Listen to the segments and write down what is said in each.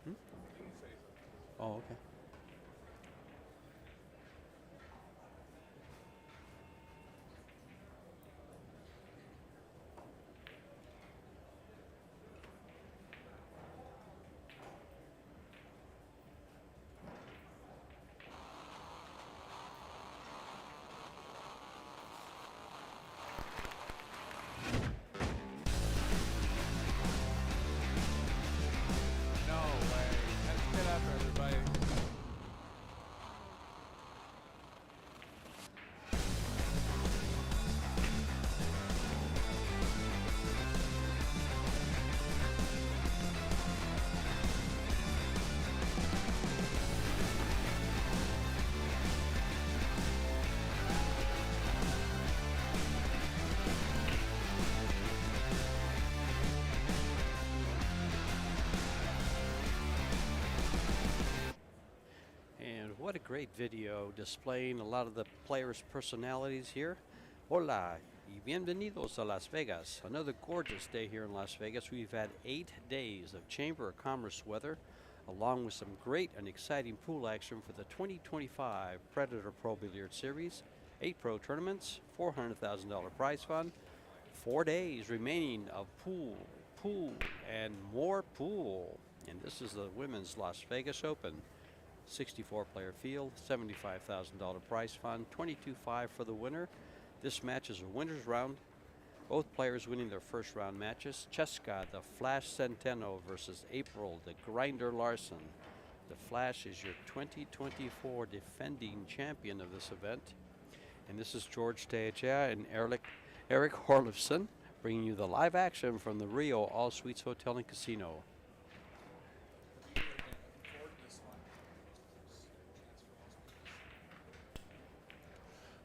Hmm? Oh, okay. No way. Let's get up, everybody. And what a great video displaying a lot of the players' personalities here. Hola y bienvenidos a Las Vegas. Another gorgeous day here in Las Vegas. We've had 8 days of Chamber of Commerce weather, along with some great and exciting pool action for the 2025 Predator Pro Billiard Series. 8 pro tournaments, $400,000 prize fund, 4 days remaining of pool, and more pool. And this is the Women's Las Vegas Open. 64-player field, $75,000 prize fund, $22,500 for the winner. This match is a winner's round. Both players winning their first round matches. Cheska, the Flash Centeno versus April, the Grinder Larson. The Flash is your 2024 defending champion of this event. And this is George Teachea and Eric Horlifson bringing you the live action from the Rio All Suites Hotel and Casino.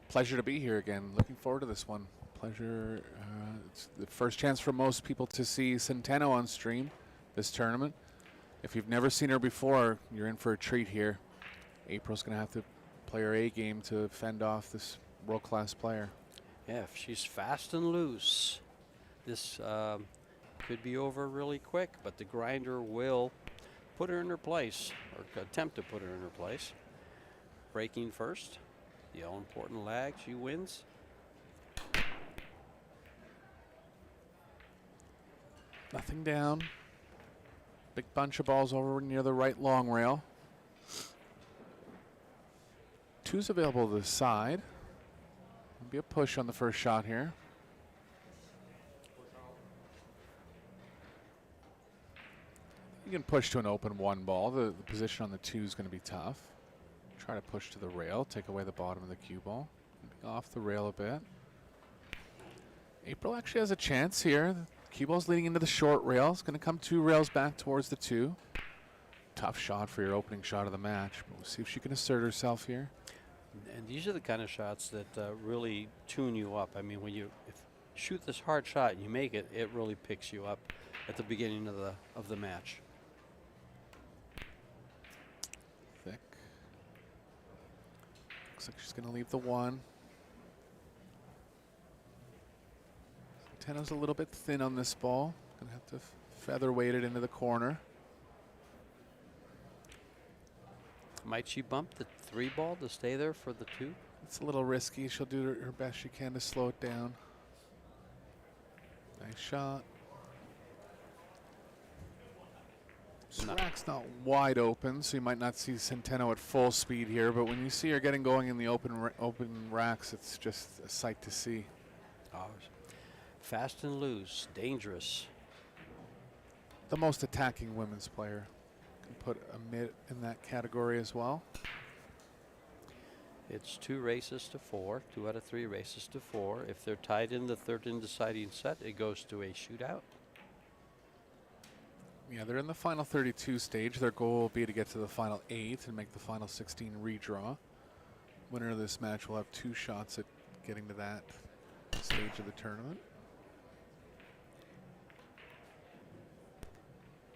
Pleasure to be here again. Looking forward to this one. Pleasure. It's the first chance for most people to see Centeno on stream this tournament. If you've never seen her before, you're in for a treat here. April's going to have to play her A game to fend off this world-class player. Yeah, if she's fast and loose, this could be over really quick, but the Grinder will put her in her place, or attempt to put her in her place. Breaking first. The all-important lag, she wins. Nothing down. Big bunch of balls over near the right long rail. Two's available to the side. There'll be a push on the first shot here. You can push to an open one ball. The position on the two is going to be tough. Try to push to the rail, take away the bottom of the cue ball. Off the rail a bit. April actually has a chance here. The cue ball's leading into the short rail. It's going to come 2 rails back towards the 2. Tough shot for your opening shot of the match. But we'll see if she can assert herself here. And these are the kind of shots that really tune you up. I mean, when you shoot this hard shot and you make it, it really picks you up at the beginning of the match. Thick. Looks like she's going to leave the 1. Centeno's a little bit thin on this ball. Going to have to featherweight it into the corner. Might she bump the 3 ball to stay there for the 2? It's a little risky. She'll do her best she can to slow it down. Nice shot. Rack's not wide open, so you might not see Centeno at full speed here, but when you see her getting going in the open racks, it's just a sight to see. Oh, fast and loose, dangerous. The most attacking women's player. Can put a mid in that category as well. It's 2 races to 4, 2 out of 3 races to 4. If they're tied in the third and deciding set, it goes to a shootout. Yeah, they're in the final 32 stage. Their goal will be to get to the final 8 and make the final 16 redraw. Winner of this match will have 2 shots at getting to that stage of the tournament.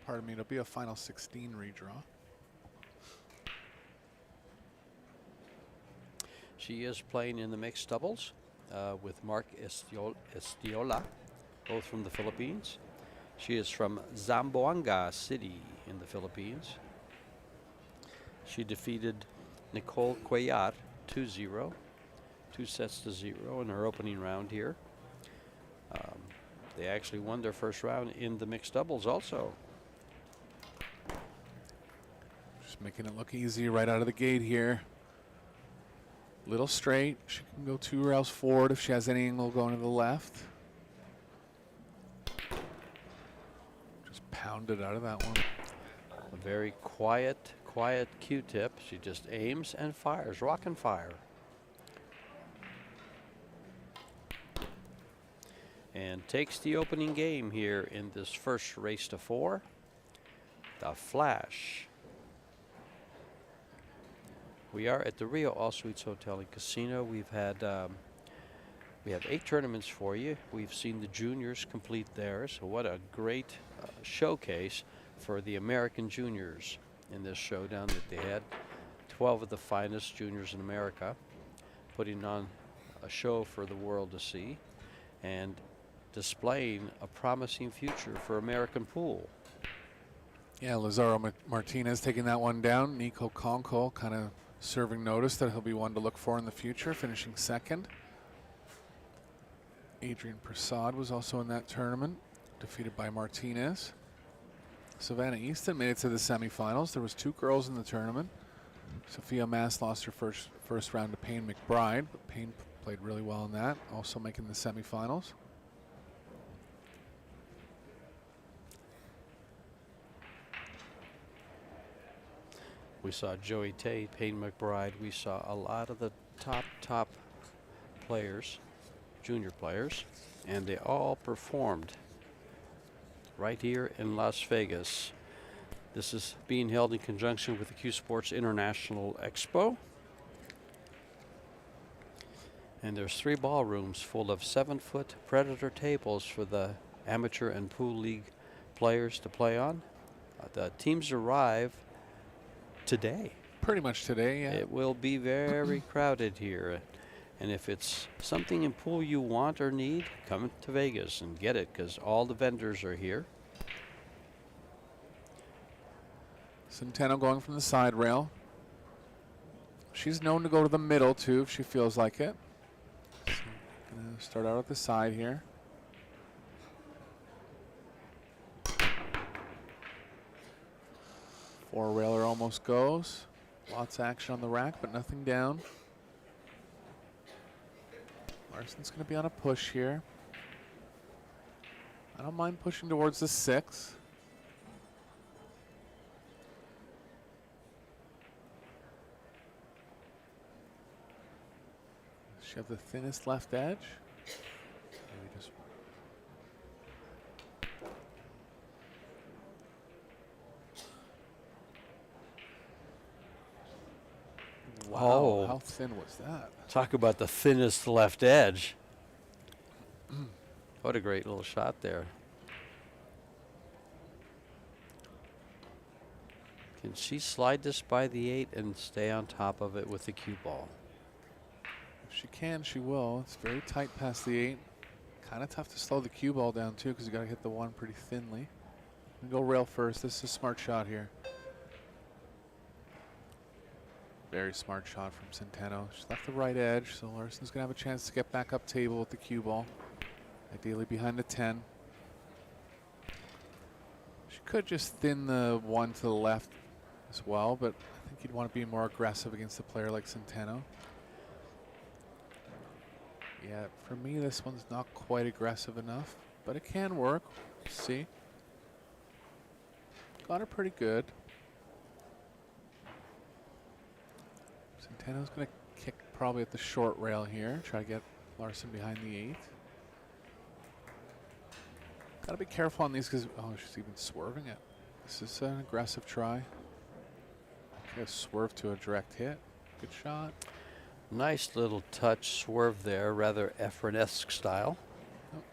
Pardon me, it'll be a final 16 redraw. She is playing in the mixed doubles with Mark Estiola, both from the Philippines. She is from Zamboanga City in in the Philippines. She defeated Nicole Cuellar 2-0, 2-0 in her opening round here. They actually won their first round in the mixed doubles also. Just making it look easy right out of the gate here. Little straight. She can go 2 rails forward if she has any angle going to the left. Just pounded out of that one. A very quiet Q-tip. She just aims and fires, rock and fire. And takes the opening game here in this first race to 4. The Flash. We are at the Rio All Suites Hotel and Casino. We've had we have 8 tournaments for you. We've seen the juniors complete theirs. So what a great showcase for the American juniors in this showdown that they had. 12 of the finest juniors in America putting on a show for the world to see and displaying a promising future for American pool. Yeah, Lazaro Martinez taking that one down. Nico Conco kind of serving notice that he'll be one to look for in the future, finishing second. Adrian Prasad was also in that tournament, defeated by Martinez. Savannah Easton made it to the semifinals. There was 2 girls in the tournament. Sophia Mass lost her first round to Payne McBride, but Payne played really well in that, also making the semifinals. We saw Joey Tate, Payne McBride. We saw a lot of the top players, junior players, and they all performed right here in Las Vegas. This is being held in conjunction with the Q Sports International Expo. And there's 3 ballrooms full of 7-foot Predator tables for the amateur and pool league players to play on. The teams arrive today. Pretty much today, yeah. It will be very crowded here. And if it's something in pool you want or need, come to Vegas and get it, because all the vendors are here. Centeno going from the side rail. She's known to go to the middle too if she feels like it. So gonna start out at the side here. Four-railer almost goes. Lots of action on the rack, but nothing down. Larson's going to be on a push here. I don't mind pushing towards the 6. Does she have the thinnest left edge? Maybe just wow, oh, how thin was that? Talk about the thinnest left edge. What a great little shot there. Can she slide this by the 8 and stay on top of it with the cue ball? If she can, she will. It's very tight past the 8. Kind of tough to slow the cue ball down too, because you got to hit the 1 pretty thinly. We go rail first. This is a smart shot here. Very smart shot from Centeno. She left the right edge, so Larson's going to have a chance to get back up table with the cue ball. Ideally behind the 10. She could just thin the 1 to the left as well, but I think you'd want to be more aggressive against a player like Centeno. Yeah, for me, this one's not quite aggressive enough, but it can work. See? Got her pretty good. Centeno's going to kick probably at the short rail here. Try to get Larson behind the 8. Got to be careful on these because, oh, she's even swerving it. This is an aggressive try. Okay, swerve to a direct hit. Good shot. Nice little touch swerve there, rather Efren-esque style. Oh.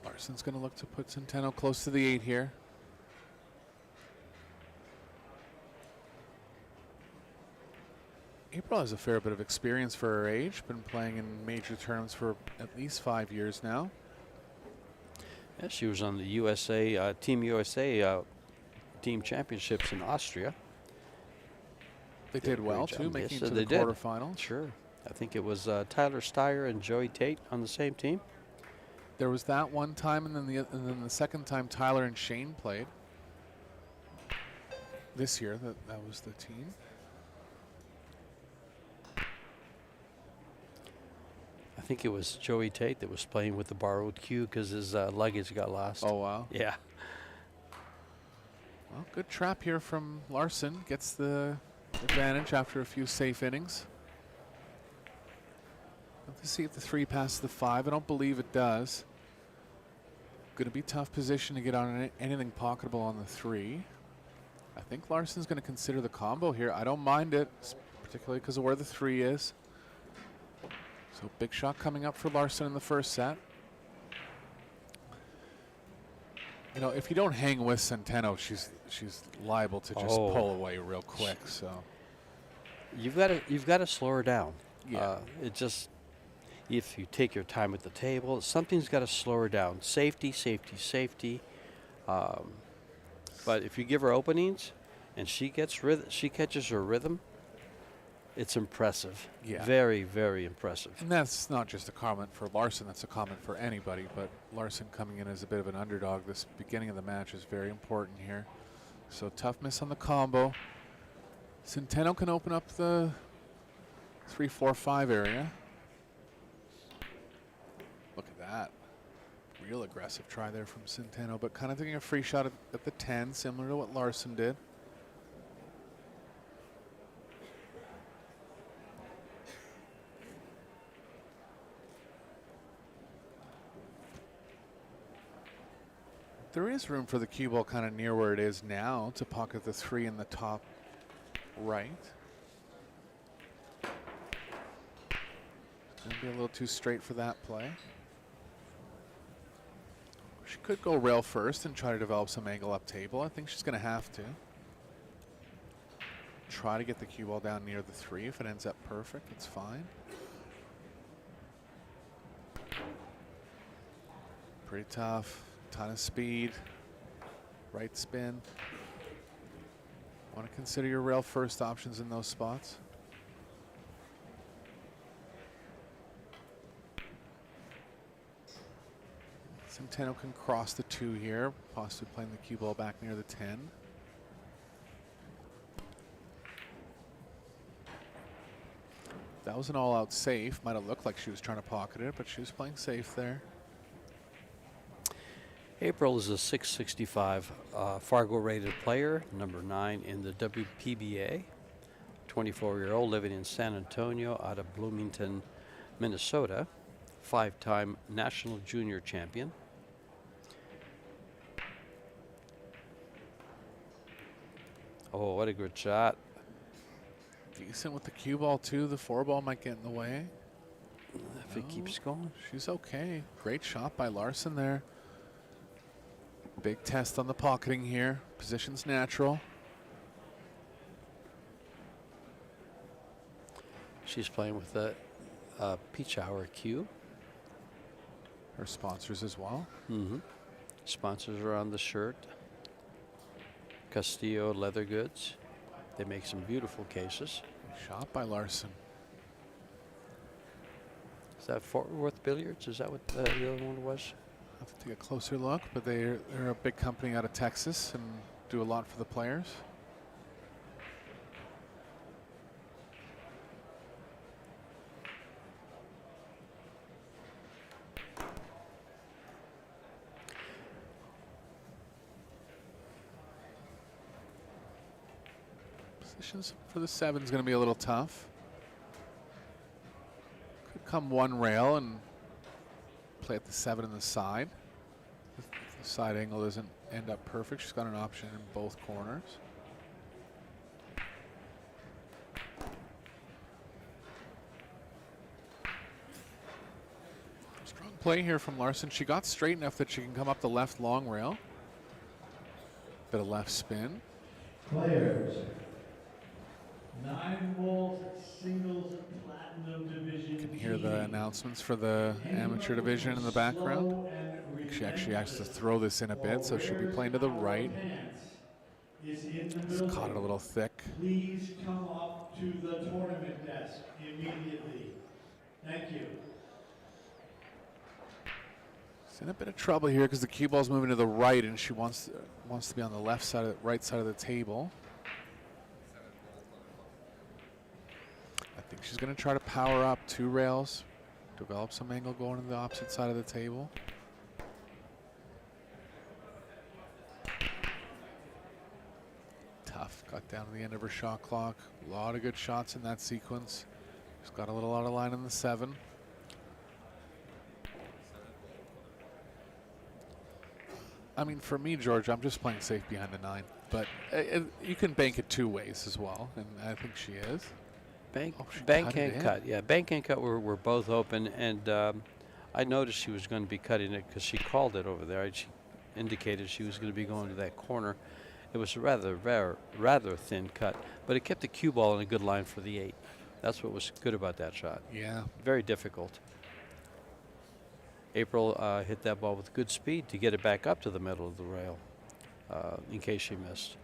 Larson's going to look to put Centeno close to the 8 here. April has a fair bit of experience for her age. Been playing in major tournaments for at least 5 years now. Yeah, she was on the USA, Team USA team championships in Austria. They did well, too, making it to the quarterfinals. Sure. I think it was Tyler Steyer and Joey Tate on the same team. There was that one time, and then the second time Tyler and Shane played. This year, that was the team. I think it was Joey Tate that was playing with the borrowed cue because his luggage got lost. Oh, wow. Yeah. Well, good trap here from Larson. Gets the advantage after a few safe innings. Let's see if the 3 passes the 5. I don't believe it does. Going to be tough position to get on anything pocketable on the 3. I think Larson's going to consider the combo here. I don't mind it, particularly because of where the 3 is. So big shot coming up for Larson in the first set. You know, if you don't hang with Centeno, she's liable to just pull away real quick. So you've got to slow her down. Yeah. It just, if you take your time at the table, something's got to slow her down. Safety, safety, safety. But if you give her openings and she catches her rhythm, it's impressive. Yeah. Very, very impressive. And that's not just a comment for Larson, that's a comment for anybody, but Larson coming in as a bit of an underdog this beginning of the match is very important here. So tough miss on the combo. Centeno can open up the 3, 4, 5 area. Look at that. Real aggressive try there from Centeno, but kind of taking a free shot at the 10, similar to what Larson did. There is room for the cue ball kind of near where it is now to pocket the 3 in the top right. It's going to be a little too straight for that play. She could go rail first and try to develop some angle up table. I think she's going to have to. Try to get the cue ball down near the 3. If it ends up perfect, it's fine. Pretty tough. Ton of speed. Right spin. Want to consider your rail first options in those spots. Centeno can cross the 2 here, possibly playing the cue ball back near the 10. That was an all-out safe. Might have looked like she was trying to pocket it, but she was playing safe there. April is a 665 Fargo-rated player, number 9 in the WPBA. 24-year-old living in San Antonio out of Bloomington, Minnesota. 5-time national junior champion. Oh, what a good shot. Decent with the cue ball, too. The 4 ball might get in the way. If it keeps going. She's okay. Great shot by Larson there. Big test on the pocketing here. Position's natural. She's playing with the Peach Hour cue. Her sponsors as well. Sponsors are on the shirt. Castillo Leather Goods. They make some beautiful cases. Shot by Larson. Is that Fort Worth Billiards? Is that what the other one was? I'll have to take a closer look, but they're a big company out of Texas and do a lot for the players. Positions for the 7 is going to be a little tough. Could come one rail and play at the 7 in the side. If the side angle doesn't end up perfect, she's got an option in both corners. Strong play here from Larson. She got straight enough that she can come up the left long rail. Bit of left spin. Players, 9 balls singles platinum division. You can hear the announcements for the amateur division in the background. I think she actually has to throw this in a bit, so she'll be playing to the right. It's caught it a little thick. Please come up to the tournament desk immediately. Thank you. She's in a bit of trouble here because the cue ball's moving to the right, and she wants to be on the left side, right side of the table. I think she's going to try to power up 2 rails, develop some angle going to the opposite side of the table. Tough, got down to the end of her shot clock. A lot of good shots in that sequence. She's got a little out of line in the 7. I mean, for me, George, I'm just playing safe behind the 9. But you can bank it 2 ways as well, and I think she is. Bank, Oh, bank and cut. Yeah, bank and cut were both open, and I noticed she was going to be cutting it because she called it over there. She indicated she was going to be going to that corner. It was a rather thin cut, but it kept the cue ball in a good line for the 8. That's what was good about that shot. Yeah. Very difficult. April hit that ball with good speed to get it back up to the middle of the rail in case she missed.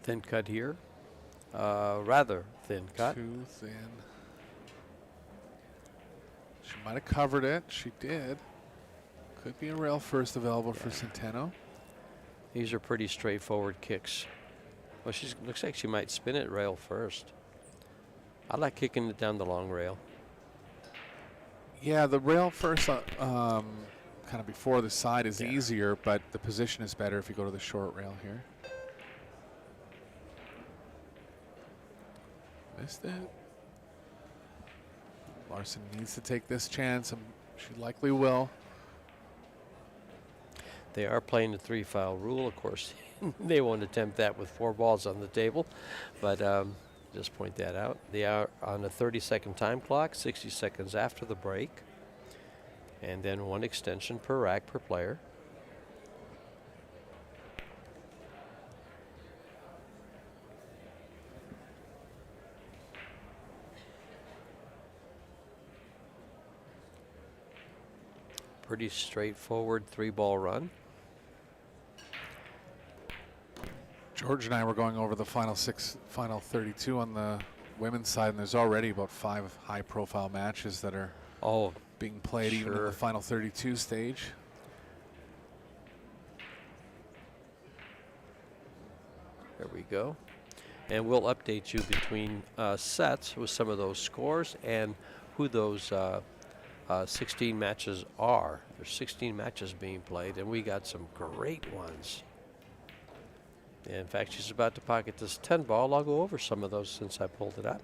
Thin cut here. Rather thin cut. Too thin. She might have covered it. She did. Could be a rail first available for Centeno. These are pretty straightforward kicks. Well, she looks like she might spin it rail first. I like kicking it down the long rail. Yeah, the rail first, kind of before the side is easier, but the position is better if you go to the short rail here. Missed it. Larson needs to take this chance, and she likely will. They are playing the 3-foul rule, of course. They won't attempt that with 4 balls on the table, but just point that out. They are on a 30-second time clock, 60 seconds after the break, and then 1 extension per rack per player. Pretty straightforward 3-ball run. George and I were going over the final 32 on the women's side, and there's already about 5 high-profile matches that are being played even in the final 32 stage. There we go. And we'll update you between sets with some of those scores and who those 16 matches are. There's 16 matches being played, and we got some great ones. In fact, she's about to pocket this 10 ball. I'll go over some of those since I pulled it up.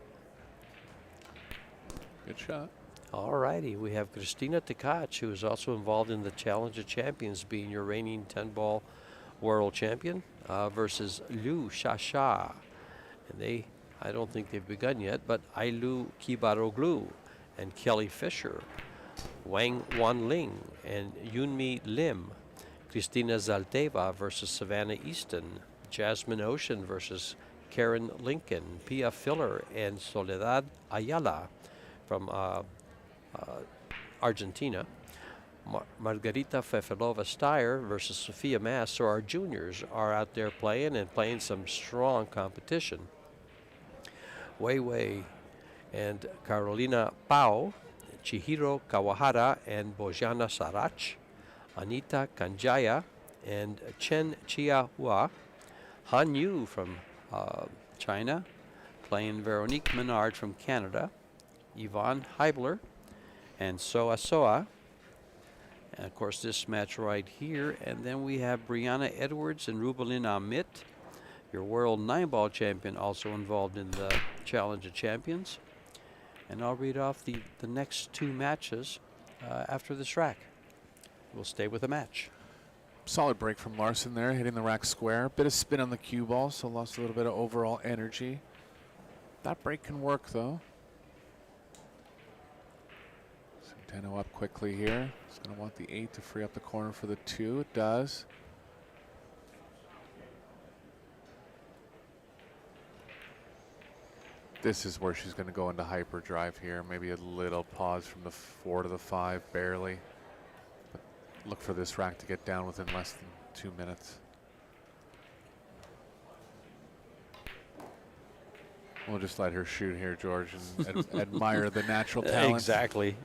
Good shot. All righty. We have Christina Tkach, who is also involved in the Challenge of Champions, being your reigning 10-ball world champion, versus Liu Shasha. And I don't think they've begun yet, but Ailu Kibaroglu and Kelly Fisher, Wang Wanling and Yunmi Lim, Christina Zalteva versus Savannah Easton, Jasmine Ocean versus Karen Lincoln, Pia Filler and Soledad Ayala from Argentina, Margarita Fefelova-Steyer versus Sophia Mass. So our juniors are out there playing some strong competition. Wei Wei and Carolina Pao, Chihiro Kawahara and Bojana Sarach, Anita Kanjaya and Chen Chiahua, Han Yu from China, playing Veronique Menard from Canada, Yvonne Heibler and Soa Soa. And of course this match right here. And then we have Brianna Edwards and Rubelin Amit, your world 9-ball champion, also involved in the Challenge of Champions. And I'll read off the next 2 matches after this rack. We'll stay with the match. Solid break from Larson there, hitting the rack square. Bit of spin on the cue ball, so lost a little bit of overall energy. That break can work though. Centeno up quickly here. He's going to want the 8 to free up the corner for the 2. It does. This is where she's going to go into hyperdrive here. Maybe a little pause from the 4 to the 5, barely. But look for this rack to get down within less than 2 minutes. We'll just let her shoot here, George, and admire the natural talent. Exactly.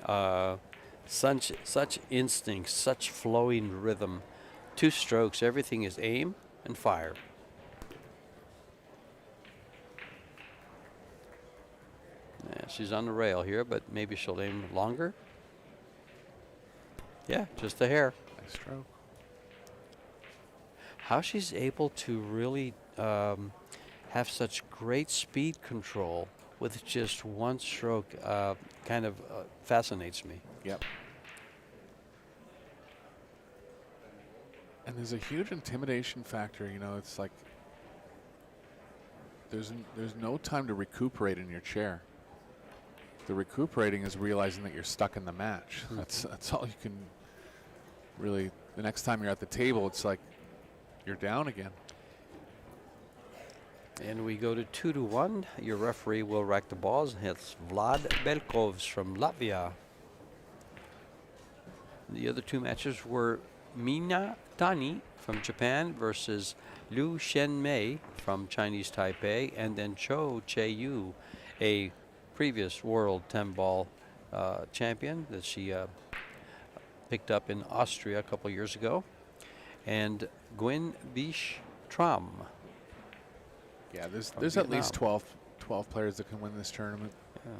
Such instinct, such flowing rhythm. 2 strokes, everything is aim and fire. Yeah, she's on the rail here, but maybe she'll aim longer. Yeah, just a hair. Nice stroke. How she's able to really have such great speed control with just 1 stroke kind of fascinates me. Yep. And there's a huge intimidation factor. You know, it's like there's no time to recuperate in your chair. The recuperating is realizing that you're stuck in the match. That's all you can really. The next time you're at the table, it's like you're down again. And we go to 2-1. Your referee will rack the balls. It's Vlad Belkovs from Latvia. The other 2 matches were Mina Tani from Japan versus Liu Shenmei from Chinese Taipei, and then Cho Che-yu, a previous world 10-ball champion that she picked up in Austria a couple years ago, and Nguyen Bish Tram. Yeah, there's at least 12 players that can win this tournament. Yeah.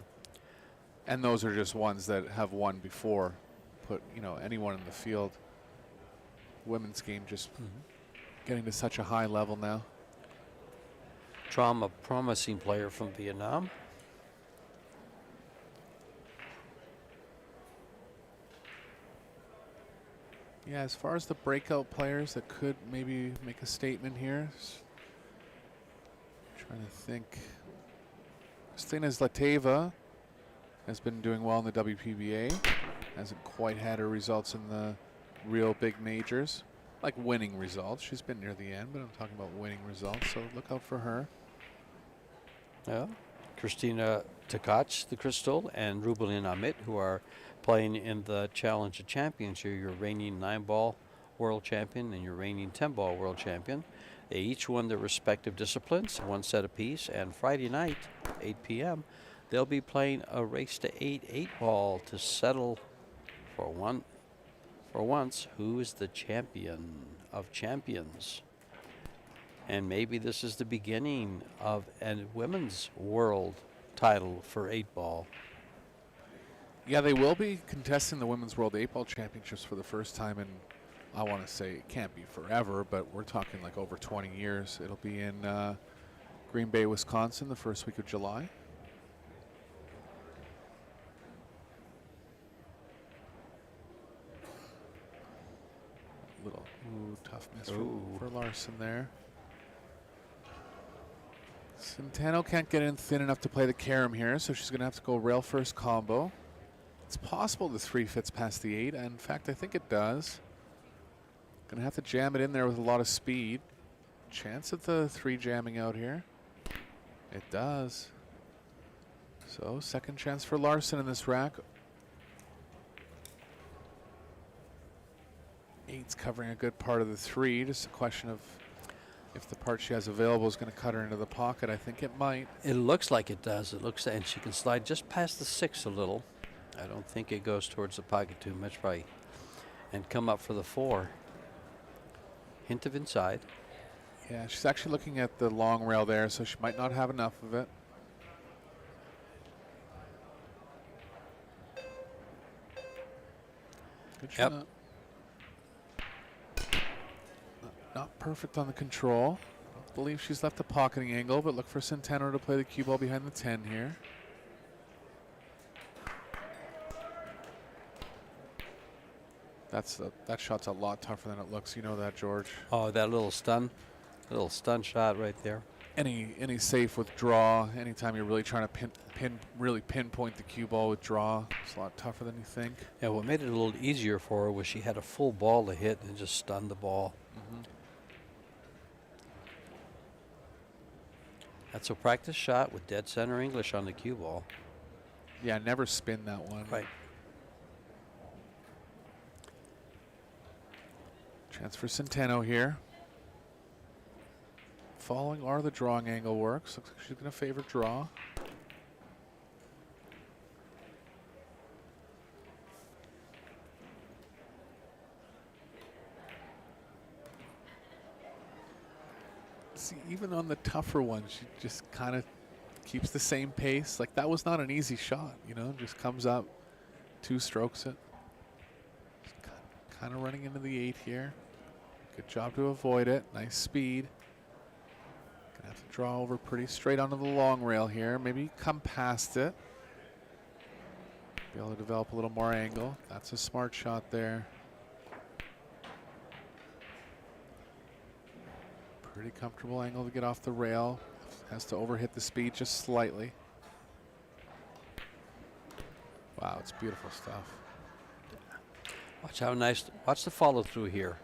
And those are just ones that have won before. Put, you know, anyone in the field. Women's game just getting to such a high level now. Tram, a promising player from Vietnam. Yeah, as far as the breakout players that could maybe make a statement here. Trying to think. Kristina Zlateva has been doing well in the WPBA. Hasn't quite had her results in the real big majors. Like winning results. She's been near the end, but I'm talking about winning results, so look out for her. Yeah. Christina Tkach, the Crystal, and Rubelin Amit, who are playing in the Challenge of Champions. You're your reigning 9-ball world champion and your reigning 10-ball world champion. They each won their respective disciplines, 1 set apiece, and Friday night, 8 p.m., they'll be playing a race to 8-ball to settle for once who is the champion of champions. And maybe this is the beginning of a women's world title for 8-ball. Yeah, they will be contesting the Women's World 8-Ball Championships for the first time in, I want to say, it can't be forever, but we're talking like over 20 years. It'll be in Green Bay, Wisconsin, the first week of July. Little tough miss for Larson there. Centeno can't get in thin enough to play the carom here, so she's going to have to go rail first combo. It's possible the 3 fits past the 8. In fact, I think it does. Going to have to jam it in there with a lot of speed. Chance at the 3 jamming out here. It does. So, second chance for Larson in this rack. 8's covering a good part of the 3. Just a question of if the part she has available is going to cut her into the pocket. I think it might. It looks like it does. It looks, and she can slide just past the 6 a little. I don't think it goes towards the pocket too much, right? And come up for the 4. Hint of inside. Yeah, she's actually looking at the long rail there, so she might not have enough of it. Good shot. Yep. Not perfect on the control. I believe she's left the pocketing angle, but look for Centeno to play the cue ball behind the 10 here. That shot's a lot tougher than it looks. You know that, George. Oh, that little stun shot right there. Any safe with draw. Anytime you're really trying to really pinpoint the cue ball with draw, it's a lot tougher than you think. Yeah, what made it a little easier for her was she had a full ball to hit and just stunned the ball. That's a practice shot with dead center English on the cue ball. Yeah, never spin that one. Right. Chance for Centeno here. Following or the drawing angle works. Looks like she's going to favor draw. See, even on the tougher one, she just kind of keeps the same pace. Like, that was not an easy shot, you know, just comes up, 2 strokes it. Kind of running into the 8 here. Good job to avoid it. Nice speed. Gonna have to draw over pretty straight onto the long rail here. Maybe come past it. Be able to develop a little more angle. That's a smart shot there. Pretty comfortable angle to get off the rail. Has to overhit the speed just slightly. Wow, it's beautiful stuff. Watch how nice, watch the follow through here.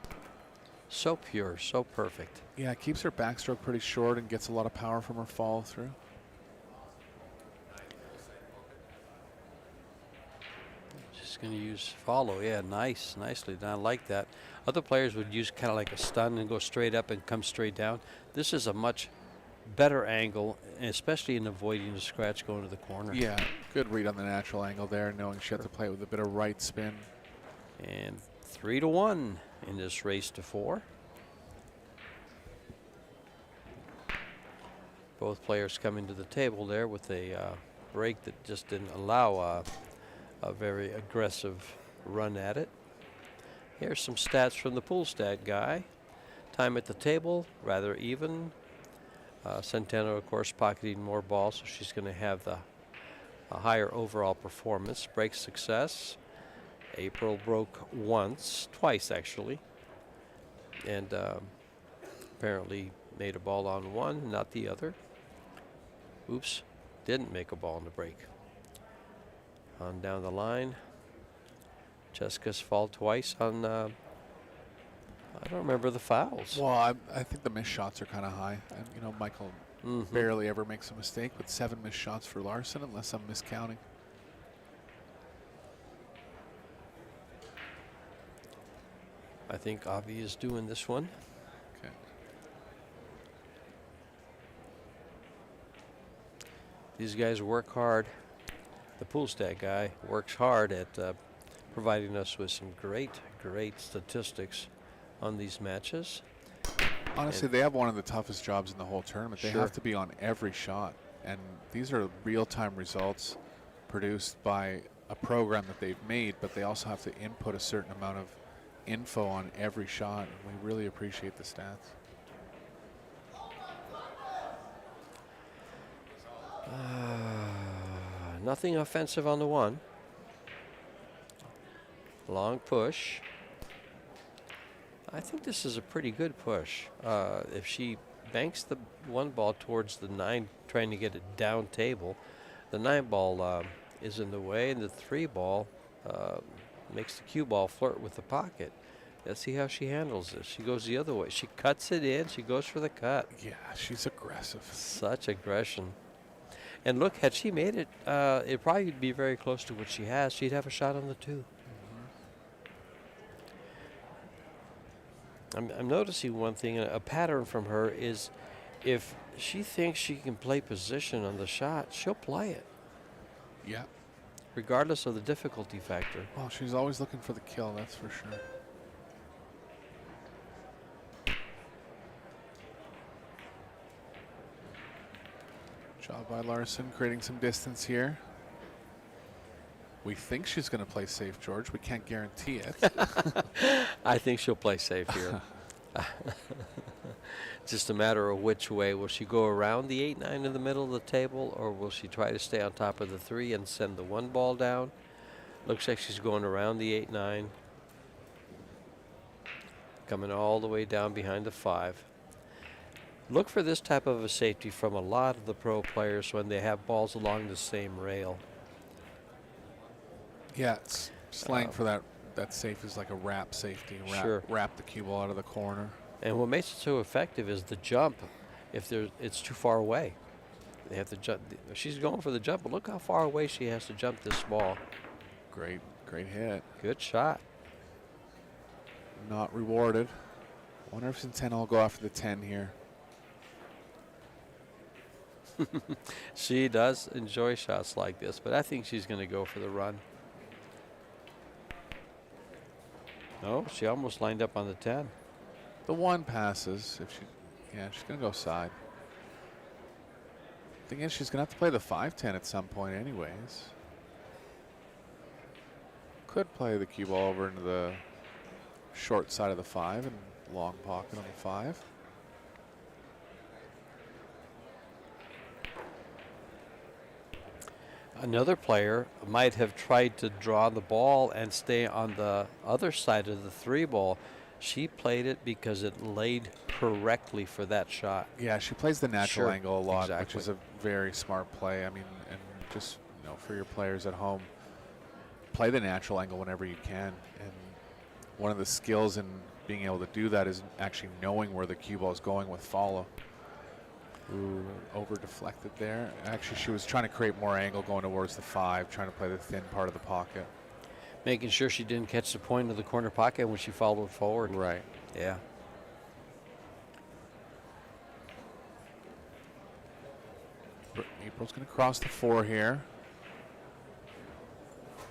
So pure, so perfect. Yeah, it keeps her backstroke pretty short and gets a lot of power from her follow through. Just going to use follow. Yeah, nice, nicely done. I like that. Other players would use kind of like a stun and go straight up and come straight down. This is a much better angle, especially in avoiding the scratch going to the corner. Yeah, good read on the natural angle there, knowing she had to play it with a bit of right spin. And 3-1 in this race to 4. Both players coming to the table there with a break that just didn't allow a very aggressive run at it. Here's some stats from the pool stat guy. Time at the table, rather even. Centeno, of course, pocketing more balls, so she's going to have a higher overall performance. Break success. April broke twice actually, and apparently made a ball on one, not the other. Oops, didn't make a ball in the break. On down the line, Jessica's fall twice on, I don't remember the fouls. Well, I think the missed shots are kind of high. And, you know, Michael barely ever makes a mistake, but 7 missed shots for Larson, unless I'm miscounting. I think Avi is doing this one. Okay. These guys work hard. The pool stat guy works hard at providing us with some great statistics on these matches. Honestly, And they have one of the toughest jobs in the whole tournament. They Sure. have to be on every shot. And these are real-time results produced by a program that they've made, but they also have to input a certain amount of info on every shot. And we really appreciate the stats. Nothing offensive on the one. Long push. I think this is a pretty good push. If she banks the 1 ball towards the 9, trying to get it down table, the 9 ball is in the way, and the 3 ball makes the cue ball flirt with the pocket. Let's see how she handles this. She goes the other way. She cuts it in. She goes for the cut. Yeah, she's aggressive. Such aggression. And look, had she made it, it'd probably be very close to what she has. She'd have a shot on the 2. I'm noticing one thing, a pattern from her is if she thinks she can play position on the shot, she'll play it, Yeah. regardless of the difficulty factor. Well, she's always looking for the kill, that's for sure. Job by Larson, creating some distance here. We think she's going to play safe, George. We can't guarantee it. I think she'll play safe here. Just a matter of which way. Will she go around the 8-9 in the middle of the table, or will she try to stay on top of the 3 and send the 1 ball down? Looks like she's going around the 8-9. Coming all the way down behind the 5. Look for this type of a safety from a lot of the pro players when they have balls along the same rail. Yeah, it's slang for that safe is like a wrap safety. Sure. Wrap the cue ball out of the corner. And what makes it so effective is the jump if it's too far away. They have to jump. She's going for the jump, but look how far away she has to jump this ball. Great hit. Good shot. Not rewarded. Wonder if Centeno will go after the 10 here. She does enjoy shots like this, but I think she's going to go for the run. No, she almost lined up on the 10. The 1 passes. If she, yeah, she's going to go side. Thing is, she's going to have to play the 5-10 at some point anyways. Could play the cue ball over into the short side of the 5 and long pocket on the 5. Another player might have tried to draw the ball and stay on the other side of the 3 ball. She played it because it laid correctly for that shot. Yeah, she plays the natural Sure, angle a lot, exactly. which is a very smart play. I mean, and just, you know, for your players at home, play the natural angle whenever you can. And one of the skills in being able to do that is actually knowing where the cue ball is going with follow. Ooh, over deflected there. Actually, she was trying to create more angle going towards the 5, trying to play the thin part of the pocket. Making sure she didn't catch the point of the corner pocket when she followed forward. Right. Yeah. April's going to cross the 4 here.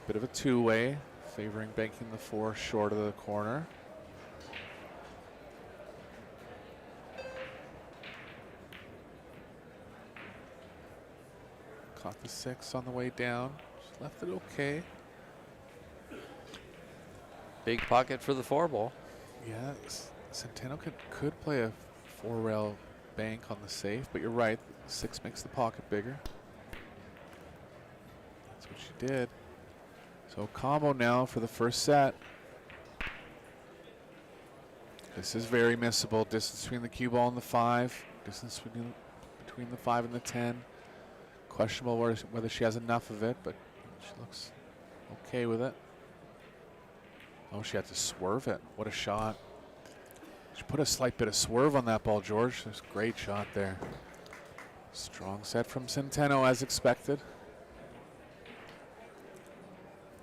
Bit of a 2-way, favoring banking the 4 short of the corner. Caught the 6 on the way down. Just left it okay. Big pocket for the 4 ball. Yeah, Centeno could play a 4-rail bank on the safe, but you're right. 6 makes the pocket bigger. That's what she did. So combo now for the first set. This is very missable. Distance between the cue ball and the 5. Distance between the 5 and the 10. Questionable whether she has enough of it, but she looks okay with it. Oh, she had to swerve it. What a shot. She put a slight bit of swerve on that ball, George. That's a great shot there. Strong set from Centeno as expected.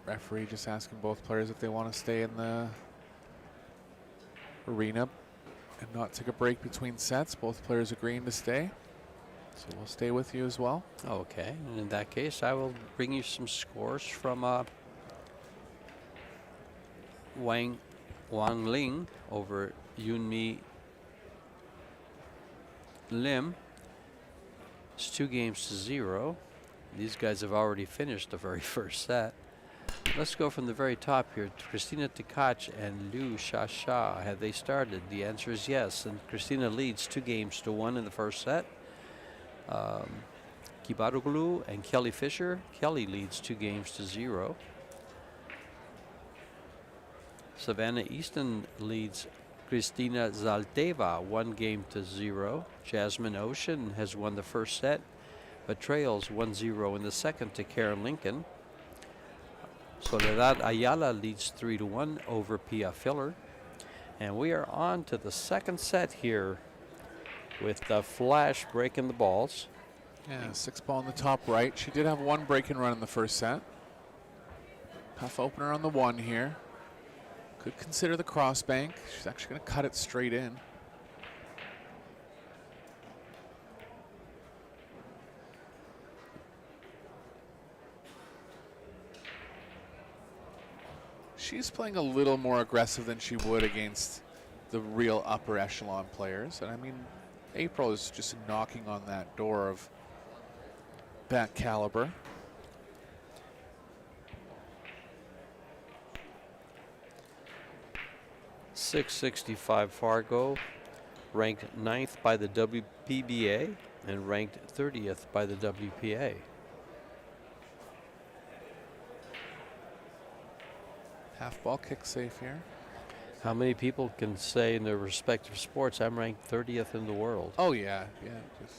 Referee just asking both players if they want to stay in the arena and not take a break between sets. Both players agreeing to stay. So we'll stay with you as well. Okay, and in that case, I will bring you some scores from Wang Ling over Yunmi Lim. It's 2-0. These guys have already finished the very first set. Let's go from the very top here. Christina Tkach and Liu Shasha, have they started? The answer is yes, and Christina leads 2-1 in the first set. Kibaroglu and Kelly Fisher. Kelly leads 2-0. Savannah Easton leads Kristina Zalteva 1-0. Jasmine Ocean has won the first set, but trails 1-0 in the second to Karen Lincoln. Soledad Ayala leads 3-1 over Pia Filler. And we are on to the second set here with the Flash breaking the balls. Yeah, 6 ball in the top right. She did have 1 break and run in the first set. Tough opener on the 1 here. Could consider the cross bank. She's actually going to cut it straight in. She's playing a little more aggressive than she would against the real upper echelon players. And I mean, April is just knocking on that door of that caliber. .665 Fargo, ranked 9th by the WPBA and ranked 30th by the WPA. Half ball kick safe here. How many people can say in their respective sports, I'm ranked 30th in the world? Oh yeah, yeah. Just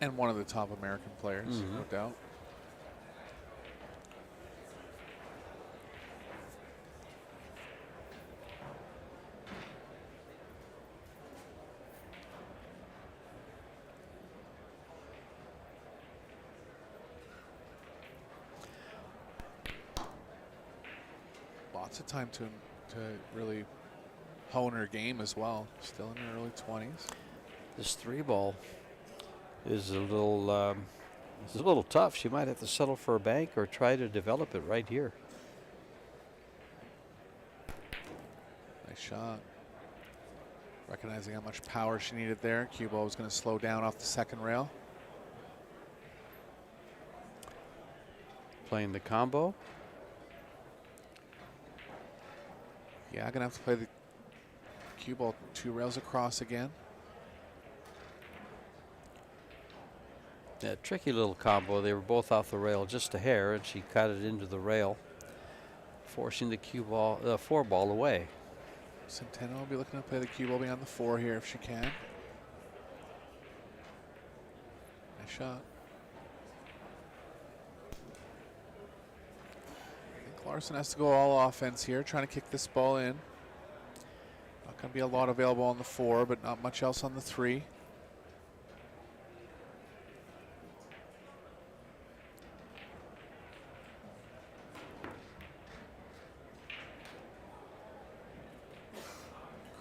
and one of the top American players, no doubt. lots of time to really hone her game as well. Still in her early 20s. This 3-ball is a little tough. She might have to settle for a bank or try to develop it right here. Nice shot. Recognizing how much power she needed there. Cue ball was going to slow down off the second rail. Playing the combo. Yeah, gonna have to play the cue ball 2 rails across again. Yeah, tricky little combo. They were both off the rail just a hair, and she cut it into the rail, forcing the 4-ball away. Centeno will be looking to play the cue ball beyond the 4 here if she can. Nice shot. I think Larson has to go all offense here, trying to kick this ball in. Not going to be a lot available on the 4, but not much else on the 3.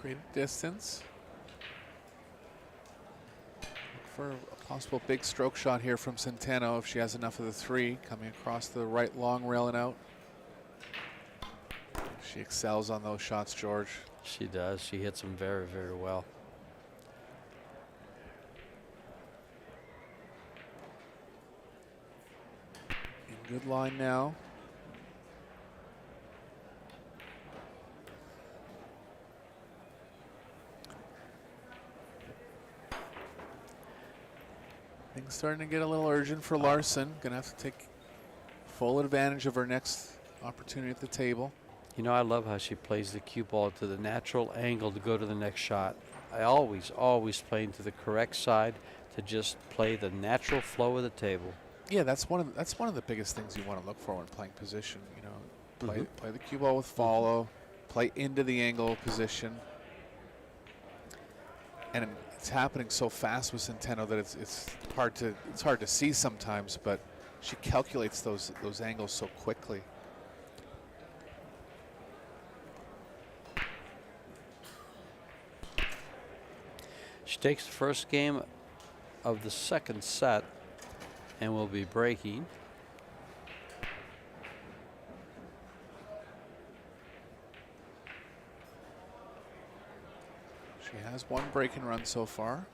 Create distance. Look for a possible big stroke shot here from Centeno if she has enough of the 3, coming across the right long rail and out. She excels on those shots, George. She does. She hits them very, very well. In good line now. Things starting to get a little urgent for Larson. Gonna have to take full advantage of her next opportunity at the table. You know, I love how she plays the cue ball to the natural angle to go to the next shot. I always play into the correct side to just play the natural flow of the table. Yeah, that's one of the biggest things you want to look for when playing position. You know, play the cue ball with follow, play into the angle position, and it's happening so fast with Centeno that it's hard to see sometimes. But she calculates those angles so quickly. She takes the first game of the second set and will be breaking. She has one break and run so far.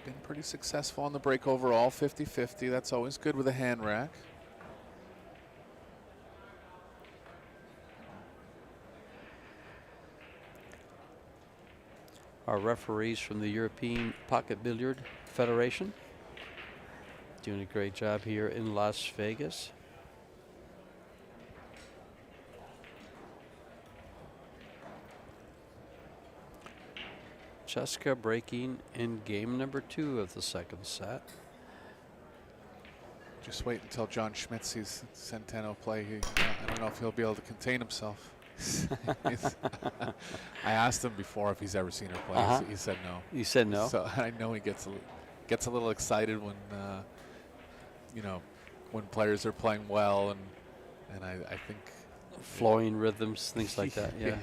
Been pretty successful on the break overall, 50-50. That's always good with a hand rack. Our referees from the European Pocket Billiard Federation doing a great job here in Las Vegas. Cheska breaking in game number 2 of the second set. Just wait until John Schmidt sees Centeno play. I don't know if he'll be able to contain himself. I asked him before if he's ever seen her play. He said no. You said no? So I know he gets a little excited when when players are playing well, and I think flowing rhythms, things like that. Yeah.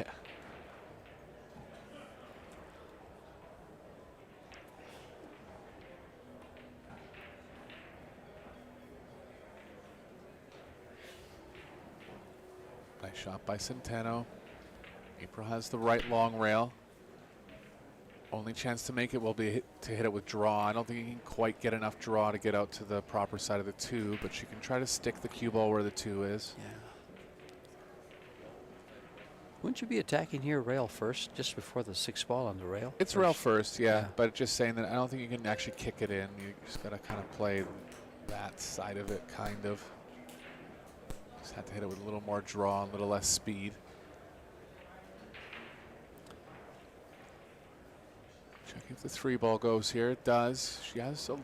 Nice shot by Centeno. April has the right long rail. Only chance to make it will be to hit it with draw. I don't think he can quite get enough draw to get out to the proper side of the 2, but she can try to stick the cue ball where the 2 is. Yeah. Wouldn't you be attacking here rail first, just before the 6th ball on the rail? It's rail first, yeah, but just saying that I don't think you can actually kick it in. You just got to kind of play that side of it, kind of. Just have to hit it with a little more draw, a little less speed. Checking if the 3 ball goes here. It does. She has a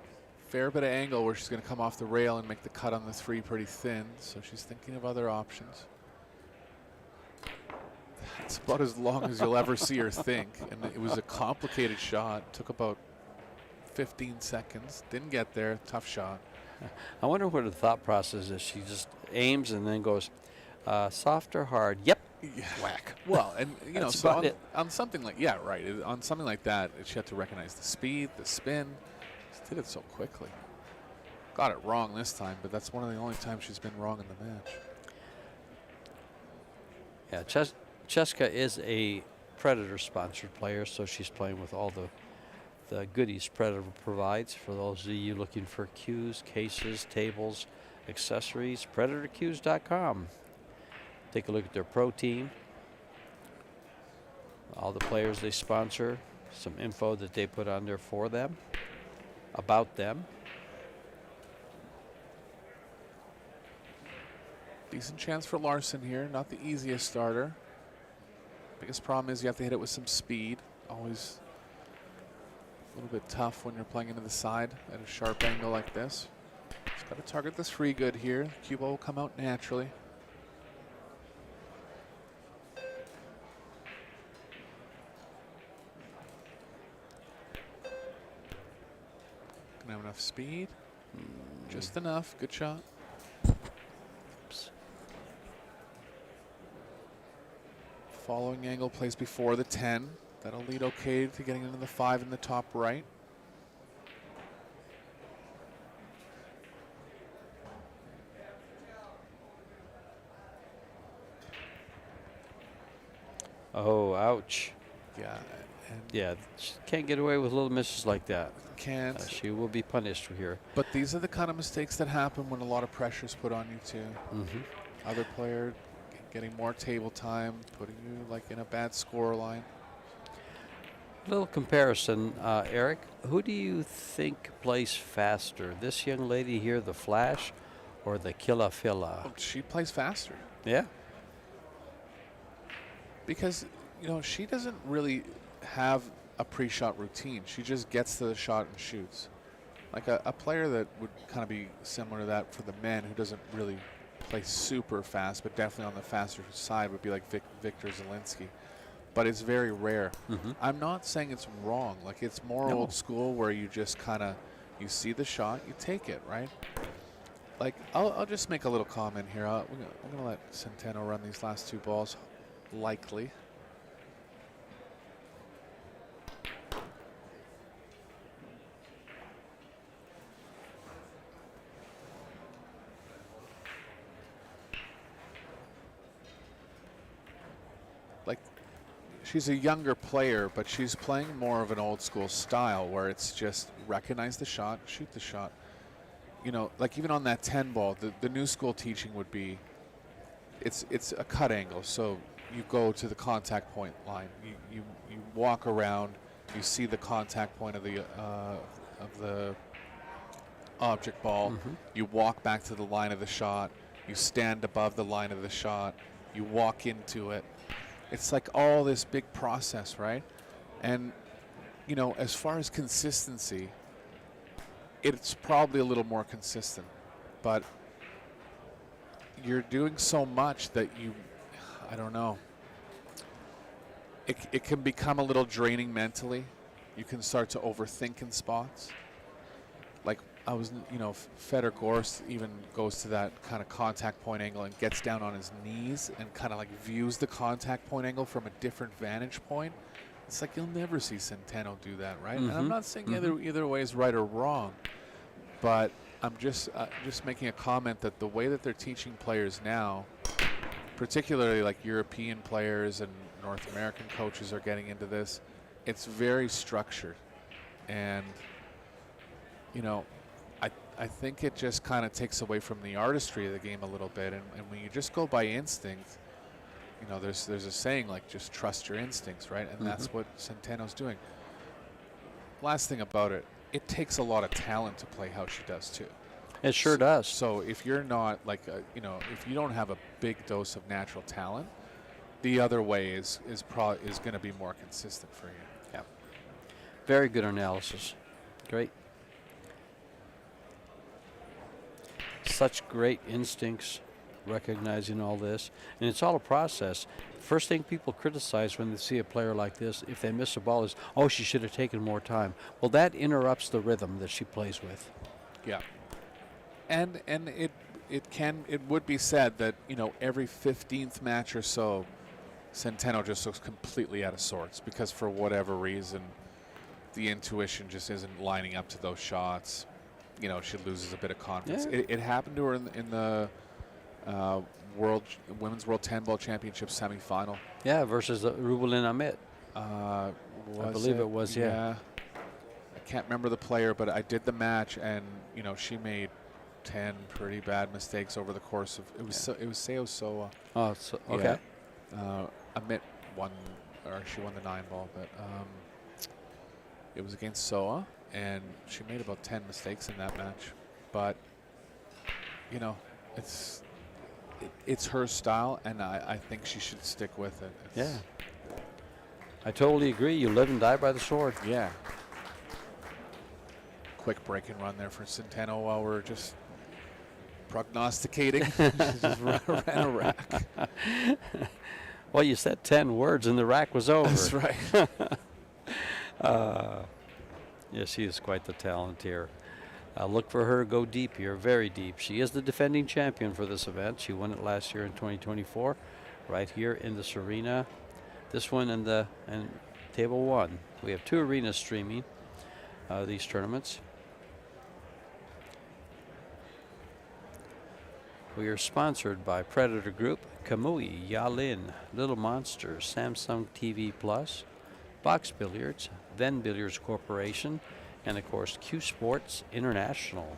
fair bit of angle where she's going to come off the rail and make the cut on the 3 pretty thin, so she's thinking of other options. That's about as long as you'll ever see her think, and it was a complicated shot. Took about 15 seconds. Didn't get there. Tough shot. I wonder what her thought process is. She just aims and then goes soft or hard. Yep. Yeah. Whack. Well, and you know, That's so about it. on something like right, on something like that, she had to recognize the speed, the spin. She did it so quickly. Got it wrong this time, but that's one of the only times she's been wrong in the match. Yeah, Cheska is a Predator sponsored player, so she's playing with all the goodies Predator provides. For those of you looking for cues, cases, tables, accessories, PredatorCues.com. Take a look at their pro team, all the players they sponsor, some info that they put on there for them, about them. Decent chance for Larson here. Not the easiest starter. Biggest problem is you have to hit it with some speed. Always a little bit tough when you're playing into the side at a sharp angle like this. Just got to target this free good here. The cue ball will come out naturally. Gonna have enough speed. Just enough. Good shot. Oops. Following angle plays before the 10. That'll lead okay to getting into the 5 in the top right. Oh, ouch. Yeah. And Yeah, she can't get away with little misses like that. can't. She will be punished here. But these are the kind of mistakes that happen when a lot of pressure is put on you too. Mm-hmm. Other player getting more table time, putting you like in a bad score line. Little comparison, Eric. Who do you think plays faster? This young lady here, the Flash, or the Killa Filla? Oh, she plays faster Yeah. because you know she doesn't really have a pre-shot routine. She just gets to the shot and shoots. Like a player that would kind of be similar to that for the men who doesn't really play super fast, but definitely on the faster side would be like Victor Zielinski. But it's very rare. Mm-hmm. I'm not saying it's wrong. Like it's more No. old school where you just kind of, you see the shot, you take it, right? Like I'll just make a little comment here. I'm gonna let Centeno run these last two balls, likely. Like, she's a younger player, but she's playing more of an old school style where it's just recognize the shot, shoot the shot. You know, like even on that 10 ball, the new school teaching would be, it's a cut angle. So you go to the contact point line. You walk around, you see the contact point of the object ball. Mm-hmm. You walk back to the line of the shot. You stand above the line of the shot. You walk into it. It's like all this big process, right? And, you know, as far as consistency, it's probably a little more consistent. But you're doing so much that I don't know. It can become a little draining mentally. You can start to overthink in spots. Like Fedor Gorst even goes to that kind of contact point angle and gets down on his knees and kind of like views the contact point angle from a different vantage point. It's like you'll never see Centeno do that, right? Mm-hmm. And I'm not saying either way is right or wrong, but I'm just making a comment that the way that they're teaching players now, particularly like European players and North American coaches are getting into this, it's very structured. And, you know, I think it just kind of takes away from the artistry of the game a little bit. And when you just go by instinct, you know, there's a saying like just trust your instincts, right? And that's what Centeno's doing. Last thing about it, it takes a lot of talent to play how she does too. It sure does. So if you're not like, if you don't have a big dose of natural talent, the other way is going to be more consistent for you. Yeah. Very good analysis. Great. Such great instincts, recognizing all this. And it's all a process. First thing people criticize when they see a player like this, if they miss a ball, is, oh, she should have taken more time. Well, that interrupts the rhythm that she plays with. Yeah. And it it would be said that, you know, every 15th match or so, Centeno just looks completely out of sorts because for whatever reason, the intuition just isn't lining up to those shots. You know, she loses a bit of confidence. Yeah. It happened to her in the Women's World 10 Ball Championship semifinal. Yeah, versus Rubelin Ahmet. I believe it was, yeah. I can't remember the player, but I did the match, and you know, she made 10 pretty bad mistakes over the course of it was Seo Soa. Oh, so, okay. Yeah. Amit won, or she won the 9 ball, but it was against Soa, and she made about 10 mistakes in that match. But you know, it's her style, and I think she should stick with it. Yeah. I totally agree. You live and die by the sword. Yeah. Quick break and run there for Centeno while we're just prognosticating. She just ran a rack. Well, you said 10 words and the rack was over. That's right. Yeah, she is quite the talent here. Look for her to go deep here, very deep. She is the defending champion for this event. She won it last year in 2024, right here in this arena. This one and table 1. We have 2 arenas streaming these tournaments. We are sponsored by Predator Group, Kamui, Yalin, Little Monsters, Samsung TV Plus, Box Billiards, Then Billiards Corporation, and of course Q Sports International.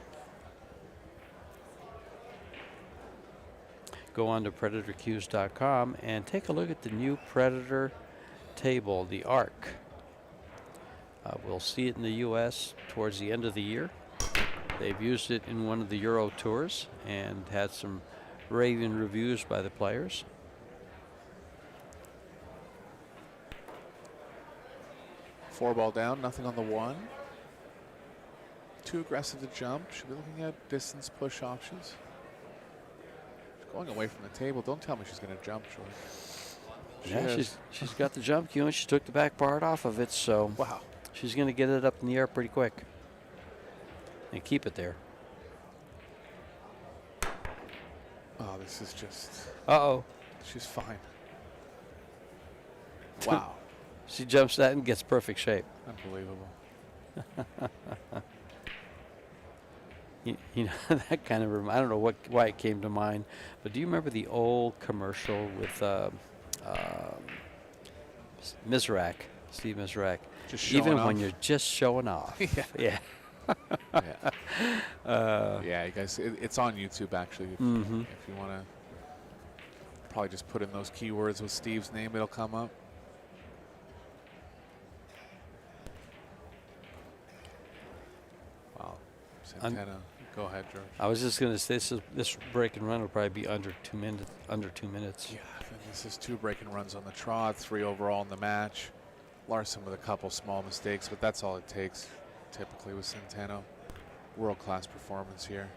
Go on to PredatorQs.com and take a look at the new Predator table, the Arc. We'll see it in the U.S. towards the end of the year. They've used it in one of the Euro tours and had some raving reviews by the players. Four ball down, nothing on the 1. Too aggressive to jump. Should be looking at distance push options. She's going away from the table. Don't tell me she's going to jump, Joy. Yeah, she's got the jump cue and she took the back part off of it, so Wow. she's going to get it up in the air pretty quick and keep it there. Oh, this is just. Uh-oh. She's fine. Wow. She jumps that and gets perfect shape. Unbelievable. You know, that kind of, I don't know why it came to mind, but do you remember the old commercial with Mizrak, Steve Mizrak? Just showing Even off. when you're just showing off. Yeah. Yeah. Yeah, you guys, it's on YouTube actually. If you want to probably just put in those keywords with Steve's name, it'll come up. Wow. Santana, go ahead, George. I was just going to say this break and run will probably be under 2 minutes. Yeah, and this is 2 break and runs on the trot, 3 overall in the match. Larson with a couple small mistakes, but that's all it takes typically with Centeno. World-class performance here.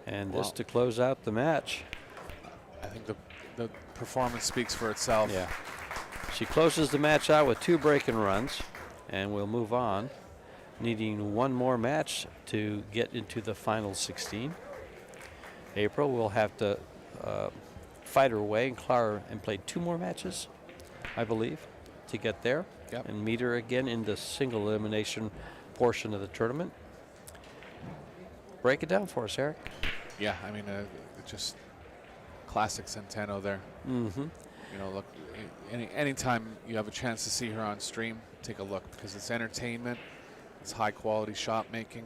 And this to close out the match. I think the performance speaks for itself. Yeah. She closes the match out with 2 break and runs, and we'll move on, needing 1 more match to get into the final 16. April will have to fight her way and play 2 more matches, I believe, to get there. Yep. And meet her again in the single elimination portion of the tournament. Break it down for us, Eric. Yeah, I mean, just classic Centeno there. Mm-hmm. You know, look, anytime you have a chance to see her on stream, take a look because it's entertainment, it's high quality shot making,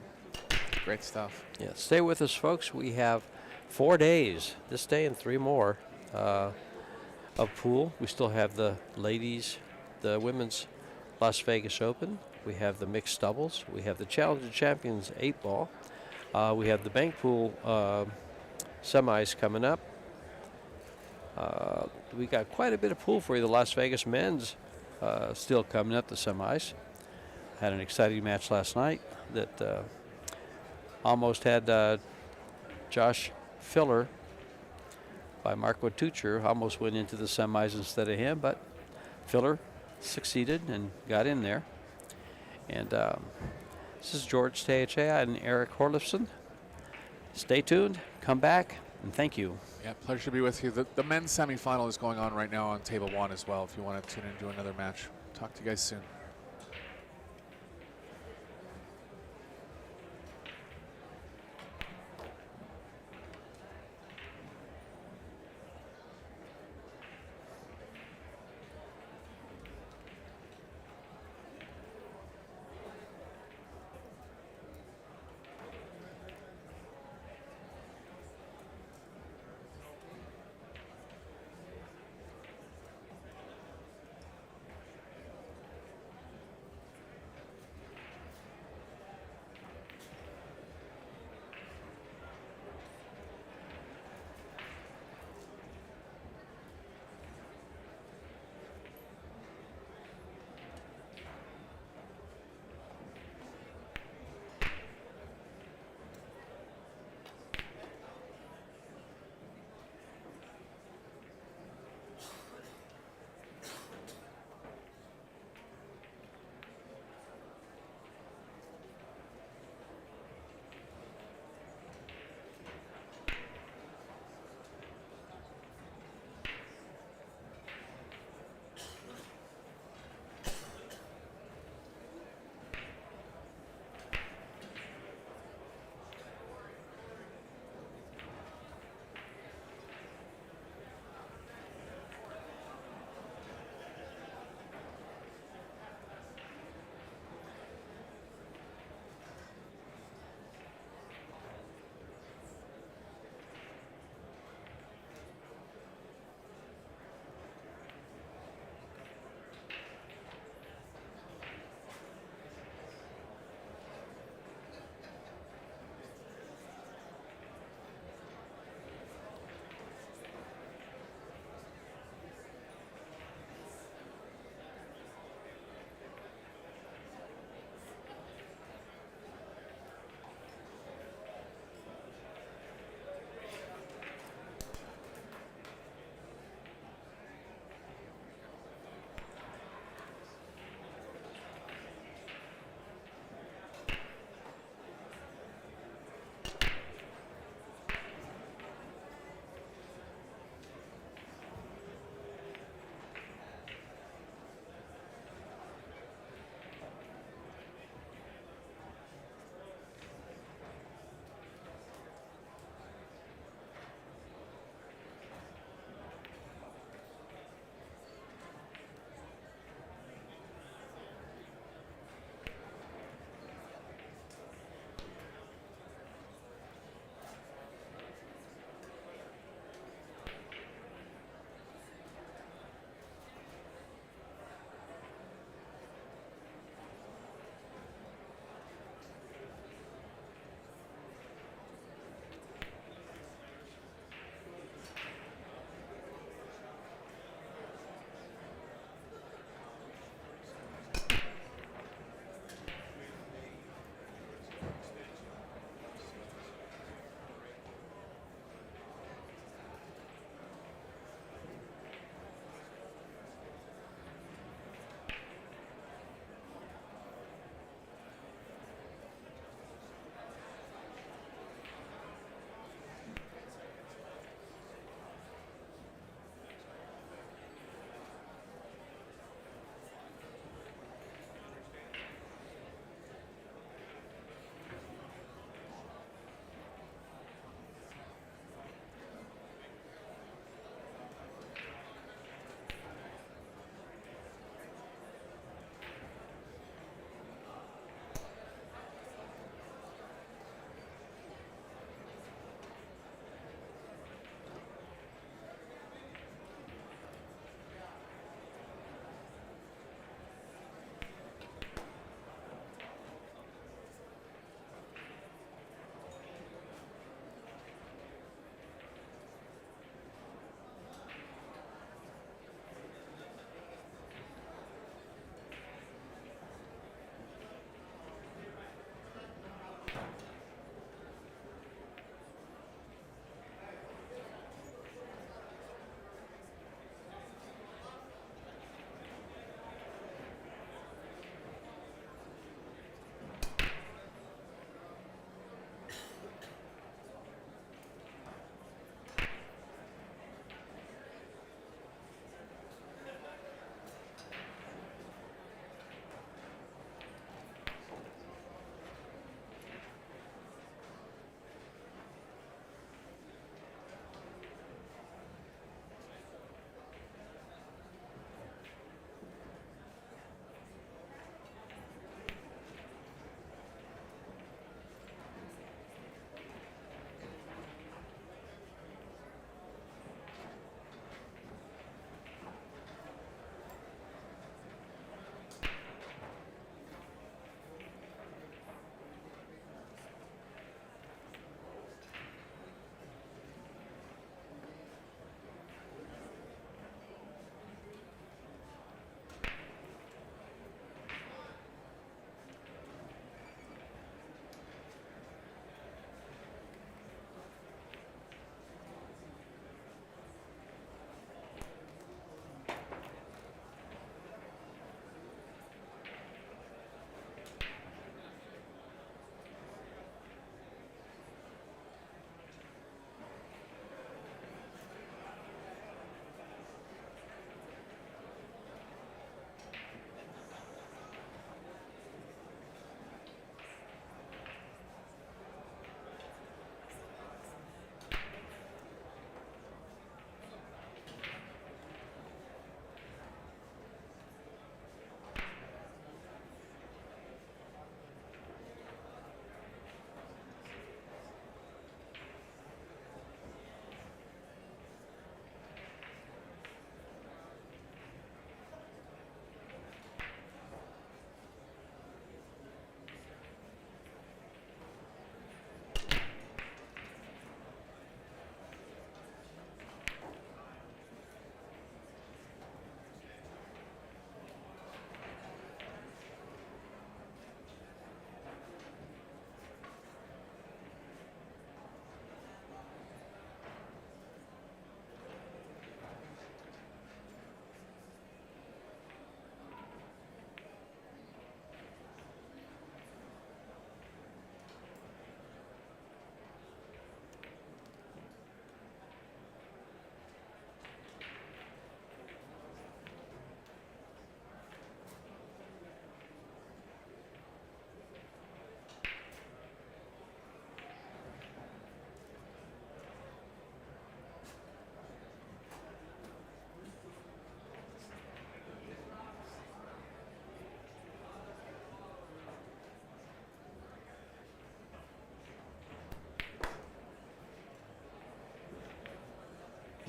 great stuff. Yeah, stay with us, folks. We have 4 days, this day and 3 more, of pool. We still have the ladies, the women's Las Vegas Open. We have the mixed doubles. We have the Challenger Champions 8-ball. We have the bank pool semis coming up. We got quite a bit of pool for you. The Las Vegas men's still coming up, the semis. Had an exciting match last night that almost had Josh Filler by Marco Tucher almost went into the semis instead of him, but Filler succeeded and got in there. And this is George Teachea and Eric Horlifson. Stay tuned, come back, and thank you. Yeah, pleasure to be with you. The men's semifinal is going on right now on table 1 as well, if you want to tune into another match. Talk to you guys soon.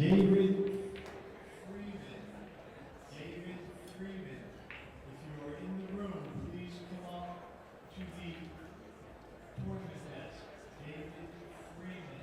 David Freeman. David Freeman. If you are in the room, please come up to the tournament desk. David Freeman.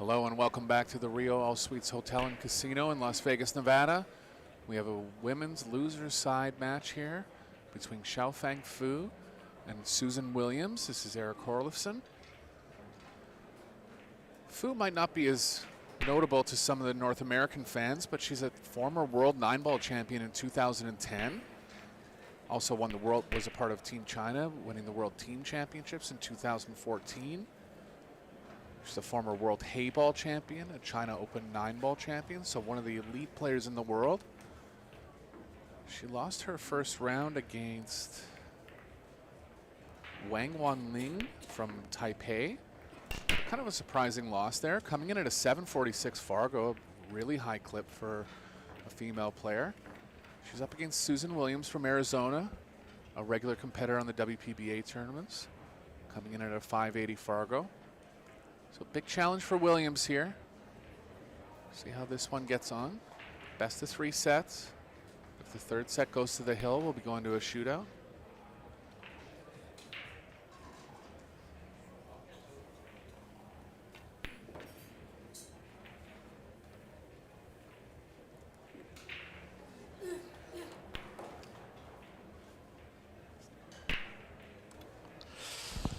Hello and welcome back to the Rio All Suites Hotel and Casino in Las Vegas, Nevada. We have a women's losers side match here between Xiaofang Fu and Susan Williams. This is Eric Horlifson. Fu might not be as notable to some of the North American fans, but she's a former world 9-ball champion in 2010. Also was a part of Team China, winning the World Team Championships in 2014. She's a former world hay-ball champion, a China Open 9-ball champion, so one of the elite players in the world. She lost her first round against Wang Wanling from Taipei. Kind of a surprising loss there, coming in at a 746 Fargo, a really high clip for a female player. She's up against Susan Williams from Arizona, a regular competitor on the WPBA tournaments, coming in at a 580 Fargo. So big challenge for Williams here. See how this one gets on. Best of 3 sets. If the third set goes to the hill, we'll be going to a shootout.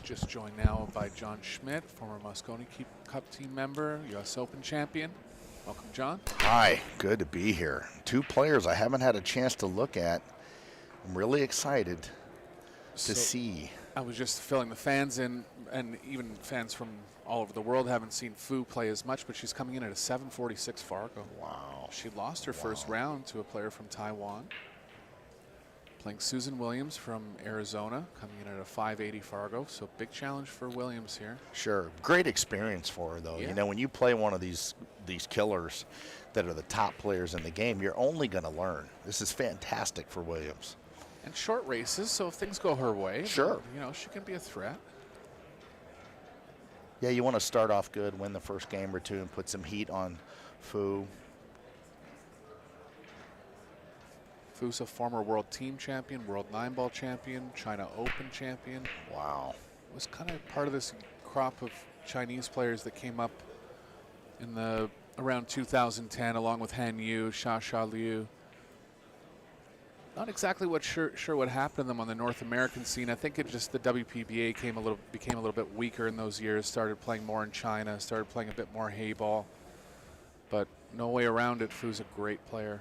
Just joined now by John Schmidt, former Moscone Cup team member, U.S. Open champion. Welcome, John. Hi, good to be here. 2 players I haven't had a chance to look at. I'm really excited to see. I was just filling the fans in, and even fans from all over the world haven't seen Fu play as much, but she's coming in at a 746 Fargo. Wow. She lost her first round to a player from Taiwan. Playing Susan Williams from Arizona, coming in at a 580 Fargo, so big challenge for Williams here. Sure, great experience for her though. Yeah. You know, when you play one of these killers that are the top players in the game, you're only going to learn. This is fantastic for Williams. And short races, so if things go her way, sure, you know, she can be a threat. Yeah, you want to start off good, win the first game or 2, and put some heat on Fu. Fu's a former world team champion, world 9-ball champion, China Open champion. Wow. Was kind of part of this crop of Chinese players that came up in the around 2010, along with Han Yu, Xia Liu. Not exactly sure what happened to them on the North American scene. I think it just the WPBA became a little bit weaker in those years. Started playing more in China. Started playing a bit more hay ball. But no way around it. Fu's a great player.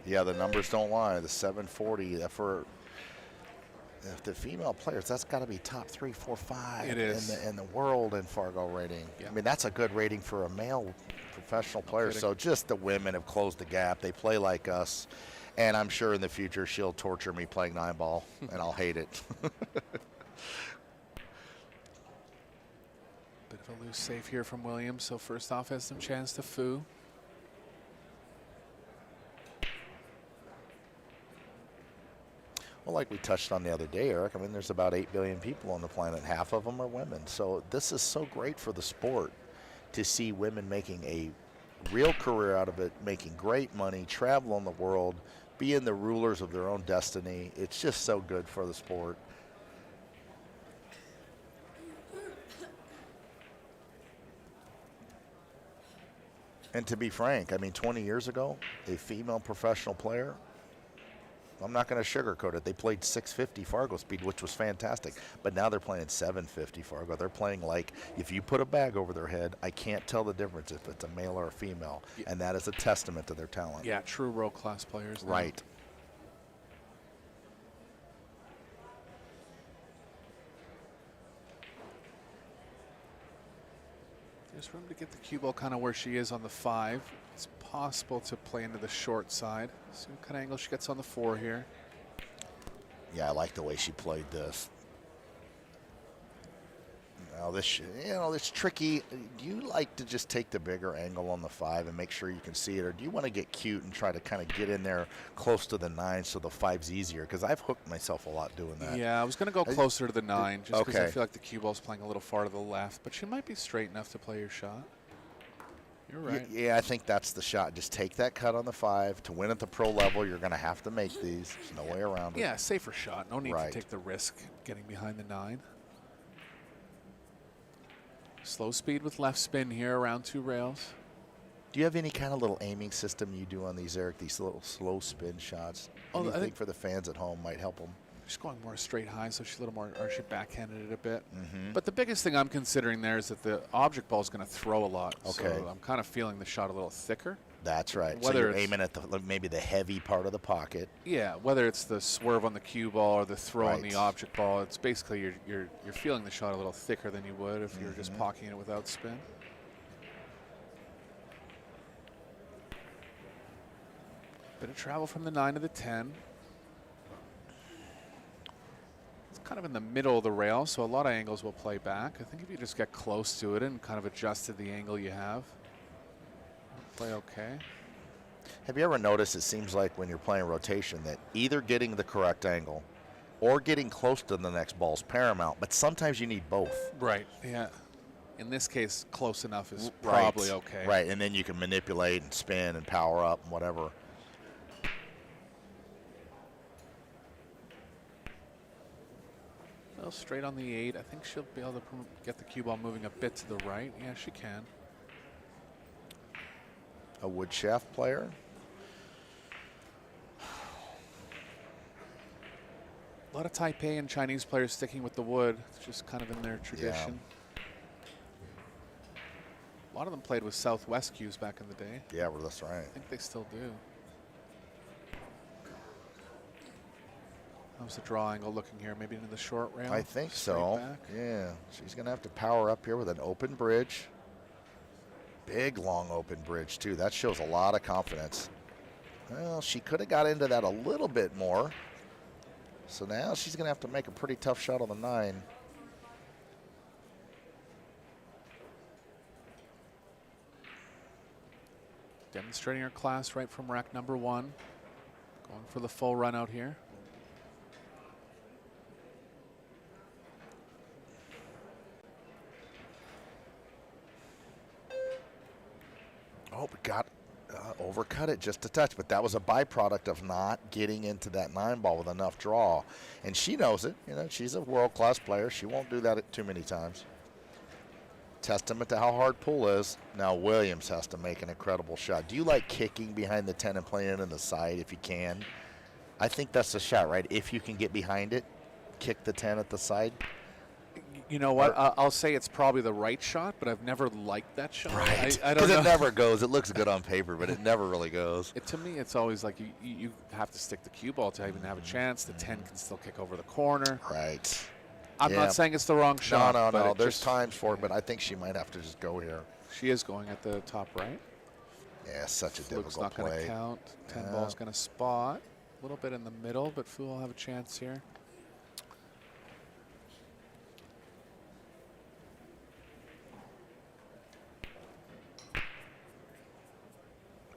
Yeah, the numbers don't lie. The 740 for the female players, that's got to be top 3, 4, 5 it is. in the world in Fargo rating. Yeah. I mean, that's a good rating for a male professional player. kidding. So just the women have closed the gap. They play like us, and I'm sure in the future she'll torture me playing 9-ball, and I'll hate it. Bit of a loose save here from Williams. So first off, has some chance to Fu. Well, like we touched on the other day, Eric, I mean, there's about 8 billion people on the planet. Half of them are women. So this is so great for the sport to see women making a real career out of it, making great money, traveling the world, being the rulers of their own destiny. It's just so good for the sport. And to be frank, I mean, 20 years ago, a female professional player, I'm not going to sugarcoat it. They played 650 Fargo speed, which was fantastic. But now they're playing 750 Fargo. They're playing like, if you put a bag over their head, I can't tell the difference if it's a male or a female. Yeah. And that is a testament to their talent. Yeah, true world-class players. Now. Right. There's room to get the cue ball kind of where she is on the 5. It's possible to play into the short side. See what kind of angle she gets on the 4 here. Yeah, I like the way she played this. Now this, you know, it's tricky. Do you like to just take the bigger angle on the 5 and make sure you can see it, or do you want to get cute and try to kind of get in there close to the 9 so the 5's easier? Because I've hooked myself a lot doing that. Yeah, I was going to go closer to the 9 just because okay. I feel like the cue ball's playing a little far to the left, but she might be straight enough to play your shot. You're right. Yeah, I think that's the shot. Just take that cut on the 5. To win at the pro level, you're going to have to make these. There's no way around it. Yeah, safer shot. No need Right. to take the risk getting behind the 9. Slow speed with left spin here around 2 rails. Do you have any kind of little aiming system you do on these, Eric? These little slow spin shots? Oh, I Anything think for the fans at home might help them? she's going more straight high, so she's a little more, or she backhanded it a bit. But the biggest thing I'm considering there is that the object ball is going to throw a lot. Okay. So I'm kind of feeling the shot a little thicker. That's right. Whether so you're it's- aiming at maybe the heavy part of the pocket. Yeah, whether it's the swerve on the cue ball or the throw on Right. the object ball, it's basically you're feeling the shot a little thicker than you would if you're just pocketing it without spin. Bit of travel from the 9 to the 10. It's kind of in the middle of the rail, so a lot of angles will play back. I think if you just get close to it and kind of adjust to the angle you have, it'll play okay. Have you ever noticed it seems like when you're playing rotation that either getting the correct angle or getting close to the next ball is paramount, but sometimes you need both. Right. Yeah. In this case, close enough is Right. probably okay. Right, and then you can manipulate and spin and power up and whatever. Well, straight on the 8. I think she'll be able to get the cue ball moving a bit to the right. Yeah, she can. A wood shaft player. A lot of Taipei and Chinese players sticking with the wood. It's just kind of in their tradition. A lot of them played with Southwest cues back in the day. Yeah, well, that's right. I think they still do. How's the draw angle looking here? Maybe into the short rail? I think Straight so. back. Yeah, she's going to have to power up here with an open bridge. Big, long open bridge, too. That shows a lot of confidence. Well, she could have got into that a little bit more. So now she's going to have to make a pretty tough shot on the 9. Demonstrating her class right from rack number 1. Going for the full run out here. Oh, but got overcut it just a touch, but that was a byproduct of not getting into that 9 ball with enough draw. And she knows it. You know, she's a world-class player. She won't do that too many times. Testament to how hard pull is. Now Williams has to make an incredible shot. Do you like kicking behind the 10 and playing it in the side if you can? I think that's the shot, right? If you can get behind it, kick the 10 at the side. You know what? I'll say it's probably the right shot, but I've never liked that shot. Right. I don't Because know. it never goes. It looks good on paper, but it never really goes. To me, it's always like you have to stick the cue ball to even have a chance. The 10 can still kick over the corner. Right. I'm Yeah. not saying it's the wrong shot. No. but it There's just- times for it, but I think she might have to just go here. She is going at the top right. Yeah, such a Fluke's difficult not going to play. count. 10 Yeah. ball's going to spot. A little bit in the middle, but Fu will have a chance here.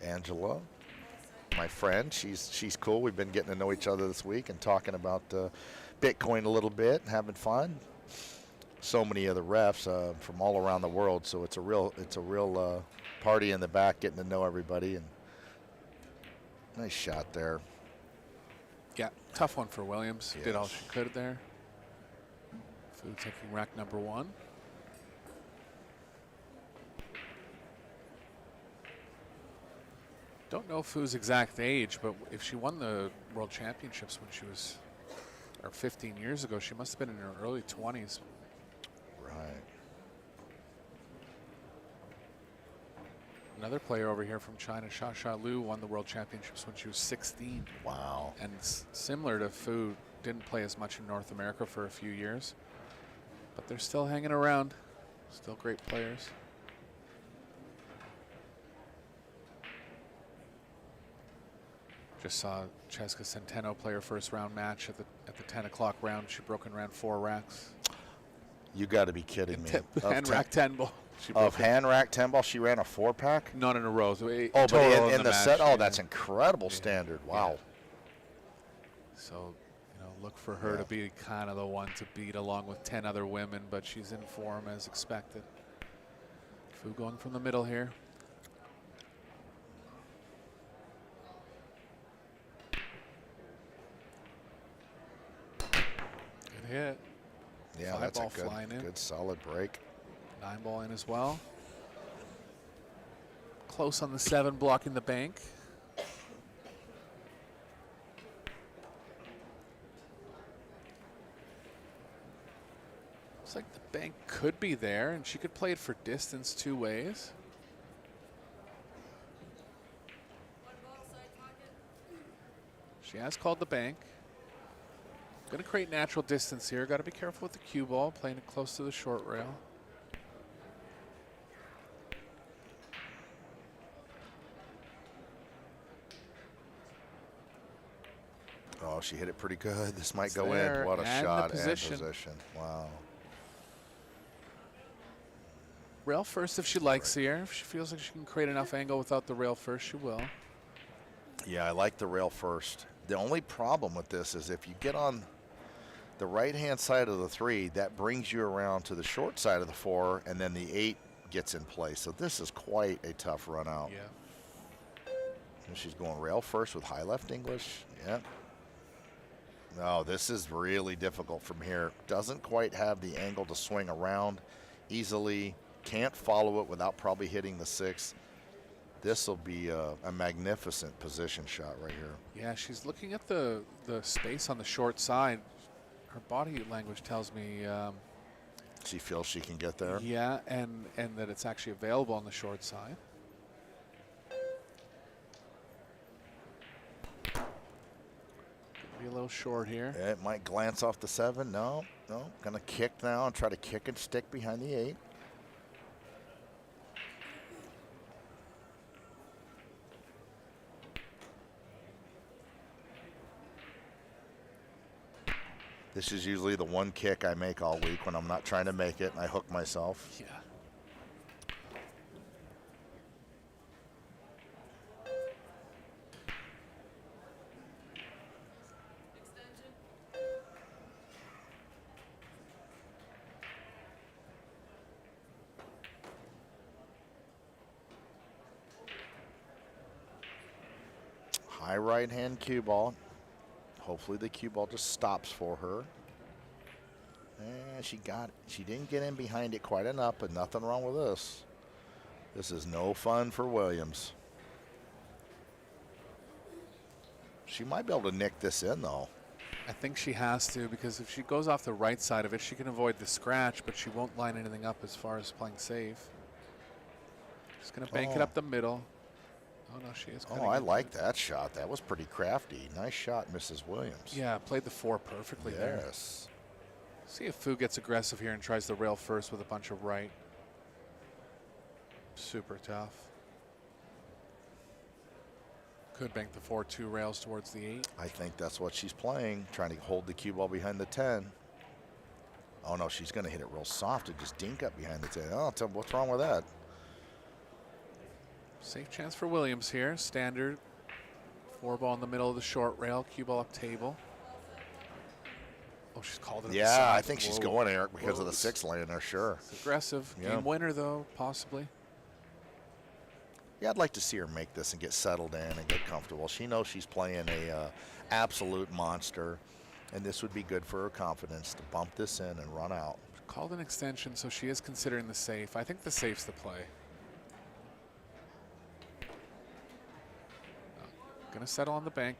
Angela, my friend, she's cool. We've been getting to know each other this week and talking about Bitcoin a little bit, and having fun. So many other refs from all around the world, so it's a real party in the back, getting to know everybody. And nice shot there. Yeah, tough one for Williams. Did all Yes. she could there. Fu taking rack number 1. Don't know Fu's exact age, but if she won the World Championships when she was, or 15 years ago, she must have been in her early 20s. Right. Another player over here from China, Xia Lu, won the World Championships when she was 16. Wow. And similar to Fu, didn't play as much in North America for a few years. But they're still hanging around. Still great players. Just saw Cheska Centeno play her first round match at the 10 o'clock round. She broke and ran 4 racks. You got to be kidding me. Hand rack 10 ball. She Of broke it. hand rack 10 ball, she ran a 4-pack? Not in a row. So Oh, but total in the match, set? Oh, yeah. that's incredible Yeah. standard. Wow. So, look for her to be kind of the one to beat along with 10 other women, but she's in form as expected. Fu going from the middle here. Good hit. Yeah, Fly that's a ball flying in. good solid break. 9 ball in as well. Close on the 7, blocking the bank. Looks like the bank could be there, and she could play it for distance 2 ways. She has called the bank. Going to create natural distance here. Got to be careful with the cue ball, playing it close to the short rail. Oh, she hit it pretty good. This might It's go there, in. What a and the shot position. and position. Wow. Rail first if she likes here. If she feels like she can create enough angle without the rail first, she will. Yeah, I like the rail first. The only problem with this is if you get on the right-hand side of the 3, that brings you around to the short side of the 4, and then the 8 gets in place. So this is quite a tough run out. Yeah. And she's going rail first with high left English. Yeah. No, this is really difficult from here. Doesn't quite have the angle to swing around easily. Can't follow it without probably hitting the 6. This will be a magnificent position shot right here. Yeah, she's looking at the space on the short side. Her body language tells me, She feels she can get there. yeah, and that it's actually available on the short side. Could be a little short here. It might glance off the 7. No. Gonna kick now and try to kick and stick behind the 8. This is usually the one kick I make all week when I'm not trying to make it and I hook myself. Yeah. High right hand cue ball. Hopefully the cue ball just stops for her. And she got it. She didn't get in behind it quite enough, but nothing wrong with this. This is no fun for Williams. She might be able to nick this in though. I think she has to, because if she goes off the right side of it, she can avoid the scratch, but she won't line anything up as far as playing safe. She's going to bank it up the middle. Oh, no, she is. Oh, I like that shot. That was pretty crafty. Nice shot, Mrs. Williams. Yeah, played the 4 perfectly there. Yes. See if Fu gets aggressive here and tries the rail first with a bunch of right. Super tough. Could bank the 4-2 rails towards the 8. I think that's what she's playing, trying to hold the cue ball behind the 10. Oh, no, she's going to hit it real soft and just dink up behind the 10. Oh, tell me what's wrong with that? Safe chance for Williams here. Standard 4 ball in the middle of the short rail, cue ball up table. Oh, she's called it. Yeah, I think she's going, Eric, because of the 6 lane there, sure. It's aggressive. Yeah. Game winner, though, possibly. Yeah, I'd like to see her make this and get settled in and get comfortable. She knows she's playing a absolute monster, and this would be good for her confidence to bump this in and run out. Called an extension, so she is considering the safe. I think the safe's the play. Gonna settle on the bank.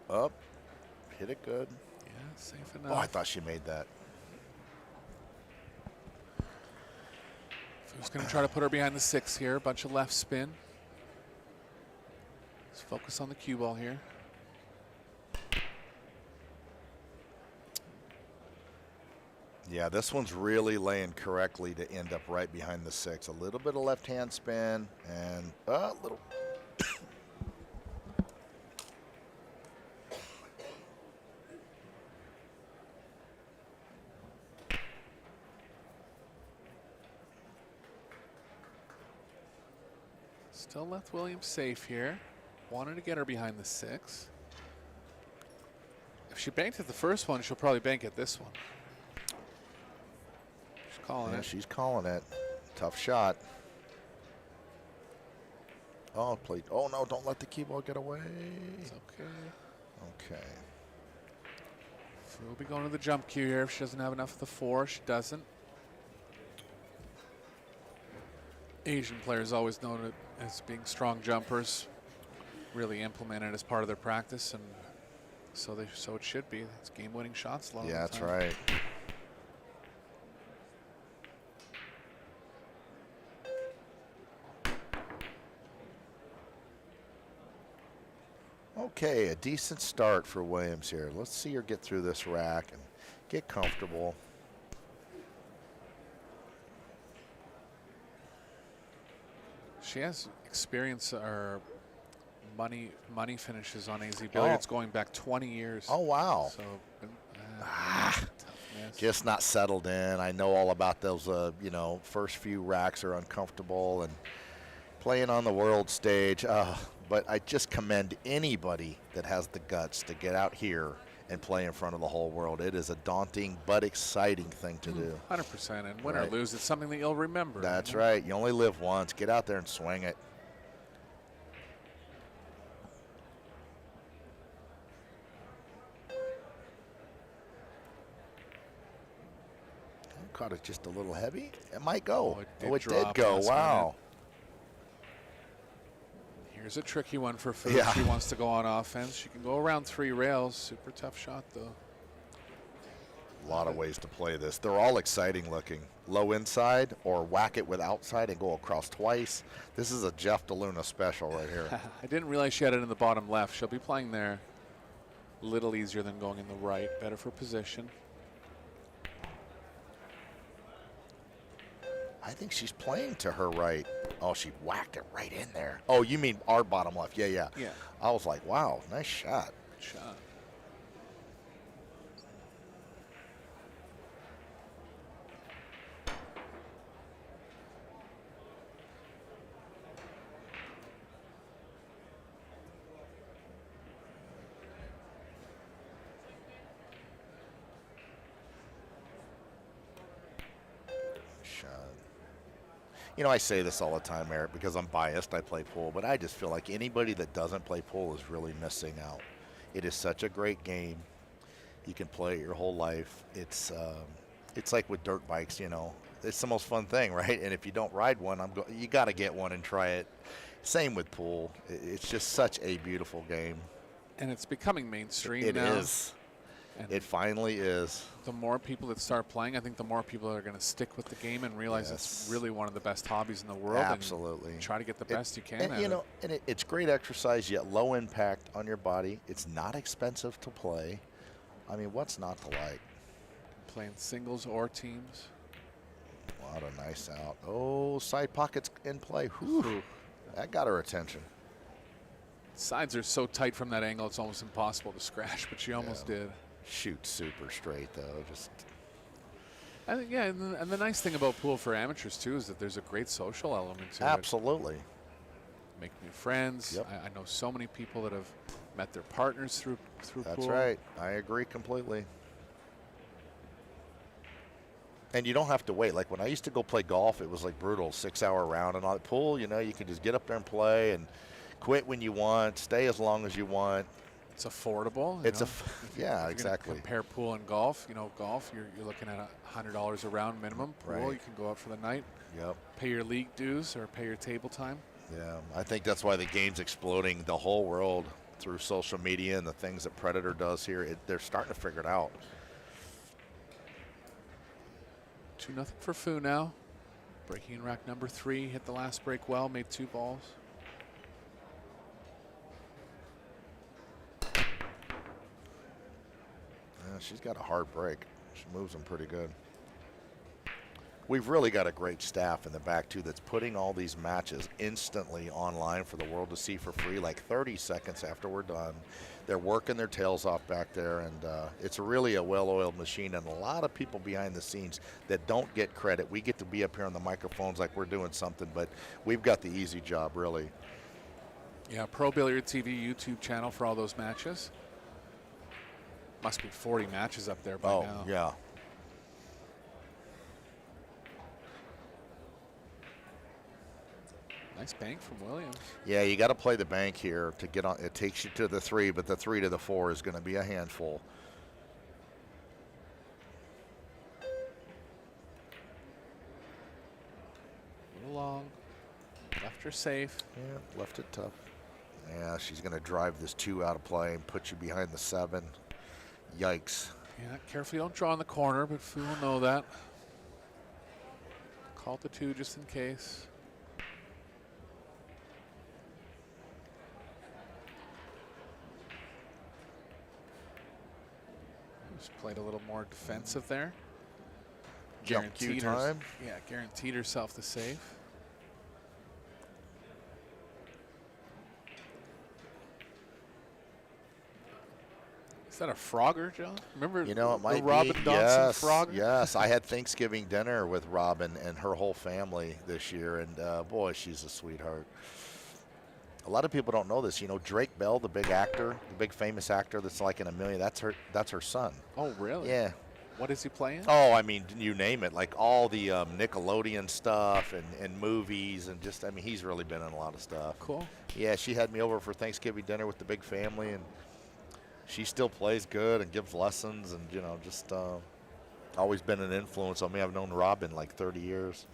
Up, hit it good. Yeah, safe enough. Oh, I thought she made that. Who's going to try to put her behind the 6 here? A bunch of left spin. Let's focus on the cue ball here. Yeah, this one's really laying correctly to end up right behind the 6. A little bit of left-hand spin and a little. Still left Williams safe here. Wanted to get her behind the 6. If she banked at the first one. She'll probably bank at this one. She's calling Yeah, it. she's calling it. Tough shot. Oh, played. Oh, no, don't let the cue ball get away. It's okay. Okay. So we'll be going to the jump cue here if she doesn't have enough of the 4. She doesn't. Asian players always known as being strong jumpers, really implemented as part of their practice, and so it should be. It's game-winning shots a lot of the That's time. right. Okay, a decent start for Williams here. Let's see her get through this rack and get comfortable. She has experience or money finishes on AZ Billiards going back 20 years. Oh, wow. So tough miss. Just not settled in. I know all about those, you know, first few racks are uncomfortable and playing on the world stage. But I just commend anybody that has the guts to get out here and play in front of the whole world. It is a daunting but exciting thing to do. 100%. And win or Right. lose, it's something that you'll remember. That's you know? right. You only live once. Get out there and swing it. Caught it just a little heavy. It might go. Oh, it did did drop go. last Wow. Here's a tricky one for Fu. Yeah. She wants to go on offense. She can go around 3 rails. Super tough shot, though. A lot of ways to play this. They're all exciting looking. Low inside or whack it with outside and go across twice. This is a Jeff DeLuna special right here. I didn't realize she had it in the bottom left. She'll be playing there a little easier than going in the right. Better for position. I think she's playing to her right. Oh, she whacked it right in there. Oh, you mean our bottom left. Yeah, yeah. Yeah. I was like, wow, nice shot. Good shot. Shot. You know, I say this all the time, Eric, because I'm biased. I play pool, but I just feel like anybody that doesn't play pool is really missing out. It is such a great game. You can play it your whole life. It's like with dirt bikes, you know. It's the most fun thing, right? And if you don't ride one, you got to get one and try it. Same with pool. It's just such a beautiful game. And it's becoming mainstream It now. is. And It finally is. the more people that start playing, I think the more people are going to stick with the game and realize it's Yes. really one of the best hobbies in the world. Absolutely. And try to get the best you can And at you it. know, and it's great exercise, yet low impact on your body. It's not expensive to play. I mean, what's not to like? Playing singles or teams. What a nice out. Oh, side pockets in play. Whew. Ooh. That got her attention. Sides are so tight from that angle, it's almost impossible to scratch, but she almost did. Shoot super straight, though. Just I think, yeah, and the nice thing about pool for amateurs, too, is that there's a great social element to it. absolutely. Make new friends. Yep. I know so many people that have met their partners through That's pool. right. I agree completely. And you don't have to wait. Like when I used to go play golf, it was like brutal, 6-hour round and all that. Pool, you know, you can just get up there and play and quit when you want, stay as long as you want. It's affordable. you It's know. yeah, If you're gonna exactly. compare pool and golf. You know, golf, you're looking at $100 a round minimum. Pool, Right. you can go out for the night, Yep. pay your league dues or pay your table time. Yeah, I think that's why the game's exploding the whole world through social media and the things that Predator does here. They're starting to figure it out. 2-0 for Fu now. Breaking in rack number 3, hit the last break well, made 2 balls. Yeah, she's got a hard break. She moves them pretty good. We've really got a great staff in the back, too, that's putting all these matches instantly online for the world to see for free, like 30 seconds after we're done. They're working their tails off back there, and it's really a well-oiled machine, and a lot of people behind the scenes that don't get credit. We get to be up here on the microphones like we're doing something, but we've got the easy job, really. Yeah, Pro Billiard TV YouTube channel for all those matches. Must be 40 matches up there by Oh, now. yeah. Nice bank from Williams. Yeah, you got to play the bank here to get on. It takes you to the 3, but the 3 to the 4 is going to be a handful. A little long. Left her safe. Yeah, left it tough. Yeah, she's going to drive this 2 out of play and put you behind the 7. Yikes. Yeah, carefully don't draw in the corner, but Fu will know that. Call the 2 just in case. Just played a little more defensive there. Jump cue Guaranteed time. Yeah, guaranteed herself the save. Is that a Frogger, John? Remember You know, it might the Robin be. Dodson Yes, Frogger? yes. I had Thanksgiving dinner with Robin and her whole family this year, and boy, she's a sweetheart. A lot of people don't know this. You know, Drake Bell, the big actor, the big famous actor that's like in a million. That's her son. Oh, really? Yeah. What is he playing? Oh, I mean, you name it. Like all the Nickelodeon stuff and movies and just, I mean, he's really been in a lot of stuff. Cool. Yeah, she had me over for Thanksgiving dinner with the big family, and she still plays good and gives lessons, and you know, just always been an influence on me. I've known Robin like 30 years.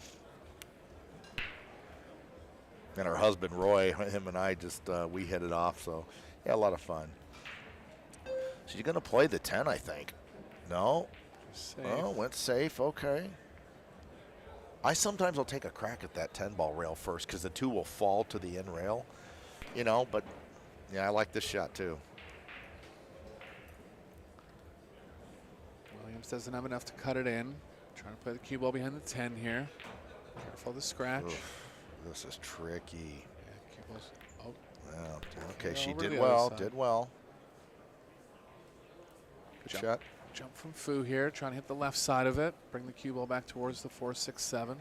And her husband Roy, him and I just we hit it off. So yeah, a lot of fun. She's gonna play the 10, I think. No. Safe. Oh, went safe. Okay. I sometimes will take a crack at that 10 ball rail first because the 2 will fall to the end rail. You know, but yeah, I like this shot too. Williams doesn't have enough to cut it in. Trying to play the cue ball behind the 10 here. Careful of the scratch. Oof, this is tricky. Yeah, cue ball's, oh, Well, okay, Yeah, she over did the other well. side. Did well. Good Jump. shot. Jump from Fu here, trying to hit the left side of it. Bring the cue ball back towards the 4, 6, 7.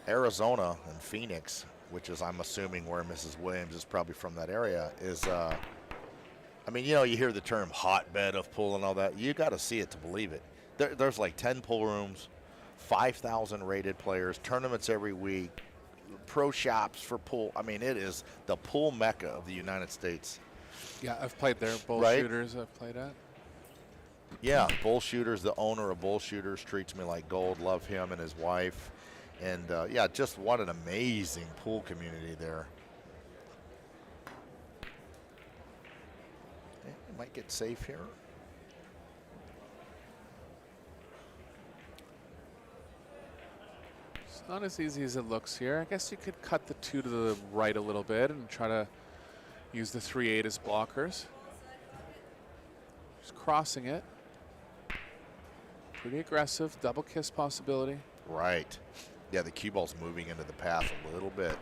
Arizona and Phoenix, which is, I'm assuming, where Mrs. Williams is probably from that area, is, I mean, you know, you hear the term hotbed of pool and all that. You got to see it to believe it. There's like 10 pool rooms, 5,000 rated players, tournaments every week, pro shops for pool. I mean, it is the pool mecca of the United States. Yeah, I've played there. Bull Right. shooters I've played at. Yeah, Bull Shooters, the owner of Bull Shooters, treats me like gold. Love him and his wife. And, yeah, just what an amazing pool community there. Okay, might get safe here. It's not as easy as it looks here. I guess you could cut the 2 to the right a little bit and try to use the 3-8 as blockers. Just crossing it. Pretty aggressive, double kiss possibility. Right. Yeah, the cue ball's moving into the path a little bit.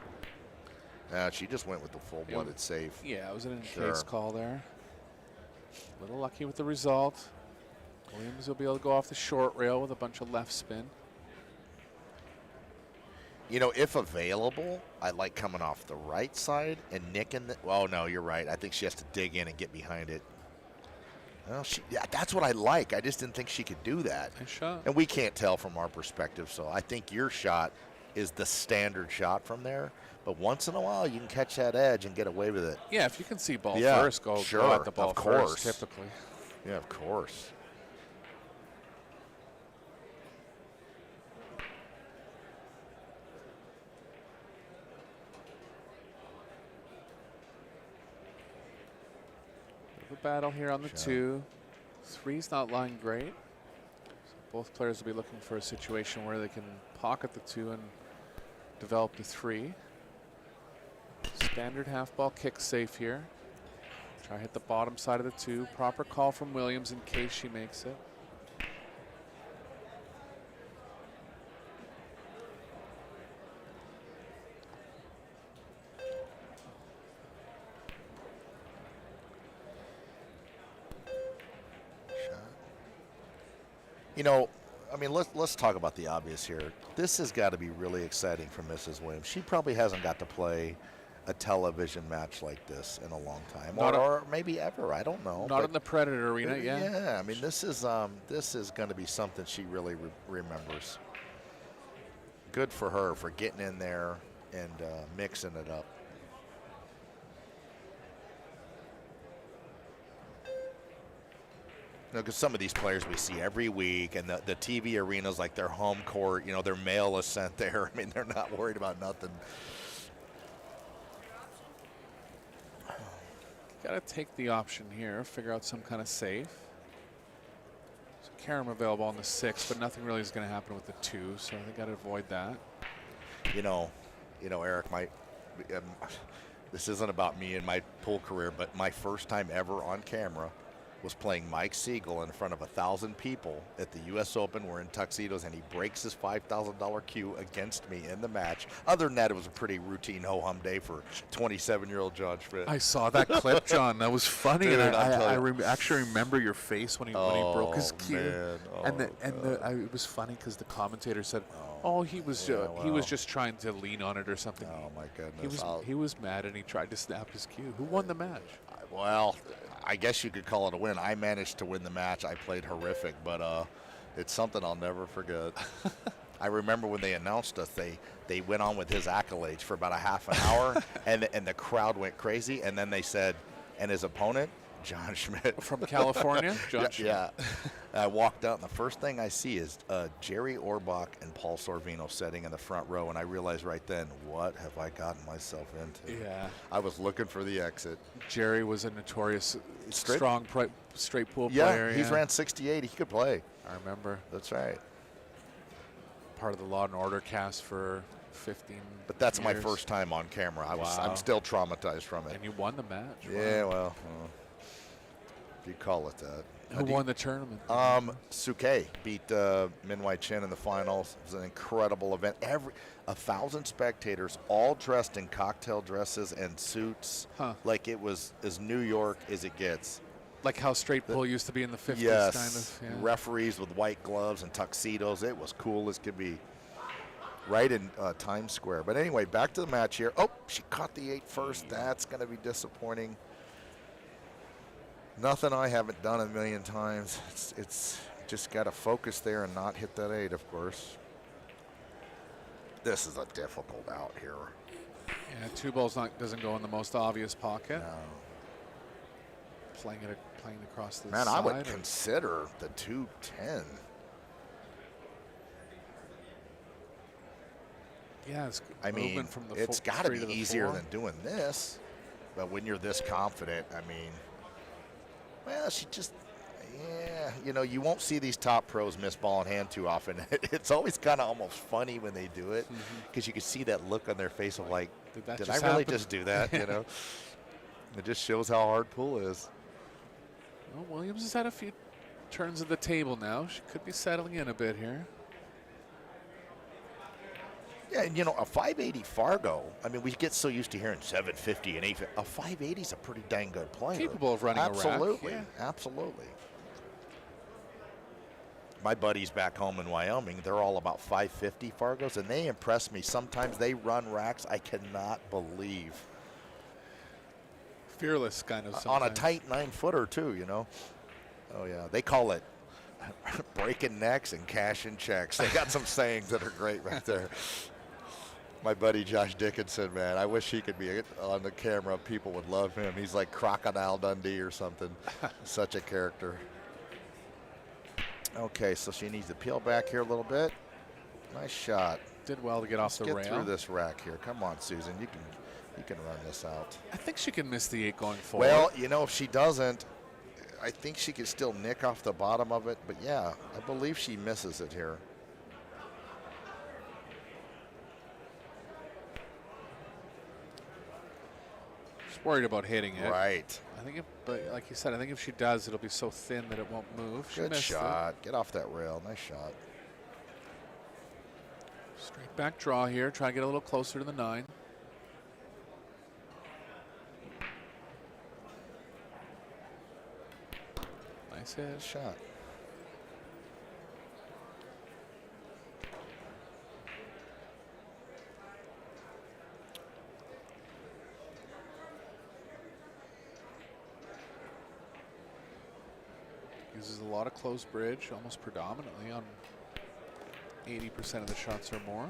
She just went with the full-blooded save. Yeah, it was an in-case Sure. call there. A little lucky with the result. Williams will be able to go off the short rail with a bunch of left spin. You know, if available, I like coming off the right side and nicking the. Oh, no, you're right. I think she has to dig in and get behind it. Well, yeah, that's what I like. I just didn't think she could do that. Nice shot. And we can't tell from our perspective, so I think your shot is the standard shot from there. But once in a while, you can catch that edge and get away with it. Yeah, if you can see ball Yeah, first, go sure, at the ball of course. first, typically. Yeah, of course. The battle here on the 2. 3's not lying great. So both players will be looking for a situation where they can pocket the 2 and develop the 3. Standard half ball kick safe here. Try to hit the bottom side of the 2. Proper call from Williams in case she makes it. You know, I mean, let's talk about the obvious here. This has got to be really exciting for Mrs. Williams. She probably hasn't got to play a television match like this in a long time, or maybe ever. I don't know. Not in the Predator arena, Yeah, I mean, this is going to be something she really remembers. Good for her for getting in there and mixing it up. Because some of these players we see every week, and the TV arena's like their home court. You know, their mail is sent there. I mean, they're not worried about nothing. Got to take the option here, figure out some kind of save. So carom available on the 6, but nothing really is going to happen with the 2, so they got to avoid that. You know, Eric, this isn't about me and my pool career, but my first time ever on camera was playing Mike Siegel in front of 1,000 people at the U.S. Open. We're in tuxedos, and he breaks his $5,000 cue against me in the match. Other than that, it was a pretty routine ho-hum day for 27-year-old John Schmidt. I saw that clip, John. That was funny, Dude, and I actually remember your face when he broke his cue. Man. It was funny because the commentator said, "Oh, he was just trying to lean on it or something." Oh my goodness! He was mad and he tried to snap his cue. Who won the match? Well, I guess you could call it a win. I managed to win the match. I played horrific, but it's something I'll never forget. I remember when they announced us, they went on with his accolades for about a half an hour, and the crowd went crazy. And then they said, and his opponent, John Schmidt. From California? John Schmidt. Yeah. I walked out, and the first thing I see is Jerry Orbach and Paul Sorvino sitting in the front row, and I realized right then, what have I gotten myself into? Yeah. I was looking for the exit. Jerry was a notorious straight pool Yeah, player. he's ran 68. He could play. I remember. That's right. Part of the Law and Order cast for 15 But that's years. my first time on camera. I'm still traumatized from it. And you won the match. Yeah, well, if you call it that. Who won the tournament? Suke beat Min Wai Chin in the finals. It was an incredible event. 1,000 spectators, all dressed in cocktail dresses and suits. Huh. Like it was as New York as it gets. Like how straight pool used to be in the 50s, Yes. kind of. Yeah. Referees with white gloves and tuxedos. It was cool as could be. Right in Times Square. But anyway, back to the match here. Oh, she caught the 8 first. That's going to be disappointing. Nothing I haven't done a million times. It's just got to focus there and not hit that 8, of course. This is a difficult out here. Yeah, 2 balls doesn't go in the most obvious pocket. No. Playing across the Man, side. I would consider the 210. Yeah, it's I mean, movement from the it's got to be the easier 4. than doing this. But when you're this confident, I mean, well, she just, yeah, you won't see these top pros miss ball in hand too often. It's always kind of almost funny when they do it because you can see that look on their face of like, did I really just do that? It just shows how hard pool is. Well, Williams has had a few turns of the table now. She could be settling in a bit here. Yeah, and a 580 Fargo, I mean, we get so used to hearing 750 and 850. A 580 is a pretty dang good player. Capable of running a rack. Absolutely, Yeah. absolutely. My buddies back home in Wyoming, they're all about 550 Fargos, and they impress me. Sometimes they run racks I cannot believe. Fearless kind of On a tight 9-footer, too, Oh, yeah. They call it breaking necks and cashing checks. They got some sayings that are great right there. My buddy Josh Dickinson, man, I wish he could be on the camera. People would love him. He's like Crocodile Dundee or something. Such a character. Okay, so she needs to peel back here a little bit. Nice shot. Did well to get off the rail. Get through this rack here. Come on, Susan. You can run this out. I think she can miss the 8 going forward. Well, if she doesn't, I think she could still nick off the bottom of it. But, yeah, I believe she misses it here. Just worried about hitting it. Right. I think, but like you said, I think if she does, it'll be so thin that it won't move. She Good missed shot. it. Get off that rail. Nice shot. Straight back draw here. Try to get a little closer to the 9. Nice hit. Shot. Uses a lot of closed bridge, almost predominantly on 80% of the shots or more.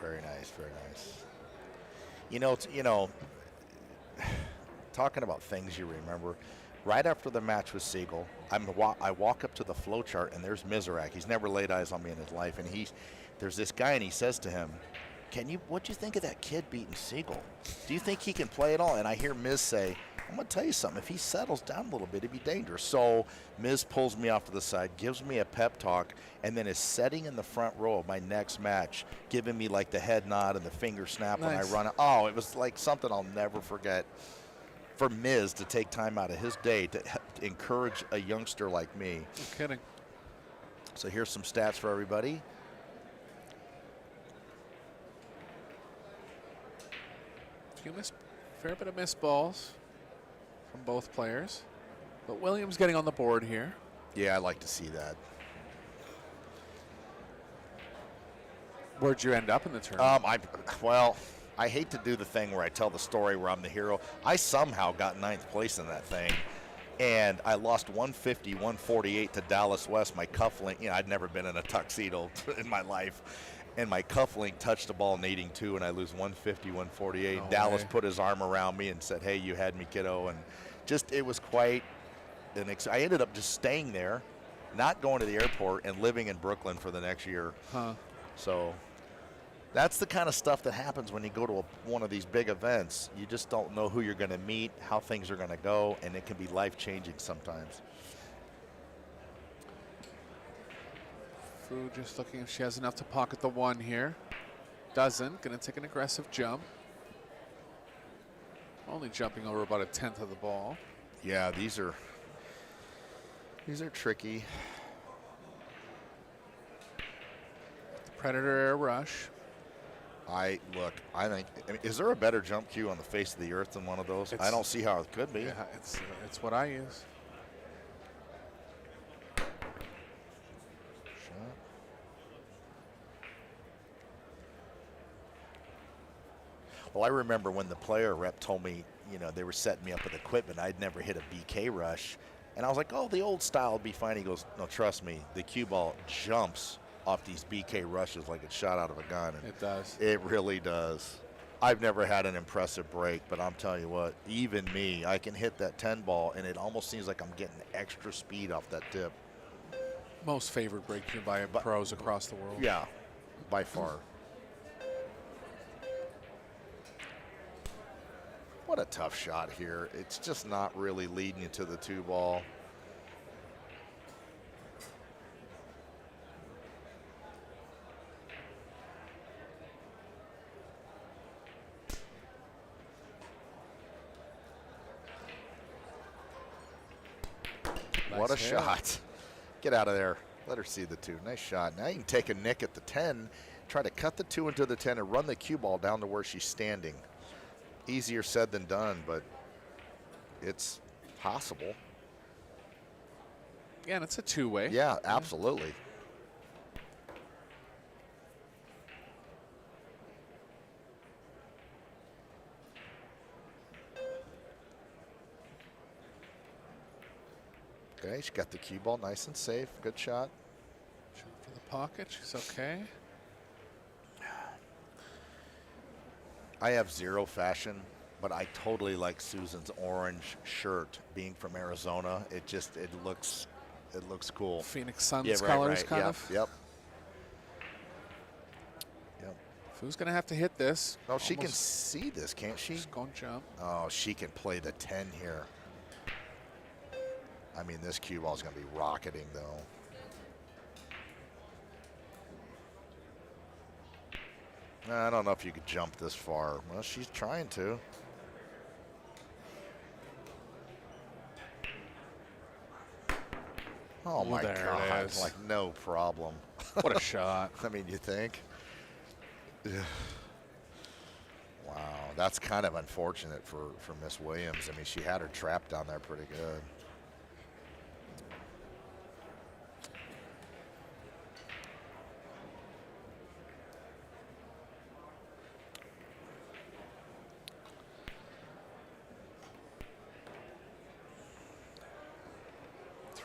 Very nice, very nice. Talking about things you remember, right after the match with Siegel, I walk up to the flow chart, and there's Miserak. He's never laid eyes on me in his life, and there's this guy, and he says to him, what'd you think of that kid beating Siegel? Do you think he can play at all? And I hear Miz say, I'm going to tell you something. If he settles down a little bit, he'd be dangerous. So Miz pulls me off to the side, gives me a pep talk, and then is sitting in the front row of my next match, giving me like the head nod and the finger snap when I run. Oh, it was like something I'll never forget. For Miz to take time out of his day to encourage a youngster like me. No kidding. So here's some stats for everybody. Fair bit of missed balls from both players. But Williams getting on the board here. Yeah, I like to see that. Where'd you end up in the tournament? I hate to do the thing where I tell the story where I'm the hero. I somehow got 9th place in that thing. And I lost 150, 148 to Dallas West. My cufflink, I'd never been in a tuxedo in my life. And my cufflink touched the ball needing 2, and I lose 150, 148. No Dallas way. put his arm around me and said, hey, you had me, kiddo. And it was quite I ended up just staying there, not going to the airport, and living in Brooklyn for the next year. Huh. So that's the kind of stuff that happens when you go to one of these big events. You just don't know who you're going to meet, how things are going to go, and it can be life-changing sometimes. Fu just looking if she has enough to pocket the 1 here. Doesn't. Going to take an aggressive jump. Only jumping over about 1/10 of the ball. Yeah, these are tricky. Predator air rush. I think, is there a better jump cue on the face of the earth than one of those? I don't see how it could be. Yeah, it's what I use. Well, I remember when the player rep told me, they were setting me up with equipment. I'd never hit a BK rush. And I was like, oh, the old style would be fine. He goes, no, trust me. The cue ball jumps off these BK rushes like it's shot out of a gun. And it does. It really does. I've never had an impressive break, but I'm telling you what, even me, I can hit that 10 ball, and it almost seems like I'm getting extra speed off that tip. Most favored break cue by pros across the world. Yeah, by far. What a tough shot here. It's just not really leading you to the 2 ball. What a shot. Get out of there. Let her see the 2. Nice shot. Now you can take a nick at the 10, try to cut the 2 into the 10 and run the cue ball down to where she's standing. Easier said than done, but it's possible. Yeah, and it's a 2-way. Yeah, absolutely. Okay, she got the cue ball nice and safe. Good shot. Jump for the pocket. She's okay. I have zero fashion, but I totally like Susan's orange shirt. Being from Arizona, it looks cool. Phoenix Suns Yeah, colors, right. kind Yep, of. Yep. Fu's gonna have to hit this. No, she can see this, can't she? She's going to jump. Oh, she can play the 10 here. I mean, this cue ball is going to be rocketing, though. I don't know if you could jump this far. Well, she's trying to. Oh, my there it God. is. Like, no problem. What a shot. I mean, you think? Wow, that's kind of unfortunate for Miss Williams. I mean, she had her trapped down there pretty good.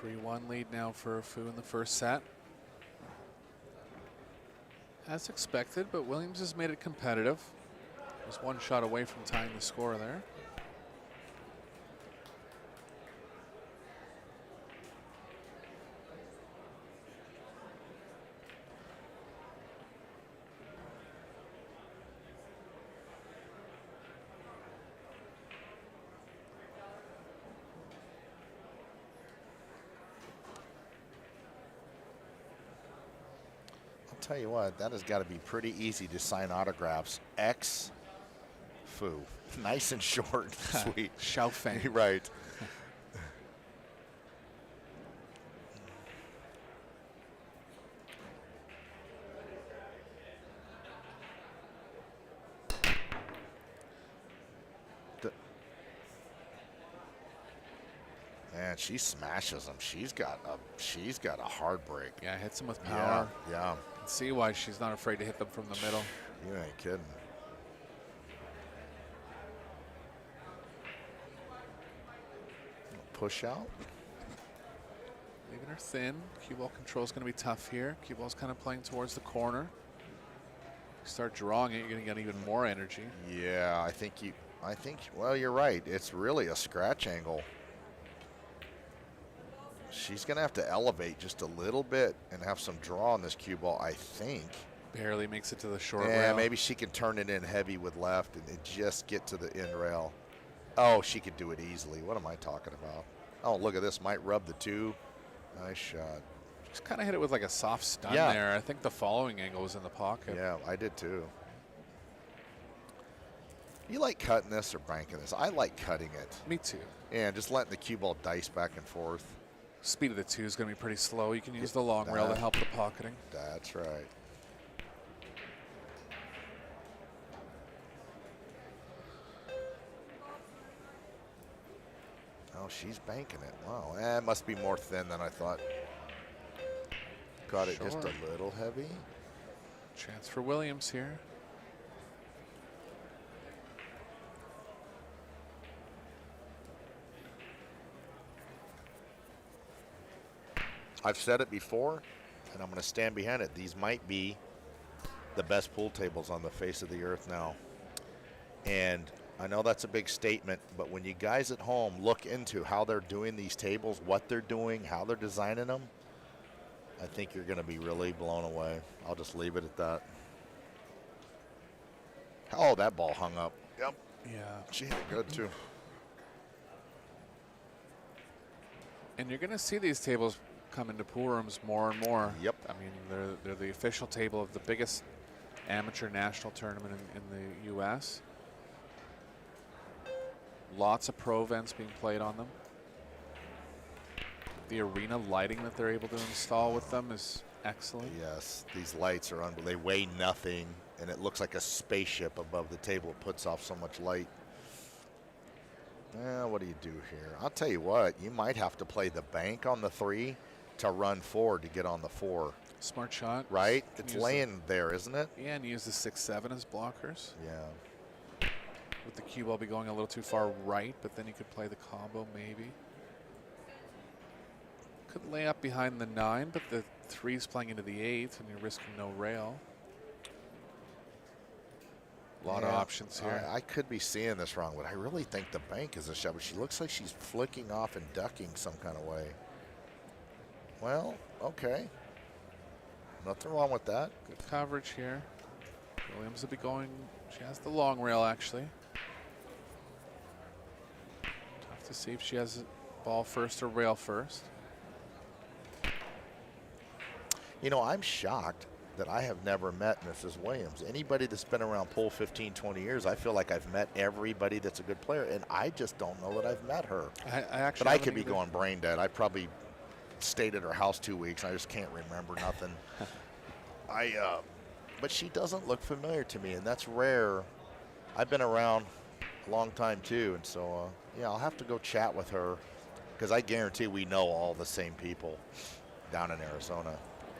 3-1 lead now for Fu in the first set. As expected, but Williams has made it competitive. Was one shot away from tying the score there. Tell you what, that has got to be pretty easy to sign autographs. X Fu. Nice and short. Sweet. Xiaofeng. Right. Man, she smashes them. She's got a hard break. Yeah, hits him with power. Yeah. Can see why she's not afraid to hit them from the middle. You ain't kidding. Push out. Leaving her thin. Cue ball control is going to be tough here. Cue ball's kind of playing towards the corner. You start drawing it, you're going to get even more energy. Yeah, well, you're right. It's really a scratch angle. She's going to have to elevate just a little bit and have some draw on this cue ball, I think. Barely makes it to the short rail. Yeah, maybe she can turn it in heavy with left and just get to the end rail. Oh, she could do it easily. What am I talking about? Oh, look at this. Might rub the two. Nice shot. Just kind of hit it with like a soft stun there. I think the following angle was in the pocket. Yeah, I did too. You like cutting this or banking this? I like cutting it. Me too. Yeah, just letting the cue ball dice back and forth. Speed of the two is going to be pretty slow. You can use the long rail to help the pocketing. That's right. Oh, she's banking it. Wow, it must be more thin than I thought. Got it just a little heavy. Chance for Williams here. I've said it before, and I'm going to stand behind it. These might be the best pool tables on the face of the earth now. And I know that's a big statement, but when you guys at home look into how they're doing these tables, what they're doing, how they're designing them, I think you're going to be really blown away. I'll just leave it at that. Oh, that ball hung up. Yep. Yeah. She hit it good, too. And you're going to see these tables come into pool rooms more and more. Yep. I mean, they're the official table of the biggest amateur national tournament in the U.S. Lots of pro events being played on them. The arena lighting that they're able to install with them is excellent. Yes, these lights are unbelievable. They weigh nothing, and it looks like a spaceship above the table. It puts off so much light. What do you do here? I'll tell you what, you might have to play the bank on the 3 to run forward to get on the 4. Smart shot. Right? It's laying there, isn't it? Yeah, and use the 6-7 as blockers. Yeah. With the cue ball be going a little too far right, but then you could play the combo maybe. Could lay up behind the 9, but the 3's playing into the 8, and you're risking no rail. A lot of options here. I could be seeing this wrong, but I really think the bank is a shot. But she looks like she's flicking off and ducking some kind of way. Well, okay. Nothing wrong with that. Good coverage here. Williams will be going. She has the long rail, actually. Tough to see if she has ball first or rail first. You know, I'm shocked that I have never met Mrs. Williams. Anybody that's been around pool 15, 20 years, I feel like I've met everybody that's a good player, and I just don't know that I've met her. But I could be going brain dead. I probably stayed at her house 2 weeks. I just can't remember nothing. But she doesn't look familiar to me, and that's rare. I've been around a long time, too, and so, yeah, I'll have to go chat with her, because I guarantee we know all the same people down in Arizona.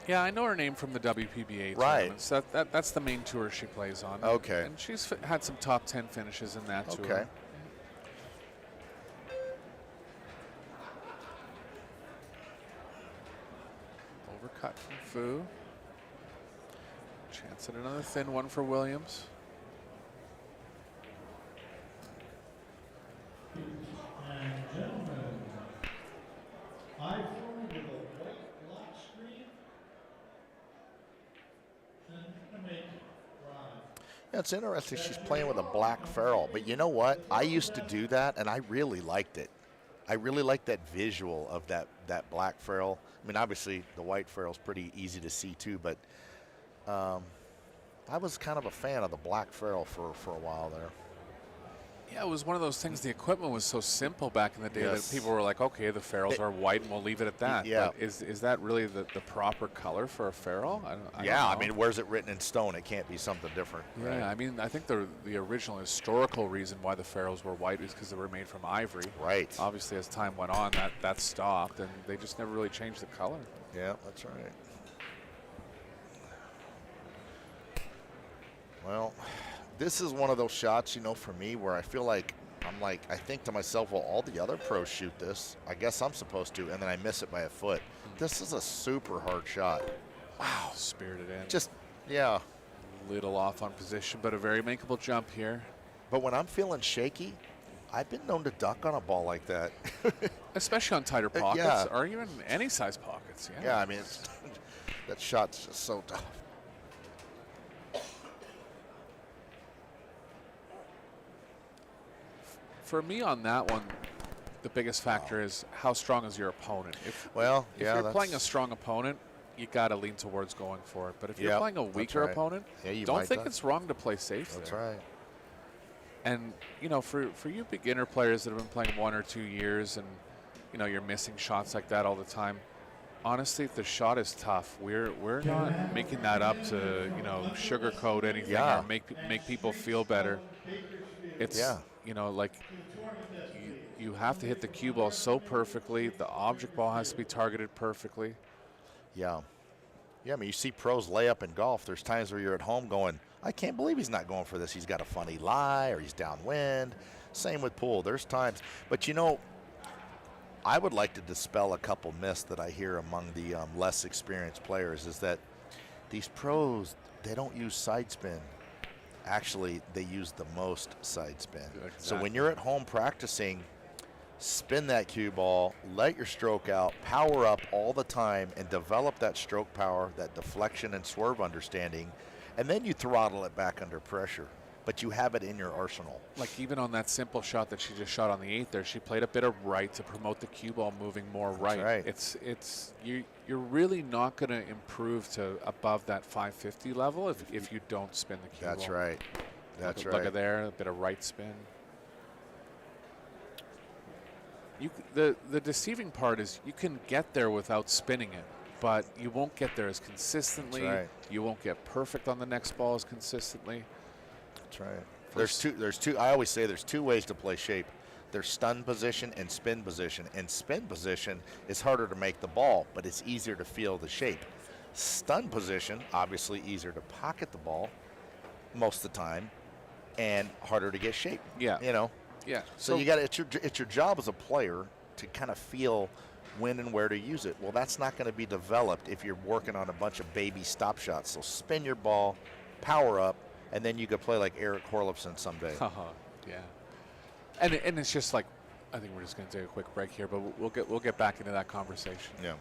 Yeah, I know her name from the WPBA tournaments. That's the main tour she plays on. Okay. And she's had some top 10 finishes in that tour. Okay. cut from Fu. Chance at another thin one for Williams. And gentlemen, I forward with a white lock screen and a make rod. Yeah, it's interesting she's playing with a black ferrule, but you know what? I used to do that, and I really liked it. I really liked that visual of that black ferrule. I mean, obviously, the white ferrule's pretty easy to see, too, but I was kind of a fan of the black ferrule for a while there. Yeah, it was one of those things. The equipment was so simple back in the day Yes. that people were like, okay, the ferrules are white and we'll leave it at that. Yeah. But is that really the proper color for a ferrule? I don't Yeah, I know. mean, where's it written in stone? It can't be something different. Yeah, right? I mean, I think the original historical reason why the ferrules were white is because they were made from ivory. Right. Obviously, as time went on, that stopped, and they just never really changed the color. Yeah, that's right. Well, this is one of those shots, you know, for me where I feel like I think to myself, well, all the other pros shoot this. I guess I'm supposed to, and then I miss it by a foot. This is a super hard shot. Wow, spirited in. Just, yeah. Little off on position, but a very makeable jump here. But when I'm feeling shaky, I've been known to duck on a ball like that. Especially on tighter pockets, yeah. or even any size pockets. Yeah, Yeah, I mean, that shot's just so tough. For me on that one, the biggest factor is how strong is your opponent. If Well, if yeah, you're playing a strong opponent, you got to lean towards going for it. But if you're Yep, playing a that's weaker right. opponent, Yeah, you don't might think duck. it's wrong to play safe That's there. right. And, you know, for you beginner players that have been playing 1 or 2 years and, you know, you're missing shots like that all the time, honestly, if the shot is tough, we're not making that up to, you know, sugarcoat anything Yeah. or make people feel better. It's, Yeah. you know, like you have to hit the cue ball so perfectly. The object ball has to be targeted perfectly. Yeah. Yeah, I mean, you see pros lay up in golf. There's times where you're at home going, I can't believe he's not going for this. He's got a funny lie or he's downwind. Same with pool. There's times. But, you know, I would like to dispel a couple myths that I hear among the less experienced players is that these pros, they don't use side spin. Actually, they use the most side spin. So when you're at home practicing, spin that cue ball, let your stroke out, power up all the time, and develop that stroke power, that deflection and swerve understanding, and then you throttle it back under pressure. But you have it in your arsenal. Like even on that simple shot that she just shot on the 8th there, she played a bit of right to promote the cue ball moving more right. right. You're really not going to improve to above that 550 level if you don't spin the cue That's ball. right. That's Look right. at there, a bit of right spin. The deceiving part is you can get there without spinning it, but you won't get there as consistently. That's right. You won't get perfect on the next ball as consistently. That's right. There's two. I always say there's 2 ways to play shape. There's stun position and spin position. And spin position is harder to make the ball, but it's easier to feel the shape. Stun position, obviously easier to pocket the ball most of the time, and harder to get shape. Yeah. You know. Yeah. So you got it's your job as a player to kind of feel when and where to use it. Well, that's not going to be developed if you're working on a bunch of baby stop shots. So spin your ball, power up, and then you could play like Eric Horlifson someday. Yeah. And it's just like, I think we're just going to take a quick break here, but we'll get back into that conversation. Yeah.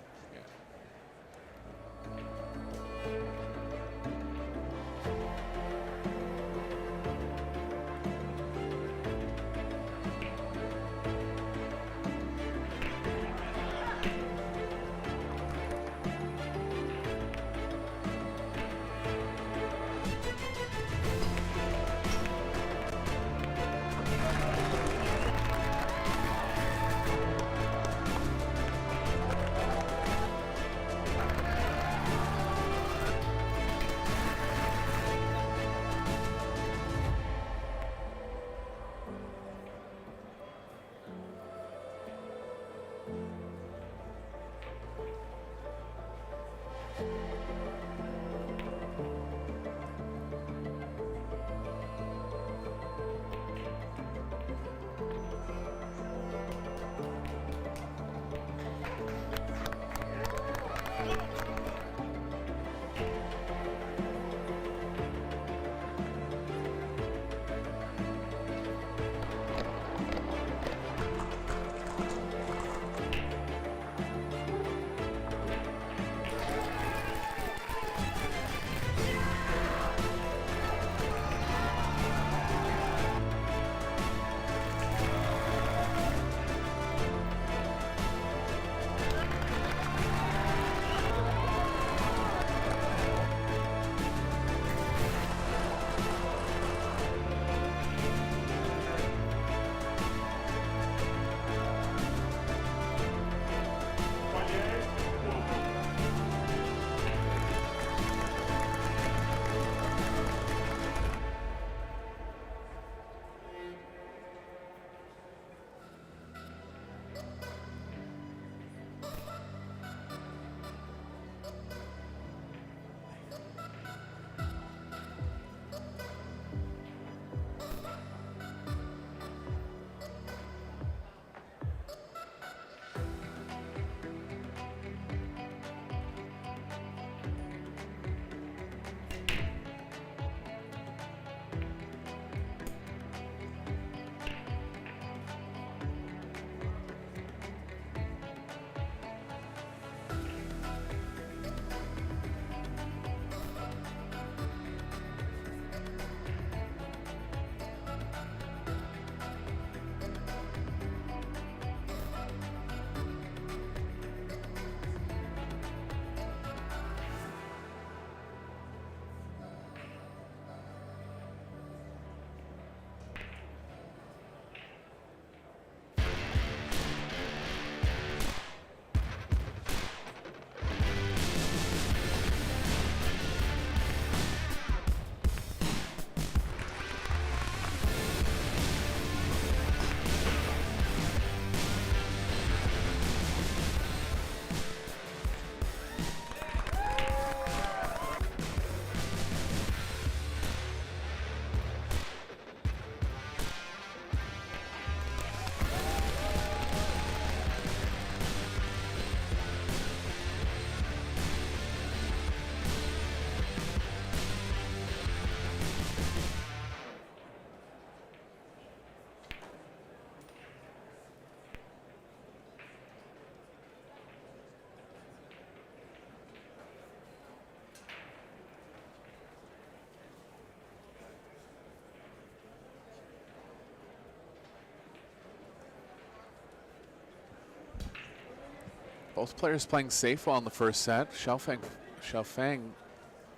Both players playing safe well in the first set. Xiaofeng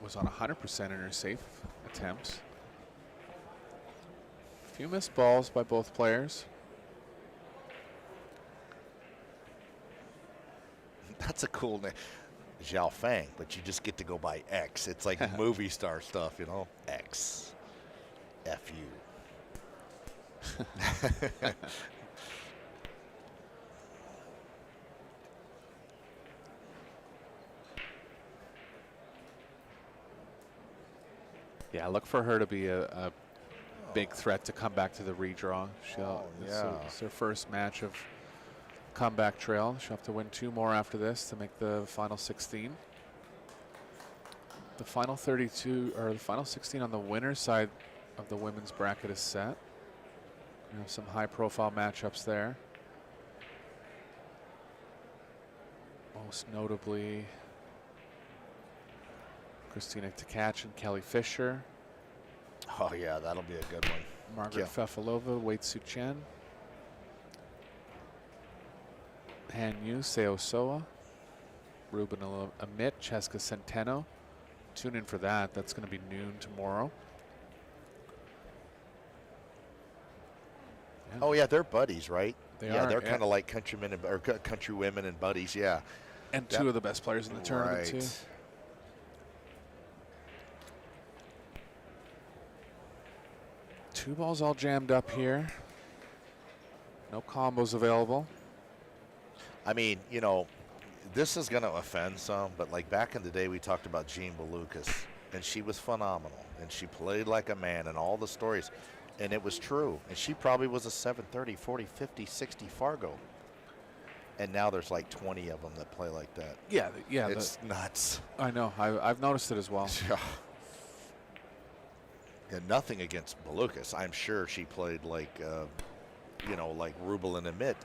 was on 100% in her safe attempts. A few missed balls by both players. That's a cool name. Zhao Fang, but you just get to go by X. It's like movie star stuff, you know? X. F you. Yeah, look for her to be a big threat to come back to the redraw. This is her first match of comeback trail. She'll have to win 2 more after this to make the final 16. The final 32 or the final 16 on the winner's side of the women's bracket is set. We have some high-profile matchups there. Most notably, Christina Tkach and Kelly Fisher. Oh, yeah, that'll be a good one. Margaret Fefilova, Wei Tzu Chen. Han Yu, Seo Soa. Ruben Amit, Cheska Centeno. Tune in for that. That's going to be noon tomorrow. Yeah. Oh, yeah, they're buddies, right? They yeah, are, they're kind of like countrymen or country women and buddies, yeah. And 2 of the best players in the tournament, too. 2 balls all jammed up here. No combos available. I mean, you know, this is going to offend some, but like back in the day, we talked about Jean Belucas, and she was phenomenal, and she played like a man, and all the stories, and it was true. And she probably was a 730, 40, 50, 60 Fargo. And now there's like 20 of them that play like that. Yeah, yeah. It's nuts. I know. I've noticed it as well. Yeah. And nothing against Belucas. I'm sure she played like, you know, like Rubel and Amit.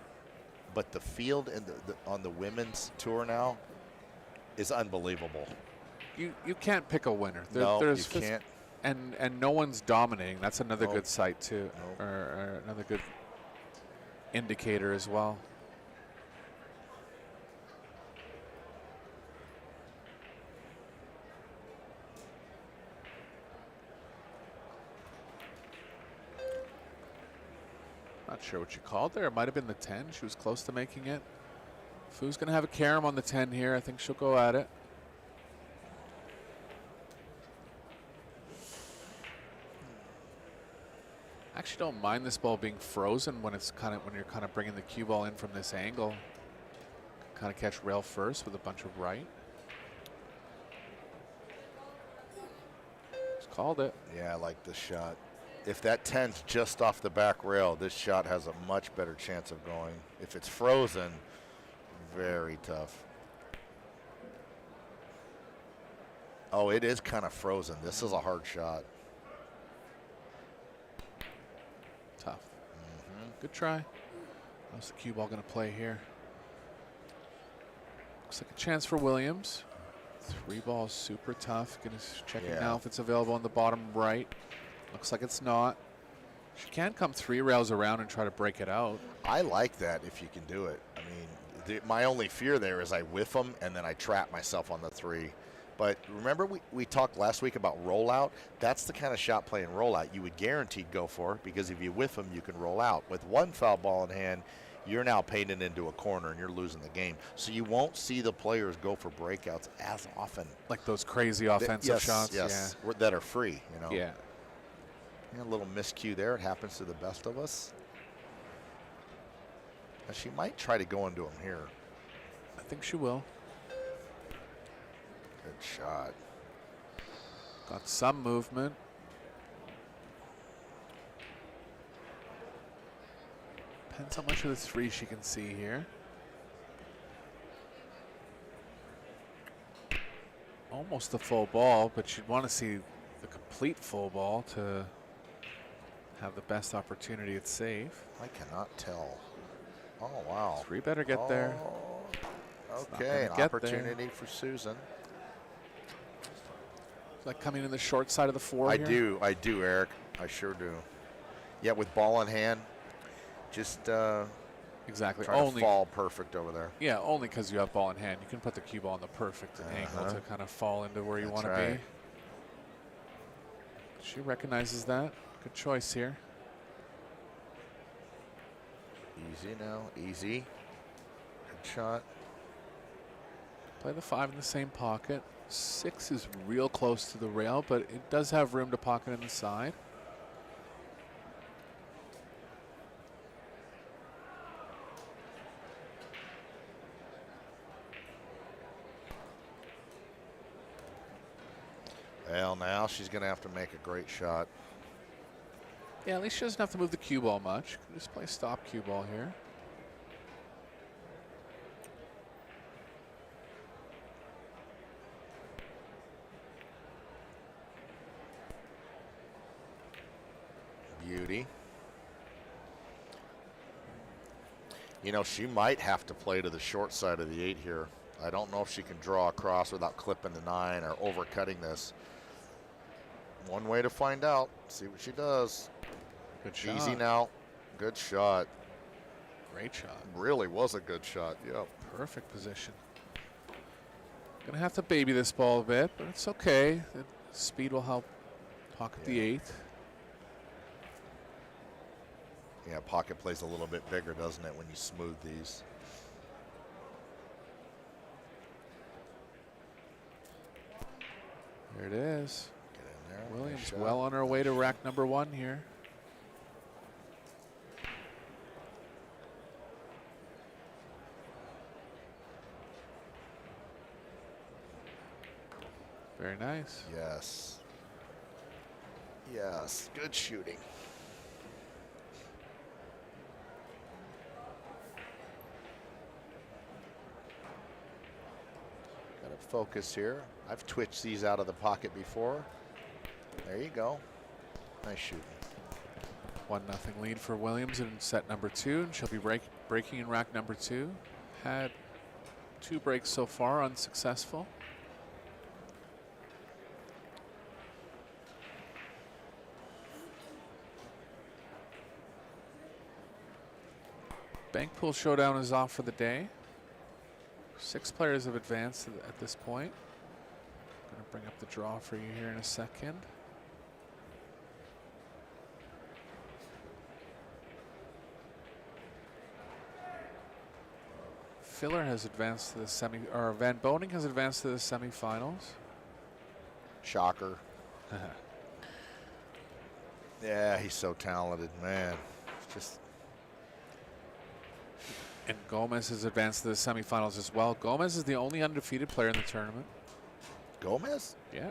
But the field and on the women's tour now is unbelievable. You can't pick a winner. No, you can't. And no one's dominating. That's another good sight too, or another good indicator as well. Not sure what you called there. It might have been the 10. She was close to making it. Fu's going to have a carom on the 10 here. I think she'll go at it. I actually don't mind this ball being frozen when it's when you're kind of bringing the cue ball in from this angle. Kind of catch rail first with a bunch of right. Just called it. Yeah, I like this shot. If that 10's just off the back rail, this shot has a much better chance of going. If it's frozen, very tough. Oh, it is kind of frozen. This is a hard shot. Tough. Good try. How's the cue ball going to play here? Looks like a chance for Williams. 3 balls, super tough. Gonna check it now if it's available on the bottom right. Looks like it's not. She can come 3 rails around and try to break it out. I like that if you can do it. I mean, my only fear there is I whiff them and then I trap myself on the 3. But remember we talked last week about rollout? That's the kind of shot play and rollout you would guaranteed go for, because if you whiff them, you can roll out. With 1 foul ball in hand, you're now painted into a corner and you're losing the game. So you won't see the players go for breakouts as often. Like those crazy offensive shots? Yes, that are free, you know. Yeah. A little miscue there. It happens to the best of us. And she might try to go into him here. I think she will. Good shot. Got some movement. Depends how much of the 3 she can see here. Almost a full ball, but she'd want to see the complete full ball to have the best opportunity at safe. I cannot tell. Oh, wow. 3 better get there. Okay, an opportunity for Susan. Like coming in the short side of the 4 I do, Eric. I sure do. Yeah, with ball in hand, just Exactly. Trying Only to fall perfect over there. Yeah, only because you have ball in hand. You can put the cue ball in the perfect angle to kind of fall into where you want to be. She recognizes that. Good choice here. Easy now, easy. Good shot. Play the 5 in the same pocket. 6 is real close to the rail, but it does have room to pocket in the side. Well, now she's going to have to make a great shot. Yeah, at least she doesn't have to move the cue ball much. Can just play stop cue ball here. Beauty. You know, she might have to play to the short side of the 8 here. I don't know if she can draw across without clipping the 9 or overcutting this. One way to find out. See what she does. Good shot. Easy now. Good shot. Great shot. Really was a good shot. Yep. Perfect position. Gonna have to baby this ball a bit, but it's okay. The speed will help pocket the 8. Yeah, pocket plays a little bit bigger, doesn't it, when you smooth these? There it is. Get in there. Williams Nice shot. well on her way to rack number 1 here. Very nice. Yes. Yes. Good shooting. Got to focus here. I've twitched these out of the pocket before. There you go. Nice shooting. 1-0 lead for Williams in set number 2, and she'll be breaking in rack number 2. Had 2 breaks so far, unsuccessful. Bank pool showdown is off for the day. 6 players have advanced at this point. Going to bring up the draw for you here in a second. Filler has advanced to the or Van Boning has advanced to the semifinals. Shocker. Yeah, he's so talented, man. It's just. And Gomez has advanced to the semifinals as well. Gomez is the only undefeated player in the tournament. Gomez? Yeah.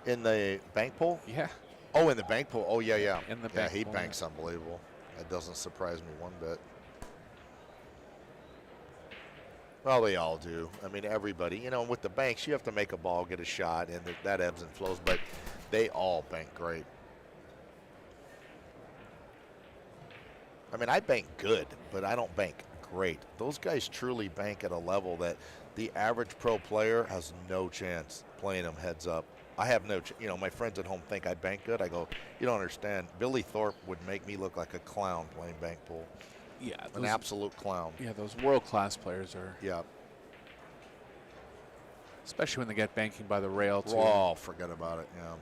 In the bank pool? Yeah. Oh, in the bank pool. Oh, yeah, yeah. In the yeah, bank he pool, banks unbelievable. That doesn't surprise me one bit. Well, they all do. I mean, everybody. You know, with the banks, you have to make a ball, get a shot, and that ebbs and flows. But they all bank great. I mean, I bank good, but I don't bank great. Those guys truly bank at a level that the average pro player has no chance playing them heads up. I have no, you know, my friends at home think I bank good. I go, you don't understand. Billy Thorpe would make me look like a clown playing bank pool. Yeah. An absolute clown. Yeah, those world-class players are. Yeah. Especially when they get banking by the rail, too. Oh, forget about it, yeah.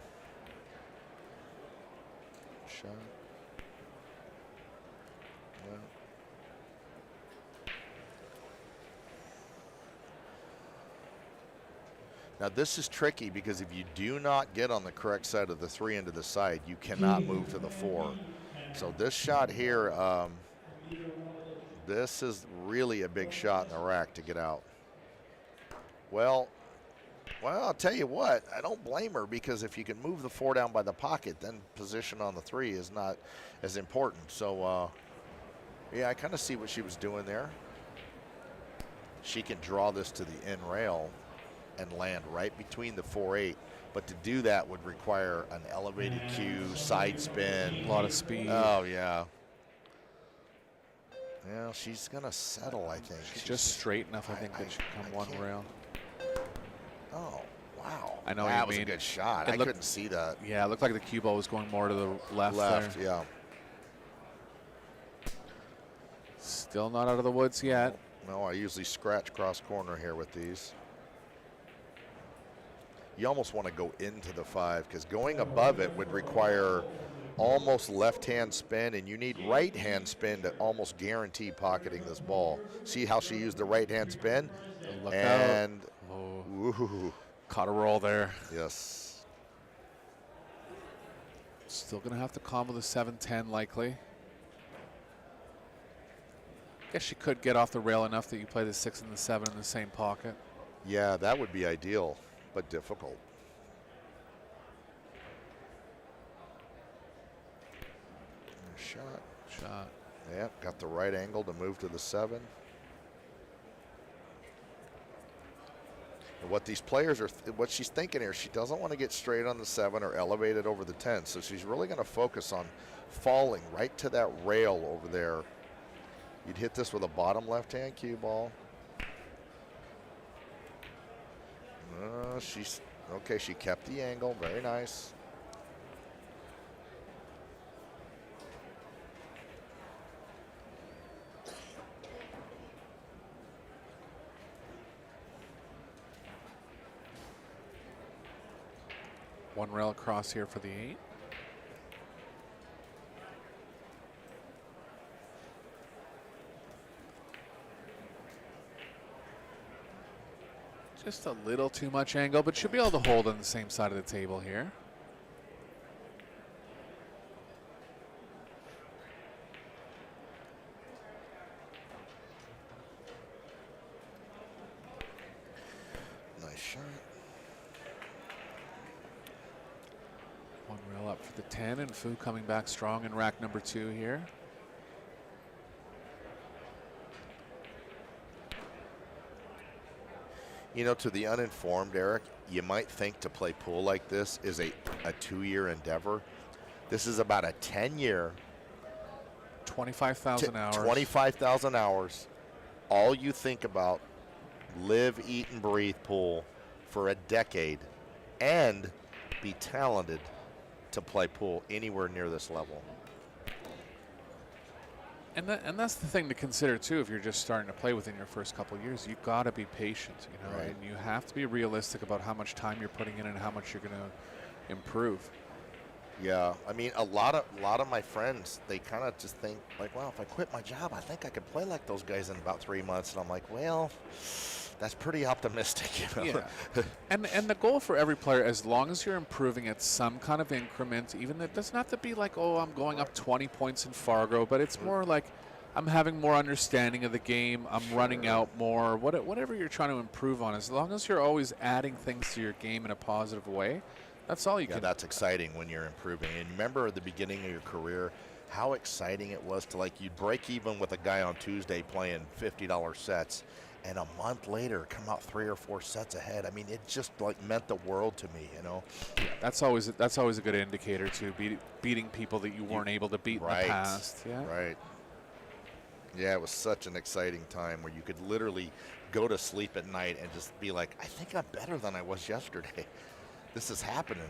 Shot. Yeah. Now this is tricky because if you do not get on the correct side of the 3 into the side, you cannot move to the 4. So this shot here, this is really a big shot in the rack to get out. Well, I'll tell you what, I don't blame her because if you can move the 4 down by the pocket, then position on the 3 is not as important. So, yeah, I kind of see what she was doing there. She can draw this to the end rail and land right between the 4-8. But to do that would require an elevated cue, side spin. A lot of speed. Oh, yeah. Yeah, she's going to settle, I think. She's just straight enough, I think, that she can come one rail. Oh, wow. I know that what was you a mean. good shot. It I looked- couldn't see that. Yeah, it looked like the cue ball was going more to the left there. Yeah. Still not out of the woods yet. No, I usually scratch cross corner here with these. You almost want to go into the 5 because going above it would require almost left-hand spin, and you need right-hand spin to almost guarantee pocketing this ball. See how she used the right-hand spin? Look And, out. Oh, ooh, caught a roll there. yes. Still going to have to combo the 7-10 likely. Guess she could get off the rail enough that you play the 6 and the 7 in the same pocket. Yeah, that would be ideal, but difficult. Shot. Yeah, got the right angle to move to the 7. And what these players are, what she's thinking here, she doesn't want to get straight on the 7 or elevated over the 10. So she's really going to focus on falling right to that rail over there. You'd hit this with a bottom left-hand cue ball. She's okay. She kept the angle. Very nice. One rail across here for the 8. Just a little too much angle, but should be able to hold on the same side of the table here. Nice shot. One rail up for the 10, and Fu coming back strong in rack number 2 here. You know, to the uninformed, Eric, you might think to play pool like this is a 2-year endeavor. This is about a 10-year, 25,000 hours. 25,000 hours. All you think about, live, eat, and breathe pool for a decade, and be talented to play pool anywhere near this level. And that's the thing to consider too. If you're just starting to play within your first couple of years, you've got to be patient, you know, Right. and you have to be realistic about how much time you're putting in and how much you're going to improve. Yeah, I mean, a lot of my friends, they kind of just think like, well, if I quit my job, I think I could play like those guys in about 3 months. And I'm like, well, that's pretty optimistic, you know. Yeah. and the goal for every player, as long as you're improving at some kind of increment, even it doesn't have to be like, oh, I'm going up 20 points in Fargo, but it's more like I'm having more understanding of the game, I'm running out more, whatever you're trying to improve on. As long as you're always adding things to your game in a positive way, that's all you Yeah, can. that's exciting when you're improving. And remember at the beginning of your career, how exciting it was to, like, you'd break even with a guy on Tuesday playing $50 sets, and a month later come out 3 or 4 sets ahead. I mean, it just like meant the world to me, you know. Yeah, that's always a good indicator too. Beating people that you weren't able to beat in the past. Yeah. Right. Yeah, it was such an exciting time where you could literally go to sleep at night and just be like, I think I'm better than I was yesterday. This is happening.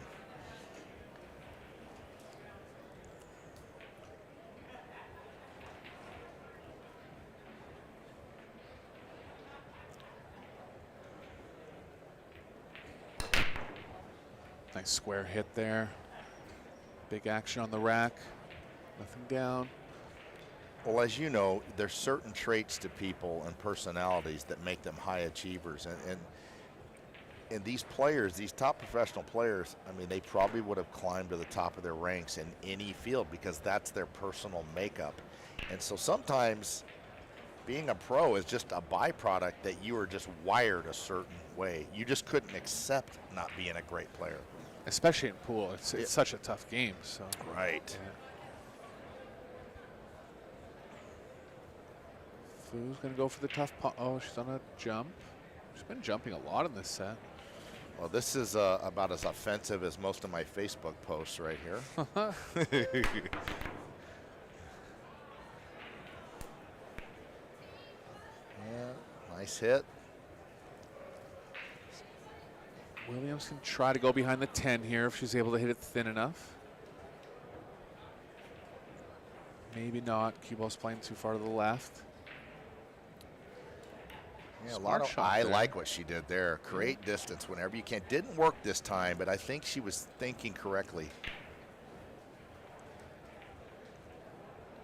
Nice square hit there. Big action on the rack. Nothing down. Well, as you know, there's certain traits to people and personalities that make them high achievers. And these players, these top professional players, I mean, they probably would have climbed to the top of their ranks in any field because that's their personal makeup. And so sometimes being a pro is just a byproduct that you are just wired a certain way. You just couldn't accept not being a great player. Especially in pool. It's such a tough game. So. Right. Yeah. Fu's going to go for the tough pot. Oh, she's on a jump. She's been jumping a lot in this set. Well, this is about as offensive as most of my Facebook posts right here. Yeah, nice hit. Williams can try to go behind the 10 here if she's able to hit it thin enough. Maybe not. Cue ball's playing too far to the left. Yeah, Smart shot I there. like what she did there. Create distance whenever you can. Didn't work this time, but I think she was thinking correctly.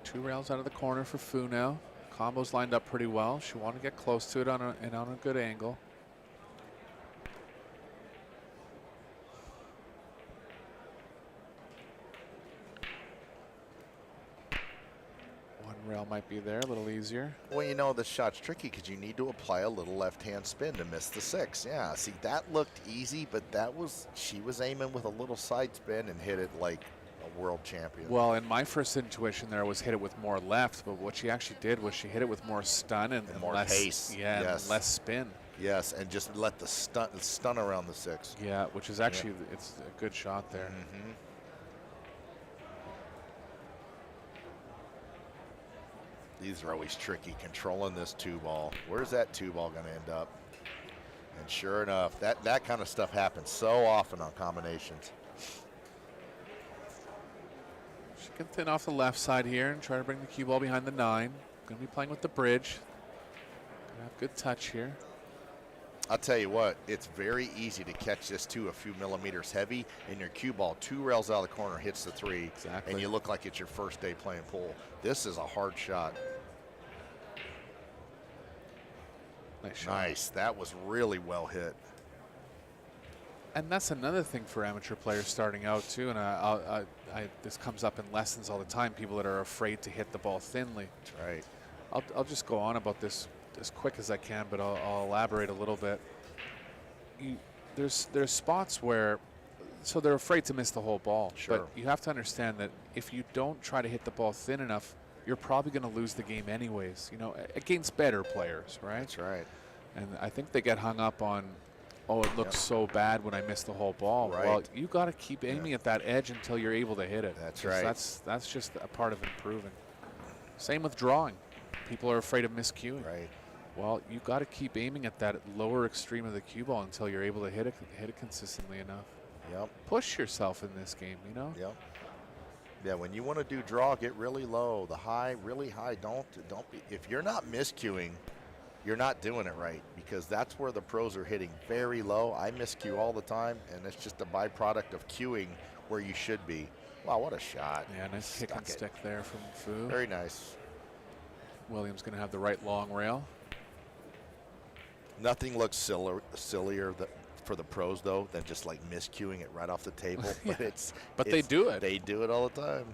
2 rails out of the corner for Fu now. Combo's lined up pretty well. She wanted to get close to it on a good angle. One rail might be there, a little easier. Well, you know, this shot's tricky because you need to apply a little left-hand spin to miss the 6. Yeah, see, that looked easy, but she was aiming with a little side spin and hit it like a world champion. Well, in my first intuition there was hit it with more left, but what she actually did was she hit it with more stun and more less pace. Yeah, Yes. and less spin. Yes, and just let the stun around the 6. Yeah, which is actually it's a good shot there. Mm-hmm. These are always tricky, controlling this 2-ball. Where's that 2-ball going to end up? And sure enough, that kind of stuff happens so often on combinations. She can thin off the left side here and try to bring the cue ball behind the 9. Going to be playing with the bridge. Gonna have good touch here. I'll tell you what, it's very easy to catch this 2 a few millimeters heavy, and your cue ball 2 rails out of the corner hits the 3, Exactly. and you look like it's your first day playing pool. This is a hard shot. Nice shot. Nice. That was really well hit. And that's another thing for amateur players starting out too. And this comes up in lessons all the time. People that are afraid to hit the ball thinly. That's right. I'll just go on about this as quick as I can, but I'll elaborate a little bit. There's spots where, so they're afraid to miss the whole ball. Sure. But you have to understand that if you don't try to hit the ball thin enough, you're probably going to lose the game anyways. You know, against better players, right? That's right. And I think they get hung up on, oh, it looks so bad when I miss the whole ball. Right. Well, you got to keep aiming at that edge until you're able to hit it. That's 'Cause right. That's just a part of improving. Same with drawing. People are afraid of miscuing. Right. Well, you got to keep aiming at that lower extreme of the cue ball until you're able to hit it consistently enough. Yep. Push yourself in this game, you know. Yep. Yeah, when you want to do draw, get really low. The high, really high. Don't be. If you're not miscuing, you're not doing it right, because that's where the pros are hitting very low. I miscue all the time, and it's just a byproduct of cueing where you should be. Wow, what a shot. Yeah, nice kick Stuck and it. stick there from Fu. Very nice. Williams going to have the right long rail. Nothing looks sillier for the pros, though, than just like miscuing it right off the table. Yeah. But They do it. They do it all the time.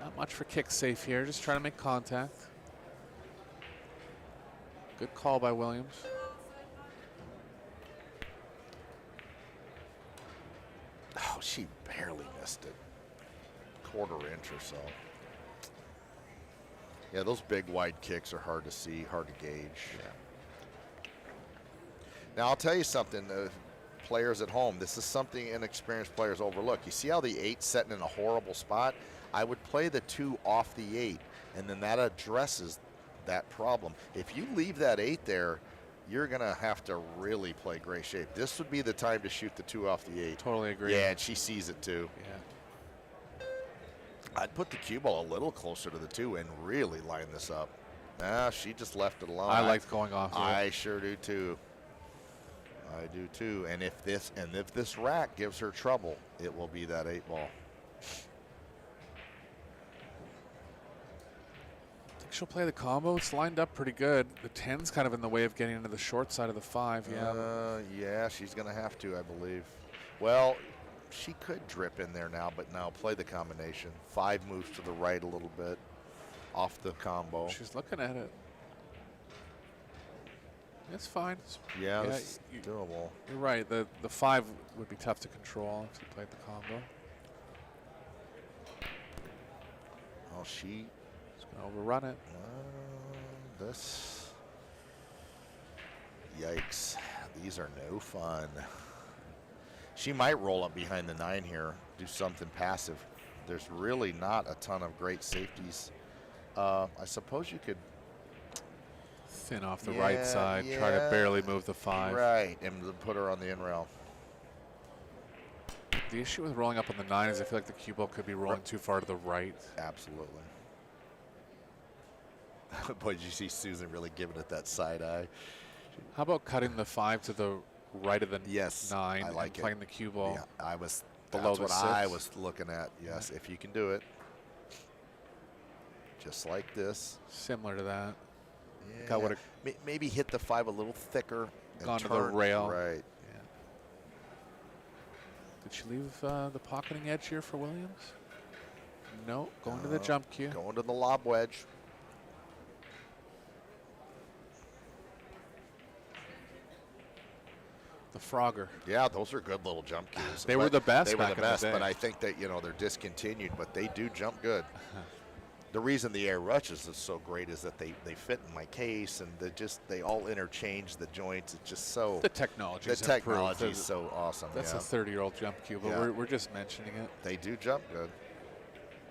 Not much for kick safe here, just trying to make contact. Good call by Williams. Oh, she barely missed it. Quarter inch or so. Yeah, those big wide kicks are hard to see, hard to gauge. Yeah. Now, I'll tell you something, players at home, this is something inexperienced players overlook. You see how the 8's setting in a horrible spot? I would play the 2 off the 8, and then that addresses that problem. If you leave that 8 there, you're going to have to really play great shape. This would be the time to shoot the 2 off the 8. Totally agree. Yeah, and she sees it too. Yeah. I'd put the cue ball a little closer to the 2 and really line this up. Nah, she just left it alone. I liked going off. I sure do too. I do too. And if this rack gives her trouble, it will be that 8-ball. I think she'll play the combo. It's lined up pretty good. The 10's kind of in the way of getting into the short side of the 5. Yeah. Yeah, she's going to have to, I believe. Well, she could drip in there now, but now play the combination. 5 moves to the right a little bit off the combo. She's looking at it. It's fine. Yeah, yeah, this is doable. You're right. The 5 would be tough to control if you played the combo. Oh, she... It's going to overrun it. This... Yikes. These are no fun. She might roll up behind the 9 here, do something passive. There's really not a ton of great safeties. I suppose you could... Thin off the right side, try to barely move the 5. Right, and put her on the in rail. The issue with rolling up on the 9 is I feel like the cue ball could be rolling too far to the right. Absolutely. Boy, did you see Susan really giving it that side eye? How about cutting the 5 to the right of the Yes, 9 I like and it. playing the cue ball? Yeah, I was Below that's the what 6. I was looking at. Yes, if you can do it, just like this. Similar to that. Yeah, I would've maybe hit the 5 a little thicker and gone to turn the rail. Right. Yeah. Did she leave the pocketing edge here for Williams? No, going to the jump cue. Going to the lob wedge. The Frogger. Yeah, those are good little jump cues. They were the best They were back the in the best, day. but I think that they're discontinued, but they do jump good. The reason the air rushes is so great is that they fit in my case, and they all interchange the joints. It's just so The technology. the technology is so awesome. That's yeah. a 30-year-old jump cue, but Yeah. we're just mentioning it. They do jump good,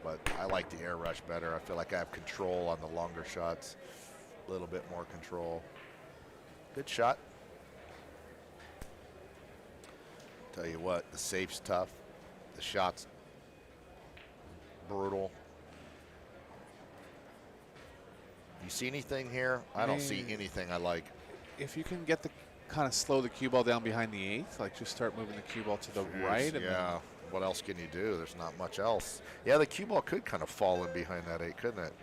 but I like the air rush better. I feel like I have control on the longer shots, a little bit more control. Good shot. Tell you what, the safe's tough. The shot's brutal. You see anything here? I don't see anything I like. If you can get the kind of slow the cue ball down behind the 8th, like just start moving the cue ball to the right. And Yeah. What else can you do? There's not much else. Yeah, the cue ball could kind of fall in behind that 8, couldn't it?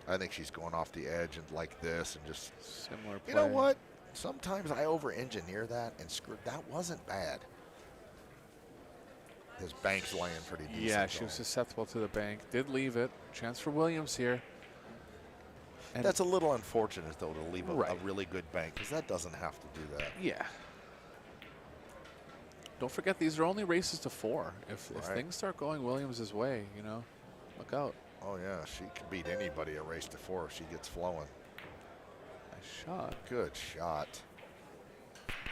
I think she's going off the edge and like this and just. Similar play. You know what? Sometimes I over-engineer that and screw. That wasn't bad. His bank's laying pretty decent. Yeah, she was susceptible to the bank. Did leave it. Chance for Williams here. And That's a little unfortunate, though, to leave a Right. really good bank, because that doesn't have to do that. yeah. Don't forget, these are only races to 4. If Right. things start going Williams' way, look out. Oh, yeah, she could beat anybody a race to 4 if she gets flowing. Nice shot. Good shot.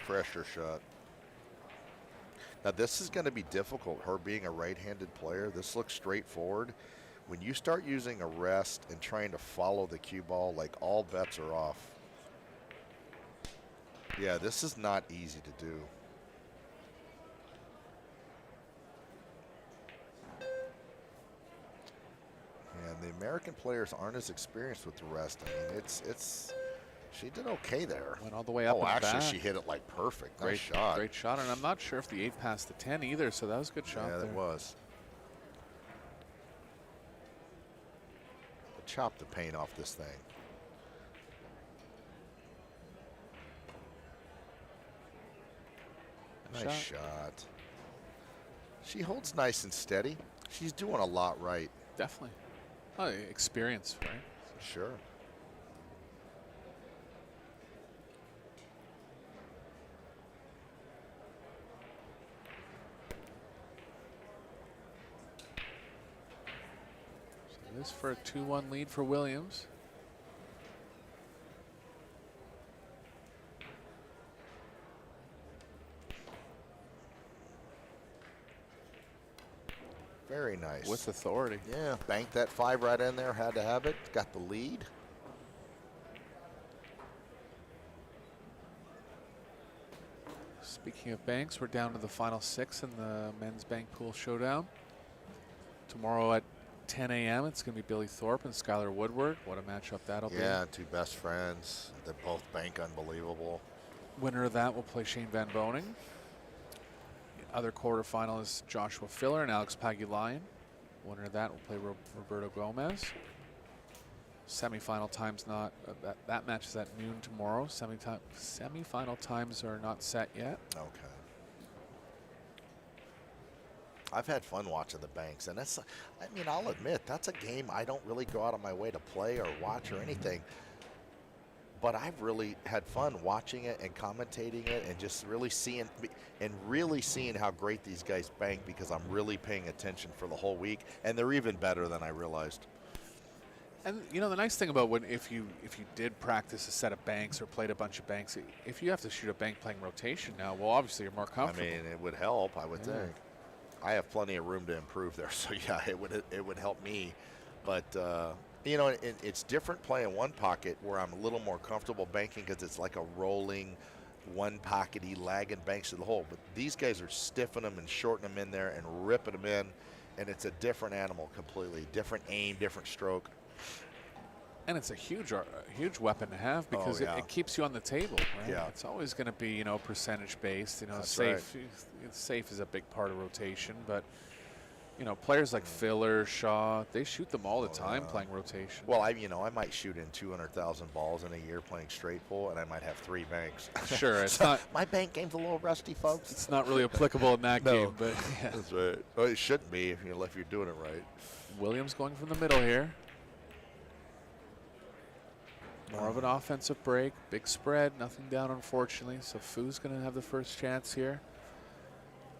Pressure shot. Now, this is going to be difficult, her being a right-handed player. This looks straightforward. When you start using a rest and trying to follow the cue ball, like, all bets are off. Yeah, this is not easy to do. And the American players aren't as experienced with the rest. I mean, she did okay there. Went all the way up Oh, and actually, back. she hit it like perfect. Great Nice shot. Great shot, and I'm not sure if the 8 passed the 10 either, so that was a good shot Yeah, there. that was. Chop the paint off this thing. Nice shot. She holds nice and steady. She's doing a lot right. Definitely. Oh, experience, right? Sure. So this for a 2-1 lead for Williams. Very nice. With authority. Yeah, banked that 5 right in there. Had to have it. Got the lead. Speaking of banks, we're down to the final 6 in the men's bank pool showdown. Tomorrow at 10 a.m. it's going to be Billy Thorpe and Skylar Woodward. What a matchup that'll be. Yeah, 2 best friends. They both bank unbelievable. Winner of that will play Shane Van Boning. The other quarterfinal is Joshua Filler and Alex Pagulayan. Winner of that will play Roberto Gomez. Semi-final times not, that match is at noon tomorrow. Semi-final times are not set yet. Okay. I've had fun watching the banks, and that's, I mean, I'll admit, that's a game I don't really go out of my way to play or watch or anything. But I've really had fun watching it and commentating it and just really seeing how great these guys bank, because I'm really paying attention for the whole week, and they're even better than I realized. And the nice thing about if you did practice a set of banks or played a bunch of banks, if you have to shoot a bank playing rotation now, well, obviously you're more comfortable. I mean, it would help, I would think. I have plenty of room to improve there, so yeah, it would help me. But it's different playing one pocket where I'm a little more comfortable banking, because it's like a rolling one pockety lagging banks to the hole. But these guys are stiffing them and shortening them in there and ripping them in, and it's a different animal completely. Different aim, different stroke. And it's a huge weapon to have because yeah. it keeps you on the table, right? Yeah. It's always going to be, you know, percentage based. You know, That's safe. Safe is a big part of rotation, but you know, players like Filler, Shaw, they shoot them all the time playing rotation. Well, I might shoot in 200,000 balls in a year playing straight pull, and I might have 3 banks. Sure, it's So not. my bank game's a little rusty, folks. It's not really applicable in that game, but yeah. That's right. Well, it shouldn't be if you're doing it right. Williams going from the middle here. More of an offensive break, big spread, nothing down unfortunately. So Fu's going to have the first chance here.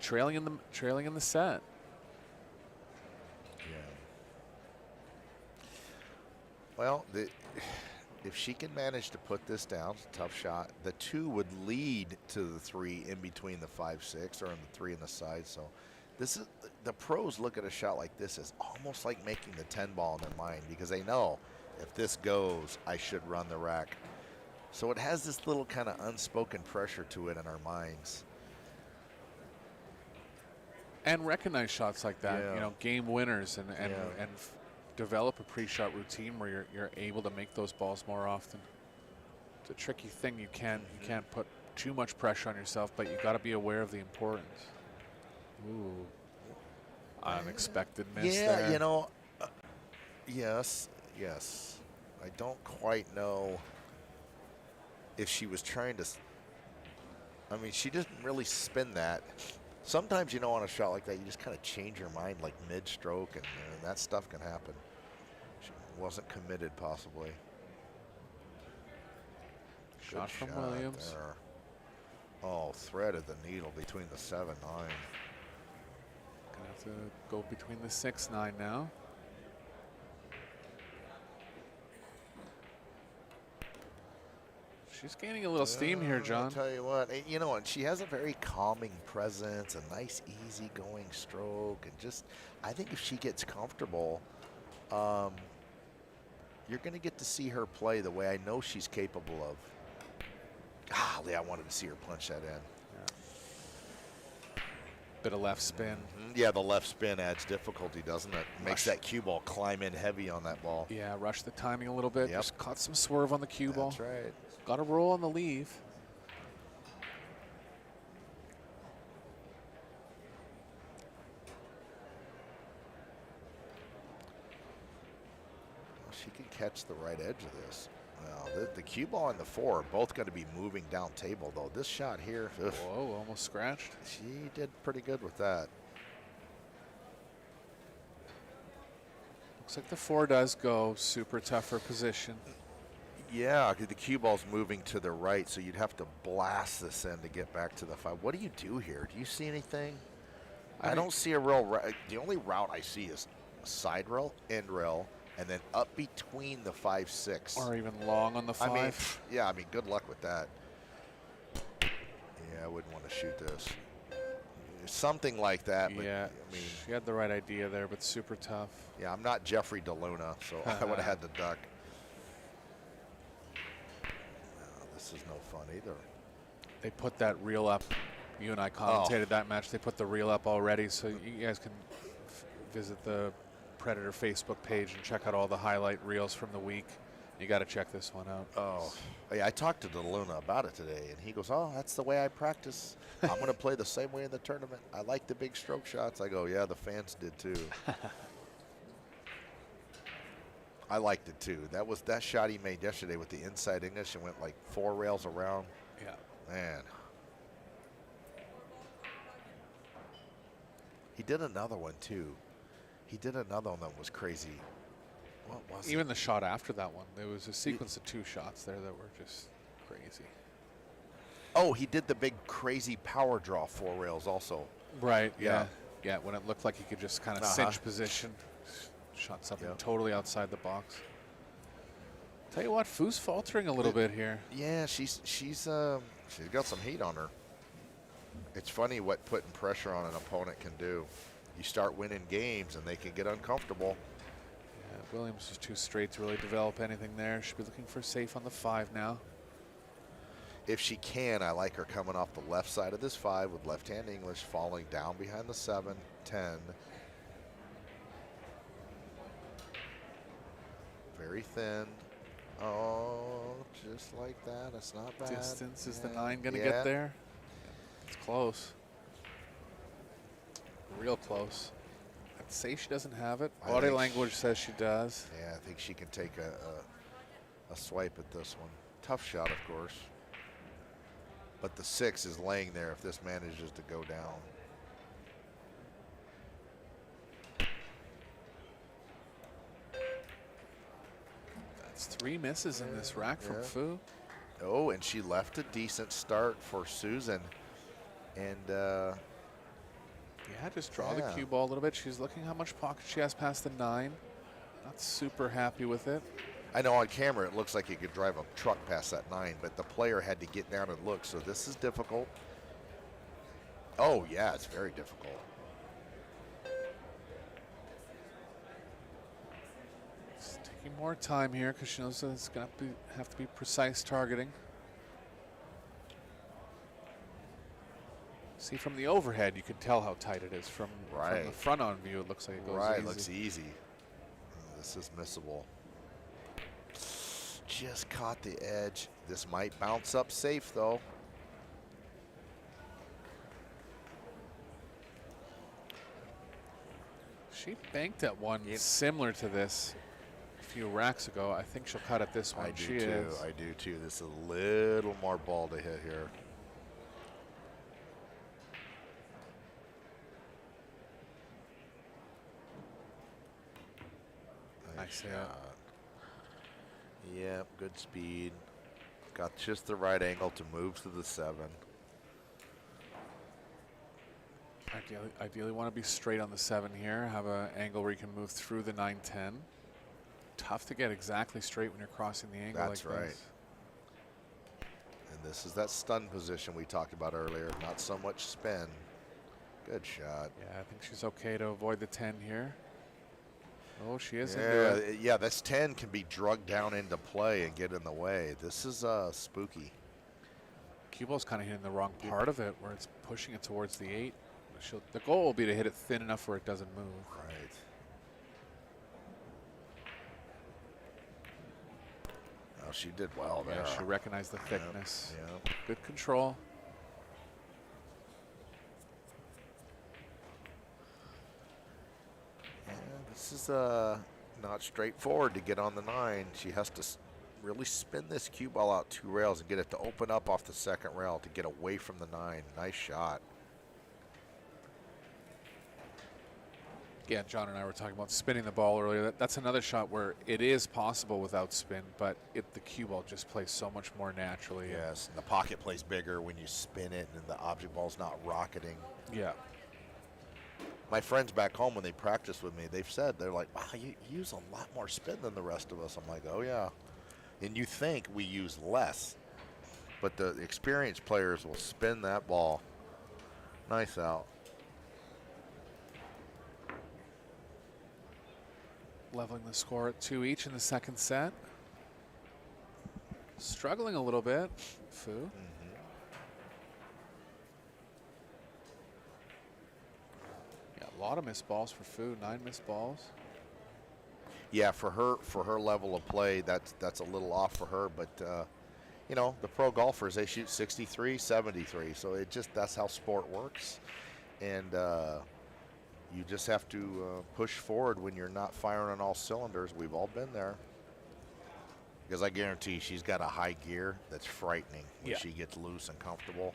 Trailing in the set. Yeah. Well, if she can manage to put this down, it's a tough shot. The 2 would lead to the 3 in between the 5-6 or in the 3 in the side. So this is the pros look at a shot like this as almost like making the 10 ball in their mind because they know if this goes, I should run the rack. So it has this little kind of unspoken pressure to it in our minds. And recognize shots like that, Yeah. you know, game winners and Yeah. develop a pre-shot routine where you're able to make those balls more often. It's a tricky thing. You can't put too much pressure on yourself, but you got to be aware of the importance. Ooh, unexpected miss there. Yeah, you know, yes. I don't quite know if she was trying to. I mean, she didn't really spin that. Sometimes, you know, on a shot like that, you just kind of change your mind like mid-stroke, and that stuff can happen. She wasn't committed, possibly. Shot Good from shot Williams. there. Oh, threaded the needle between the 7-9. Gonna have to go between the 6-9 now. She's gaining a little steam here, John. I'll tell you what, you know, and she has a very calming presence, a nice, easy-going stroke, and just, I think if she gets comfortable, you're going to get to see her play the way I know she's capable of. Golly, I wanted to see her punch that in. Bit of left spin. Yeah, the left spin adds difficulty, doesn't it? Makes that cue ball climb in heavy on that ball. Yeah, rush the timing a little bit. Yep. Just caught some swerve on the cue ball. That's right. Got a roll on the leave. Well, she can catch the right edge of this. Well, the cue ball and the 4 are both going to be moving down table, though. This shot here, ugh, Whoa, almost scratched. she did pretty good with that. Looks like the 4 does go. Super tougher position. Yeah, the cue ball's moving to the right, so you'd have to blast this in to get back to the 5. What do you do here? Do you see anything? I don't see a real the only route I see is side rail, end rail, and then up between the 5-6. Or even long on the 5. I mean, good luck with that. Yeah, I wouldn't want to shoot this. Something like that. But, Yeah, I mean, she had the right idea there, but super tough. yeah, I'm not Jeffrey DeLuna, so I would have had to duck. No, this is no fun either. They put that reel up. You and I commentated that match. They put the reel up already, so you guys can visit the Predator Facebook page and check out all the highlight reels from the week. You got to check this one out. Oh, yeah, I talked to DeLuna about it today, and he goes, "Oh, that's the way I practice. I'm going to play the same way in the tournament. I like the big stroke shots." I go, "Yeah, the fans did too." I liked it too. That shot he made yesterday with the inside English and went like 4 rails around. Yeah. Man. He did another one too. He did another one that was crazy. What was it? Even the shot after that one, there was a sequence of 2 shots there that were just crazy. Oh, he did the big crazy power draw 4 rails also. Right, Yeah. yeah. When it looked like he could just kind of cinch position. Shot something totally outside the box. Tell you what, Fu's faltering a little bit here. Yeah, she's got some heat on her. It's funny what putting pressure on an opponent can do. You start winning games and they can get uncomfortable. Yeah, Williams was too straight to really develop anything there. Should be looking for safe on the 5 now. If she can, I like her coming off the left side of this 5 with left-hand English, falling down behind the 7, 10. Very thin. Oh, just like that. That's not bad. Distance, is the Yeah. 9 going to Yeah. get there? It's close. Real close. I'd say she doesn't have it. I Body think language says she does. Yeah, I think she can take a swipe at this one. Tough shot, of course. But the 6 is laying there if this manages to go down. That's 3 misses in this rack from Yeah. Fu. Oh, and she left a decent start for Susan. And Yeah, just draw the Yeah. cue ball a little bit. She's looking how much pocket she has past the 9. Not super happy with it. I know on camera it looks like you could drive a truck past that 9, but the player had to get down and look, so this is difficult. Oh, yeah, it's very difficult. It's taking more time here because she knows that it's going to have to be precise targeting. See, from the overhead, you can tell how tight it is. From the Right. front-on view, it looks like it goes Right, easy. looks easy. This is missable. Just caught the edge. This might bounce up safe, though. She banked at one similar to this a few racks ago. I think she'll cut at this one. I do She too. is. I do too. This is a little more ball to hit here. Nice hit. shot. Yep, good speed. Got just the right angle to move to the 7. Ideally want to be straight on the 7 here. Have an angle where you can move through the 9-10. Tough to get exactly straight when you're crossing the angle. That's like right. this. And this is that stun position we talked about earlier. Not so much spin. Good shot. Yeah, I think she's okay to avoid the 10 here. Oh, she is into Yeah, it. yeah, this 10 can be drugged down into play and get in the way. This is spooky. Cue ball's kind of hitting the wrong part of it where it's pushing it towards the 8. The goal will be to hit it thin enough where it doesn't move. Right. Oh, she did well there. Yeah, she recognized the thickness. Yeah. Good control. Yeah, this is not straightforward to get on the 9. She has to really spin this cue ball out 2 rails and get it to open up off the 2nd rail to get away from the 9. Nice shot. Yeah, John and I were talking about spinning the ball earlier. That's another shot where it is possible without spin, but the cue ball just plays so much more naturally. Yes, and the pocket plays bigger when you spin it and the object ball's not rocketing. Yeah. My friends back home, when they practice with me, they've said, they're like, wow, you use a lot more spin than the rest of us. I'm like, oh, yeah. And you think we use less, but the experienced players will spin that ball. Nice out. Leveling the score at 2 each in the 2nd set. Struggling a little bit, Fu. Yeah, a lot of missed balls for Fu. 9 missed balls. Yeah, for her level of play, that's a little off for her. But you know, the pro golfers, they shoot 63, 73. So that's how sport works, and you just have to push forward when you're not firing on all cylinders. We've all been there. Because I guarantee she's got a high gear that's frightening when she gets loose and comfortable.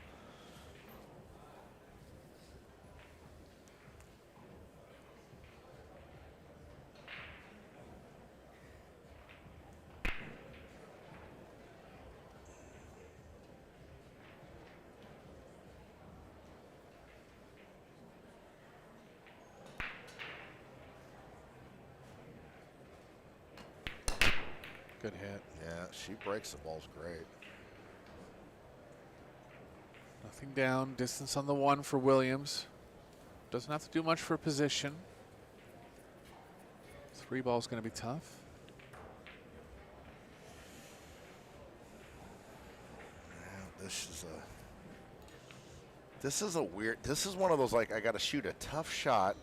Good hit. Yeah, she breaks the balls great. Nothing down. Distance on the 1 for Williams. Doesn't have to do much for position. 3 ball's going to be tough. Yeah, this is one of those, like, I got to shoot a tough shot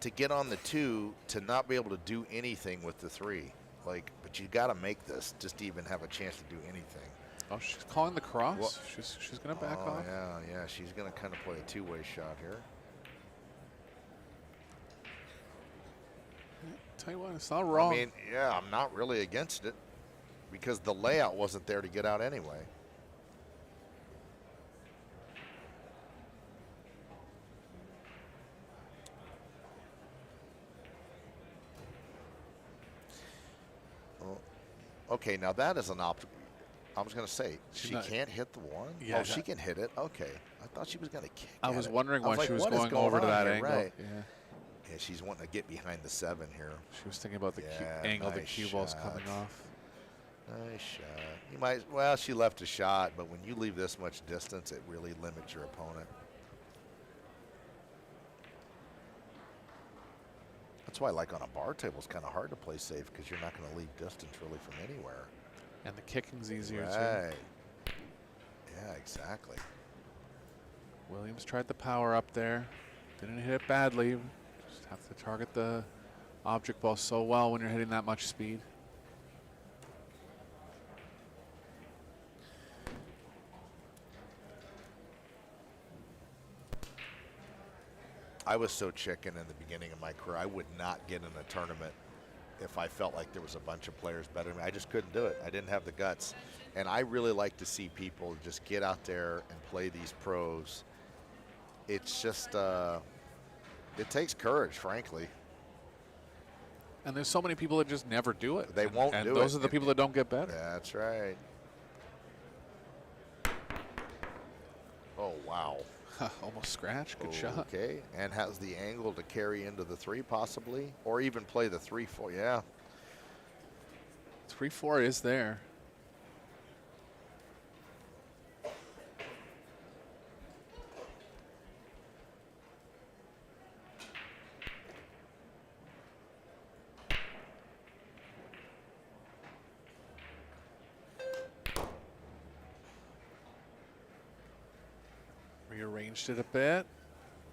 to get on the 2 to not be able to do anything with the 3. like, but you got to make this just to even have a chance to do anything. Oh, she's calling the cross. Well, she's going to back off. Yeah. She's going to kind of play a two-way shot here. Tell you what, it's not wrong. I mean, yeah, I'm not really against it because the layout wasn't there to get out anyway. Okay, now that is an option. I was going to say, she can't hit the one? Yeah, she can hit it. Okay. I thought she was going to kick I at was it. wondering why she was what is going over to that here? angle. Right. Yeah. Yeah, she's wanting to get behind the 7 here. She was thinking about the Yeah, angle the nice cue ball's shot. coming off. Nice shot. You might, well, she left a shot, but when you leave this much distance, it really limits your opponent. That's why, like on a bar table, it's kind of hard to play safe because you're not going to leave distance really from anywhere. And the kicking's easier Right. too. Yeah, exactly. Williams tried the power up there. Didn't hit it badly. Just have to target the object ball so well when you're hitting that much speed. I was so chicken in the beginning of my career. I would not get in a tournament if I felt like there was a bunch of players better than me. I just couldn't do it. I didn't have the guts. And I really like to see people just get out there and play these pros. It's just, it takes courage, frankly. And there's so many people that just never do it. They won't do it. And those are the people that don't get better. That's right. Oh, wow. Almost scratch. Good shot. Okay, and has the angle to carry into the 3 possibly, or even play the 3-4. Yeah. 3-4 is there. Rearranged it a bit.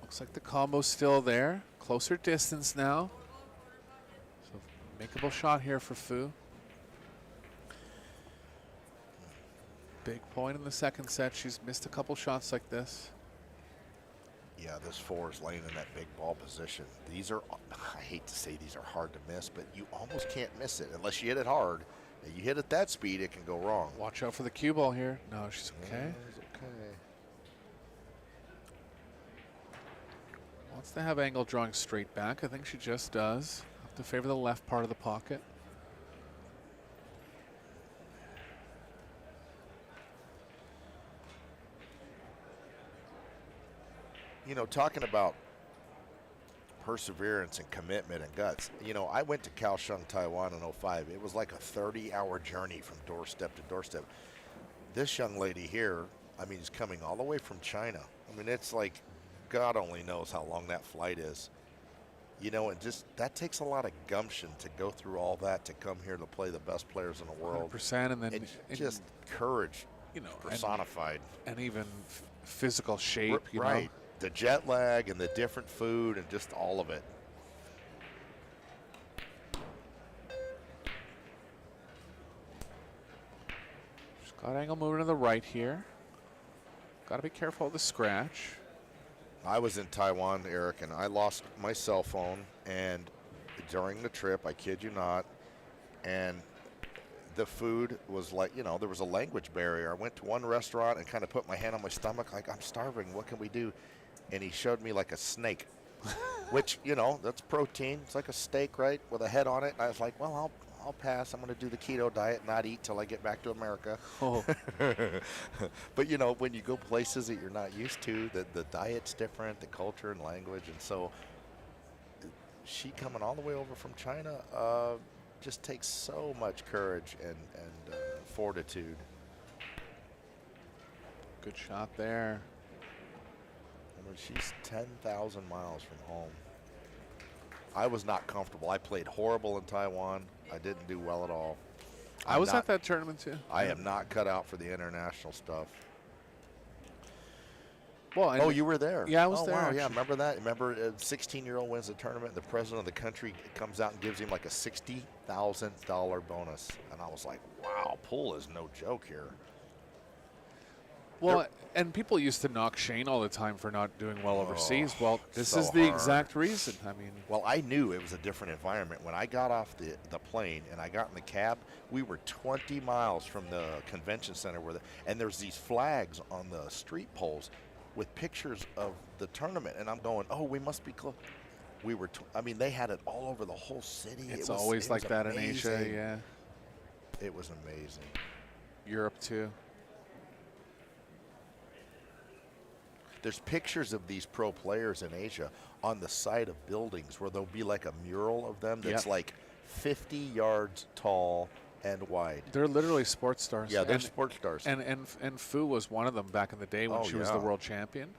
Looks like the combo's still there. Closer distance now. So makeable shot here for Fu. Big point in the second set. She's missed a couple shots like this. Yeah, this 4 is laying in that big ball position. These are, I hate to say these are hard to miss, but you almost can't miss it unless you hit it hard. If you hit it that speed, it can go wrong. Watch out for the cue ball here. No, she's okay. Yeah, it's okay. Wants to have angle drawing straight back. I think she just does. Have to favor the left part of the pocket. You know, talking about perseverance and commitment and guts. You know, I went to Kaohsiung, Taiwan in '05. It was like a 30-hour journey from doorstep to doorstep. This young lady here, I mean, is coming all the way from China. I mean, it's like God only knows how long that flight is. You know, and just that takes a lot of gumption to go through all that to come here to play the best players in the world. 100%, and then It's just courage, you know, personified. and even physical shape. You right. know? The jet lag and the different food and just all of it. She's got angle moving to the right here. Got to be careful of the scratch. I was in Taiwan, Eric, and I lost my cell phone, and during the trip, I kid you not, and the food was like, you know, there was a language barrier. I went to one restaurant and kind of put my hand on my stomach like, I'm starving, what can we do? And he showed me like a snake, which, you know, that's protein. It's like a steak, right, with a head on it. And I was like, well, I'll pass. I'm going to do the keto diet, not eat till I get back to America. Oh. But, you know, when you go places that you're not used to, the diet's different, the culture and language. And so she coming all the way over from China just takes so much courage and fortitude. Good shot there. I mean, she's 10,000 miles from home. I was not comfortable. I played horrible in Taiwan. I didn't do well at all. I was at that tournament too. I am not cut out for the international stuff. Well, and Oh, you were there. Yeah, I was oh, there, Wow, yeah, actually. remember that? Remember, a 16-year-old wins the tournament. The president of the country comes out and gives him like a $60,000 bonus, and I was like, wow, pool is no joke here. Well, and people used to knock Shane all the time for not doing well overseas. Well, this so is the hard. exact reason. I mean, Well, I knew it was a different environment. When I got off the plane and I got in the cab, we were 20 miles from the convention center and there's these flags on the street poles with pictures of the tournament. And I'm going, oh, we must be close. We were, I mean, they had it all over the whole city. it's It was, always it like was that in Asia. amazing. Yeah, It was amazing. Europe too. There's pictures of these pro players in Asia on the side of buildings where there'll be like a mural of them that's Yep. like 50 yards tall and wide. They're literally sports stars. Yeah, they're and, sports stars. and Fu was one of them back in the day when Oh, she was the yeah. world champion.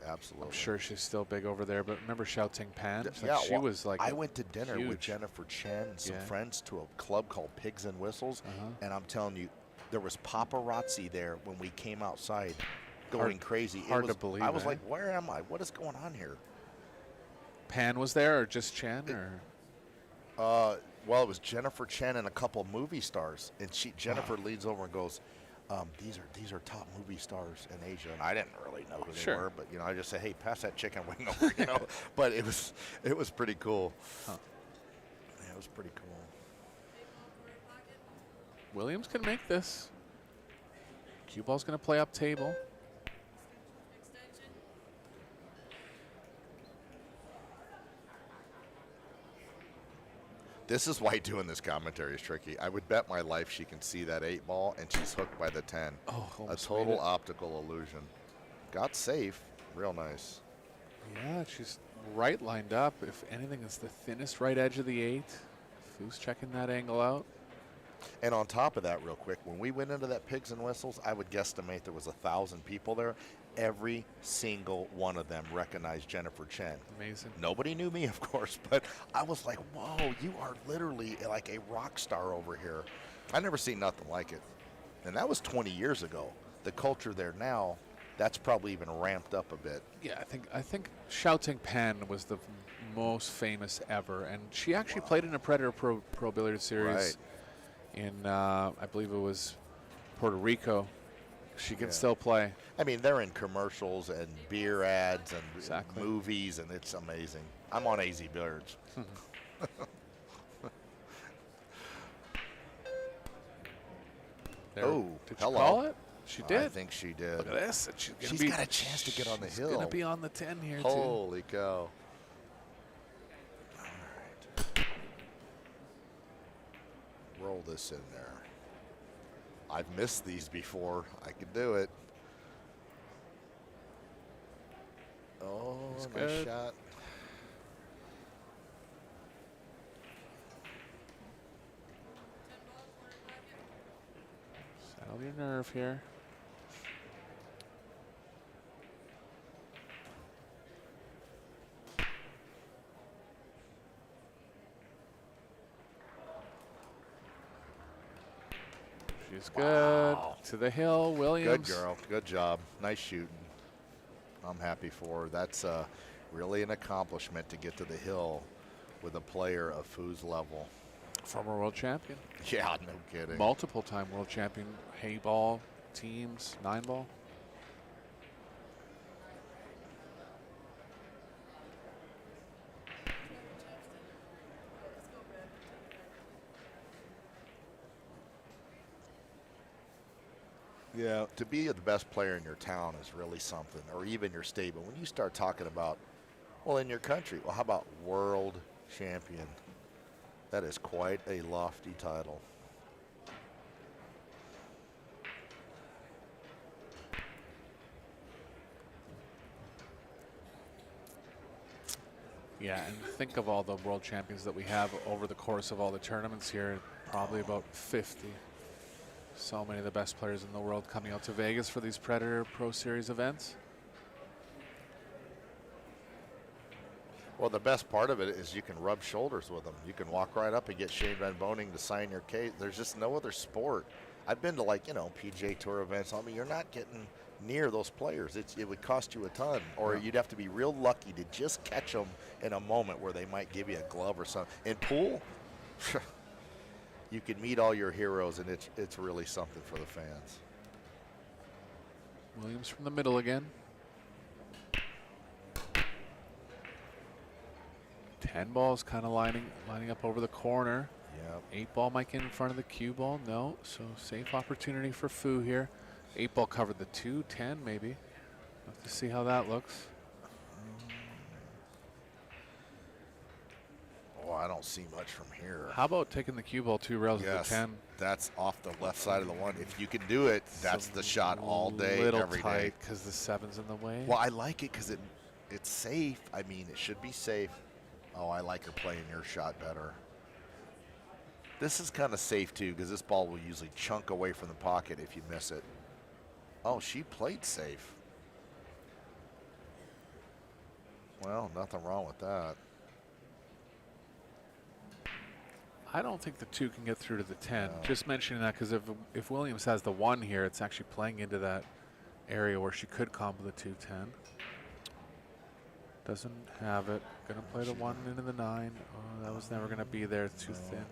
Absolutely. I'm sure she's still big over there. But remember Xiao Ting Pan? It's like Yeah, she well, was like. I went to dinner with huge. Jennifer Chen and some Yeah. friends to a club called Pigs and Whistles, Uh-huh. and I'm telling you, there was paparazzi there when we came outside, going crazy. hard it was, to believe, I was eh? like, where am I? What is going on here? Pan was there, or just Chen, or Well, it was Jennifer Chen and a couple movie stars, and Jennifer leads over and goes, "These are top movie stars in Asia," and I didn't really know who they Sure. were, but I just said, "Hey, pass that chicken wing over," But it was pretty cool. Huh. Yeah, it was pretty cool. Williams can make this. Cue ball's going to play up table. This is why doing this commentary is tricky. I would bet my life she can see that 8 ball, and she's hooked by the 10. Oh, A almost total made it. optical illusion. Got safe. Real nice. Yeah, she's right lined up. If anything, it's the thinnest right edge of the 8. Fu's checking that angle out. And on top of that, real quick, when we went into that Pigs and Whistles, I would guesstimate there was 1,000 people there. Every single one of them recognized Jennifer Chen. Amazing. Nobody knew me, of course, but I was like, whoa, you are literally like a rock star over here. I never seen nothing like it. And that was 20 years ago. The culture there now, that's probably even ramped up a bit. Yeah, I think Xiao Ting Pan was the most famous ever, and she actually played in a Predator Pro Billiard series in I believe it was Puerto Rico. She can still play. I mean, they're in commercials and beer ads and Exactly. movies, and it's amazing. I'm on AZ Billiards. There. Oh, did hello. she call it? She did. I think she did. Look at this. And She's got a chance to get on the she's hill. going to be on the 10 here, too. Holy cow. All right. Roll this in there. I've missed these before. I could do it. Oh, That's nice good. shot. Settle your nerve here. She's good. To the hill, Williams. Good girl. Good job. Nice shooting. I'm happy for her. That's really an accomplishment to get to the hill with a player of Fu's level. Former world champion. Yeah, no kidding. Multiple time world champion. Hay ball, teams, 9 ball. Yeah, to be the best player in your town is really something, or even your state. But when you start talking about, well, in your country, well, how about world champion? That is quite a lofty title. Yeah, and think of all the world champions that we have over the course of all the tournaments here. Probably about 50. So many of the best players in the world coming out to Vegas for these Predator Pro Series events. Well, the best part of it is you can rub shoulders with them. You can walk right up and get Shane Van Boning to sign your case. There's just no other sport. I've been to, like, PGA Tour events. I mean, you're not getting near those players. It would cost you a ton, or you'd have to be real lucky to just catch them in a moment where they might give you a glove or something. In pool, you can meet all your heroes, and it's really something for the fans. Williams from the middle again. 10 balls kind of lining up over the corner. Yep. 8 ball might get in front of the cue ball. No, so safe opportunity for Fu here. 8 ball covered the 2, 10 maybe. Have to see how that looks. Oh, I don't see much from here. How about taking the cue ball 2 rails at the 10? That's off the left side of the 1. If you can do it, that's the shot all day, little every tight day. because the 7's in the way. Well, I like it because it's safe. I mean, it should be safe. Oh, I like her playing your shot better. This is kind of safe, too, because this ball will usually chunk away from the pocket if you miss it. Oh, she played safe. Well, nothing wrong with that. I don't think the 2 can get through to the 10. No. Just mentioning that because if Williams has the 1 here, it's actually playing into that area where she could combo the 2, 10. Doesn't have it. Gonna play the 1 into the 9. Oh, that was never gonna be there. It's too thin.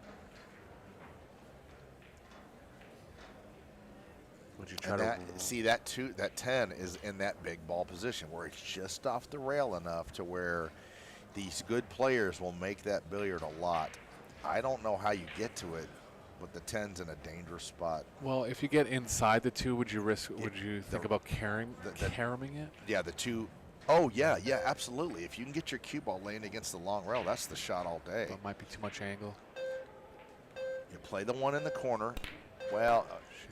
Would you try to see that 10 is in that big ball position where it's just off the rail enough to where these good players will make that billiard a lot. I don't know how you get to it, but the 10's in a dangerous spot. Well, if you get inside the 2, would you risk? Would you think about carrying it? Yeah, the 2. Oh yeah, absolutely. If you can get your cue ball laying against the long rail, that's the shot all day. That might be too much angle. You play the 1 in the corner. Well,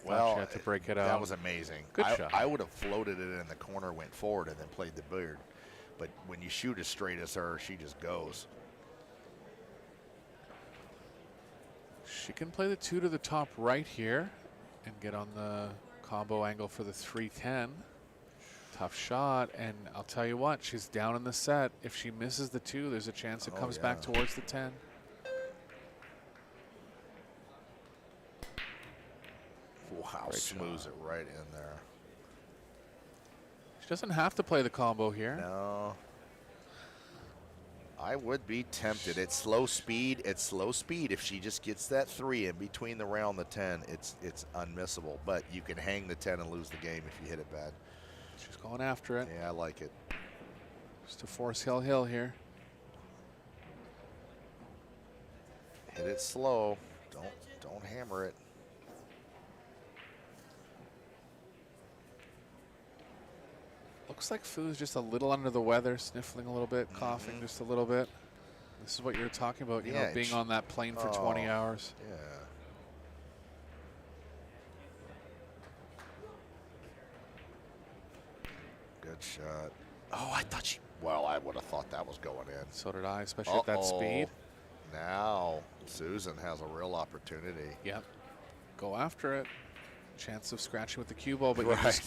she had to break it out. That was amazing. Good shot. I would have floated it in the corner, went forward, and then played the billiard. But when you shoot as straight as her, she just goes. She can play the 2 to the top right here and get on the combo angle for the 3-10. Tough shot, and I'll tell you what, she's down in the set. If she misses the 2, there's a chance it comes back towards the 10. Wow, smooths it right in there. She doesn't have to play the combo here. No. I would be tempted. It's slow speed. If she just gets that 3 in between the rail and the 10, it's unmissable. But you can hang the 10 and lose the game if you hit it bad. She's going after it. Yeah, I like it. Just to force hill here. Hit it slow. Don't hammer it. Looks like Fu's just a little under the weather, sniffling a little bit, coughing just a little bit. This is what you're talking about, you know, being on that plane for 20 hours. Yeah. Good shot. Oh, I thought well, I would have thought that was going in. So did I, especially at that speed. Now, Susan has a real opportunity. Yep. Go after it. Chance of scratching with the cue ball, but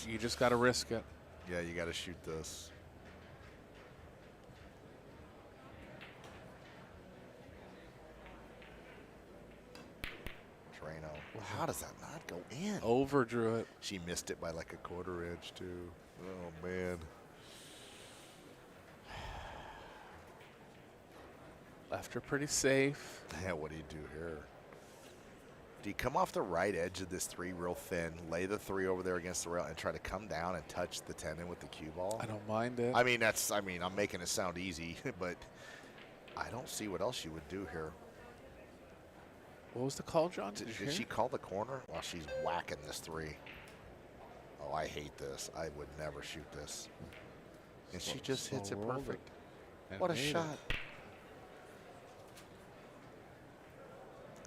you just got to risk it. Yeah, you got to shoot this. Trano. Well, how does that not go in? Overdrew it. She missed it by like a 1/4 inch, too. Oh, man. Left her pretty safe. Yeah, what do you do here? Do you come off the right edge of this 3 real thin, lay the 3 over there against the rail, and try to come down and touch the 10 in with the cue ball? I don't mind it. I mean, I'm making it sound easy, but I don't see what else you would do here. What was the call, John? Did she call the corner while she's whacking this 3? Oh, I hate this. I would never shoot this. And she just hits it perfect. What a shot.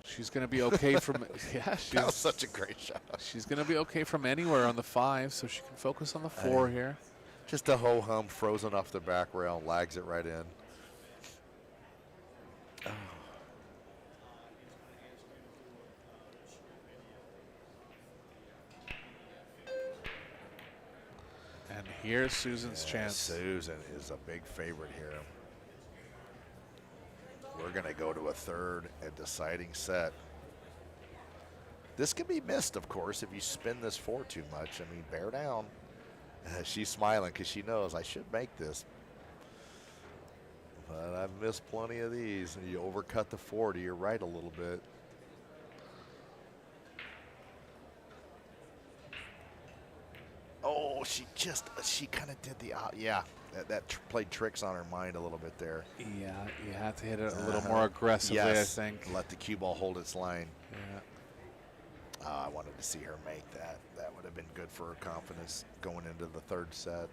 She's going to be okay from that was such a great shot. She's going to be okay from anywhere on the 5, so she can focus on the 4 here. Just a ho-hum frozen off the back rail, lags it right in. Oh. And here's Susan's chance. Susan is a big favorite here. We're going to go to a 3rd and deciding set. This can be missed, of course, if you spin this 4 too much. I mean, bear down. She's smiling because she knows I should make this. But I've missed plenty of these. And you overcut the 40, you're right a little bit. Oh, she kind of did the, yeah, that played tricks on her mind a little bit there. Yeah, you have to hit it a little more aggressively, yes. I think. Let the cue ball hold its line. Yeah. I wanted to see her make that. That would have been good for her confidence going into the third set.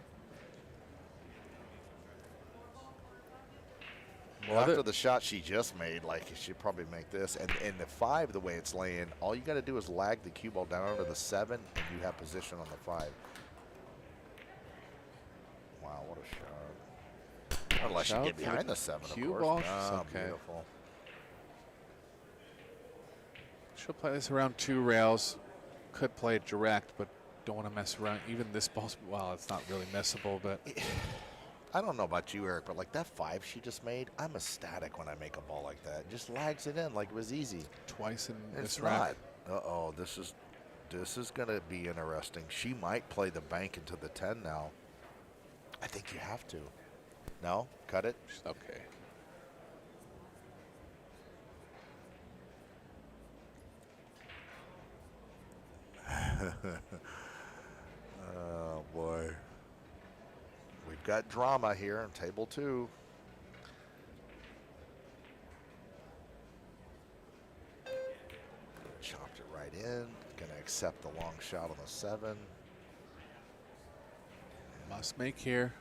Well, after the shot she just made, like, she'd probably make this. And the 5, the way it's laying, all you got to do is lag the cue ball down to the 7, and you have position on the 5. Wow, what a shot. Unless you get behind the 7, of cue course. ball, Ah, okay. Beautiful. She'll play this around 2 rails. Could play it direct, but don't want to mess around. Even this ball's, well, it's not really missable, but I don't know about you, Eric, but like that 5 she just made, I'm ecstatic when I make a ball like that. It just lags it in like it was easy. twice in It's this not. rack. Uh-oh, this is going to be interesting. She might play the bank into the 10 now. I think you have to. No? Cut it? Okay. Oh, boy. We've got drama here on table 2. Chopped it right in. Going to accept the long shot on the 7. Must make here.